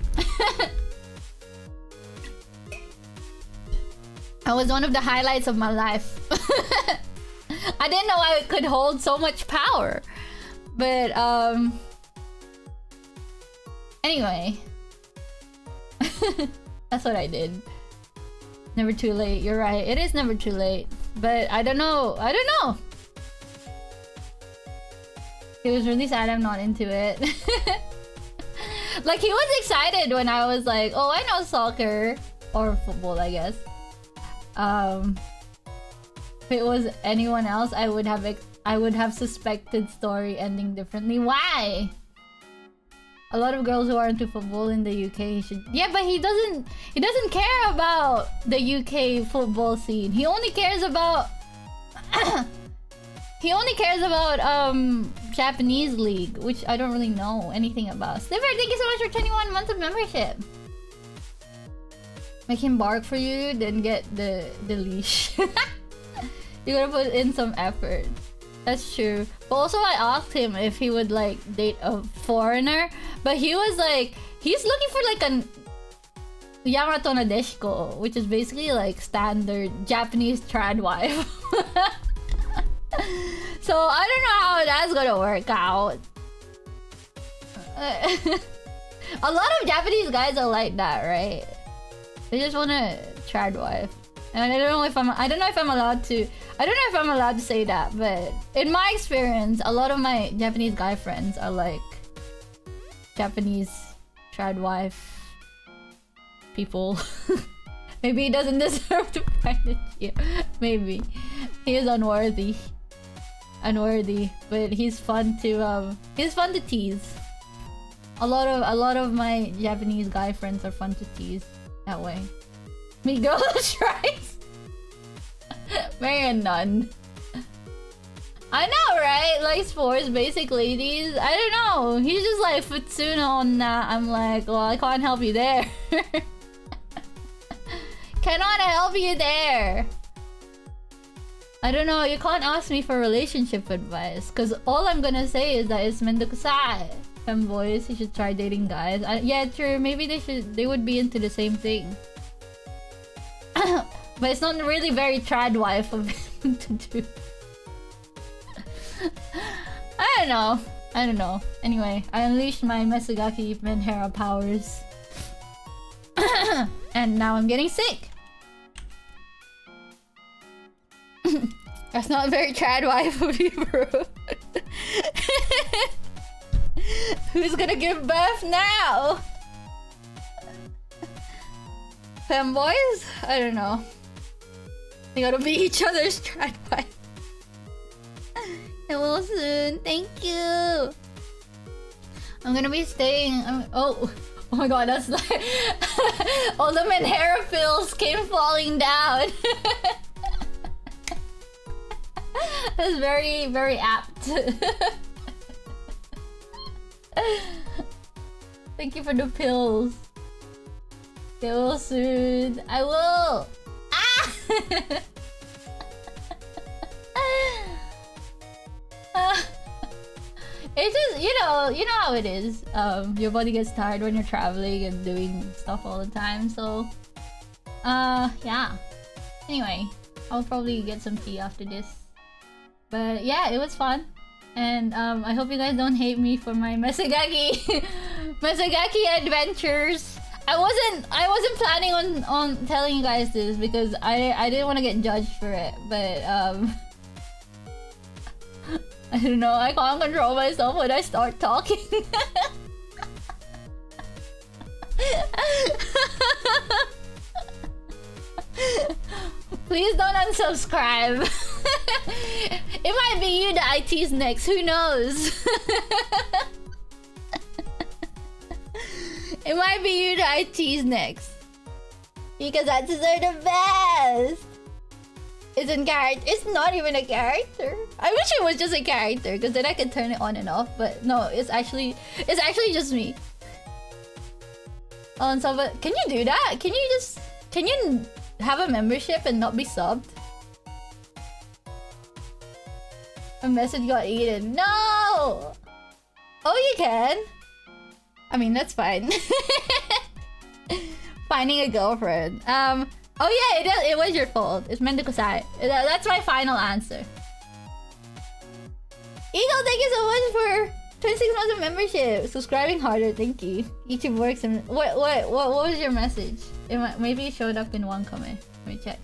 That was one of the highlights of my life. I didn't know I could hold so much power. But anyway. That's what I did. Never too late. You're right. It is never too late. But I don't know. He was really sad I'm not into it. Like, he was excited when I was like, oh, I know soccer. Or football, I guess. If it was anyone else, I would have suspected story ending differently. Why? A lot of girls who are into football in the UK should... Yeah, but he doesn't care about the UK football scene. He only cares about... Japanese league, which I don't really know anything about. Sliver, thank you so much for 21 months of membership. Make him bark for you, then get the leash. You gotta put in some effort. That's true. But also I asked him if he would like date a foreigner, but he was like, he's looking for like an Yamato Nadeshiko, which is basically like standard Japanese trad wife. So I don't know how that's gonna work out. A lot of Japanese guys are like that, right? They just want a trad wife. And I don't know if I'm allowed to say that, but in my experience, a lot of my Japanese guy friends are like Japanese trad wife people. Maybe he doesn't deserve to find it here. Maybe he is unworthy, but he's fun to tease. A lot of my Japanese guy friends are fun to tease that way. Me girl tries. Marry a nun. I know, right? Like sports, basic ladies. I don't know. He's just like Futsuno on that. I'm like, well, I can't help you there. Cannot help you there. I don't know. You can't ask me for relationship advice, cause all I'm gonna say is that it's mendokusai. Femboys, you should try dating guys. Yeah, true. Maybe they would be into the same thing. But it's not really very trad wife of him to do. I don't know. Anyway, I unleashed my Mesugaki Menhera powers. And now I'm getting sick. That's not very trad wife of you, bro. Who's gonna give birth now? Femboys? I don't know. They gotta be each other's trad wife. I will soon. Thank you. I'm gonna be staying. Oh my god, that's like all the Menhera pills came falling down. That's very, very apt. Thank you for the pills. They will soon. I will. Ah! It's just, you know how it is. Your body gets tired when you're traveling and doing stuff all the time. So, yeah. Anyway, I'll probably get some tea after this. But yeah, it was fun. And I hope you guys don't hate me for my Mesugaki adventures. I wasn't planning on telling you guys this because I didn't want to get judged for it, but I don't know, I can't control myself when I start talking. Please don't unsubscribe. It might be you that IT's next, who knows? It might be you that IT's next. Because that's are the best. It's not even a character. I wish it was just a character, because then I could turn it on and off, but no, it's actually just me. Oh, and so, but can you do that? Can you have a membership and not be subbed? A message got eaten. No! Oh, you can? I mean, that's fine. Finding a girlfriend. Oh yeah, it was your fault. It's mendokusai. That's my final answer. Eagle, thank you so much for 26 months of membership. Subscribing harder, thank you. YouTube works and what was your message? Maybe it showed up in one comment. Let me check.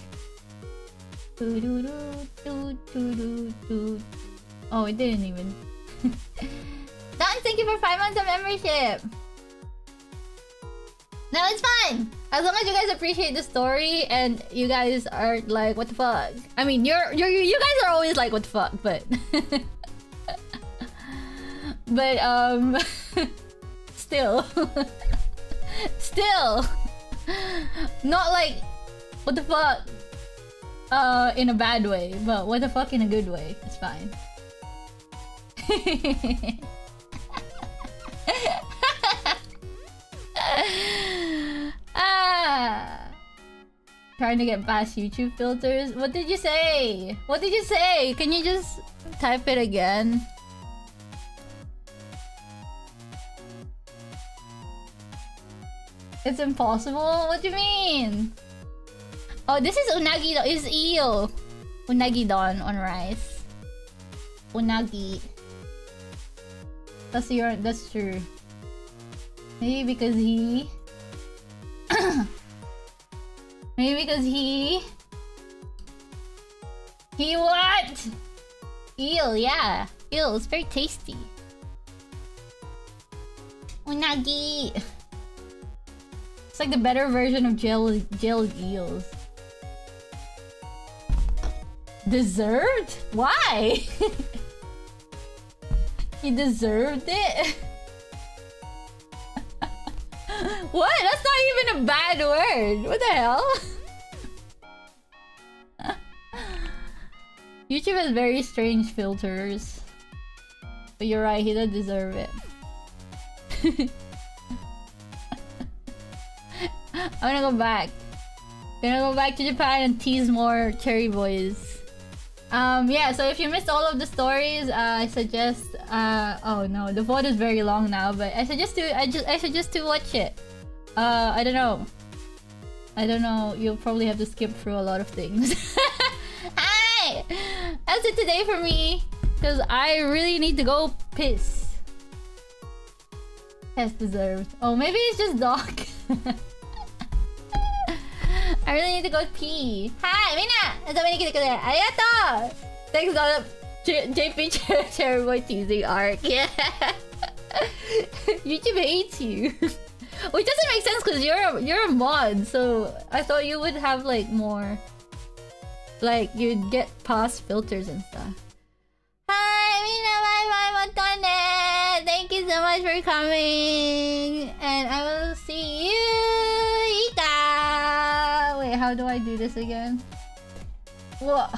Oh, it didn't even. Dan, thank you for 5 months of membership. No, it's fine. As long as you guys appreciate the story and you guys are like, what the fuck? I mean, you guys are always like, what the fuck, but but still not like what the fuck in a bad way, but what the fuck in a good way. It's fine. Trying to get past YouTube filters. What did you say? What did you say? Can you just type it again? It's impossible? What do you mean? Oh, this is unagi. Is eel. Unagi don on rice. Unagi. That's true. Maybe because he... Maybe because he... He what? Eel, yeah. Eel, it's very tasty. Unagi. It's like the better version of gelled eels. Deserved? Why? He deserved it? What? That's not even a bad word. What the hell? YouTube has very strange filters. But you're right, he does deserve it. I'm gonna go back. Gonna go back to Japan and tease more cherry boys. Yeah, so if you missed all of the stories, I suggest oh no, the VOD is very long now, but I suggest to watch it. I don't know, you'll probably have to skip through a lot of things. Hi! That's it today for me, because I really need to go piss. As deserved. Oh, maybe it's just dog. I really need to go pee. Hi, Mina! 遊びに来てくれありがとう Thanks God JP Cherry Boy teasing arc. Yeah. YouTube hates you. Which doesn't make sense because you're a mod, so I thought you would have like more, like you'd get past filters and stuff. Hi, Mina, bye bye, thank you so much for coming, and I will see you. Ika. Wait, how do I do this again? What?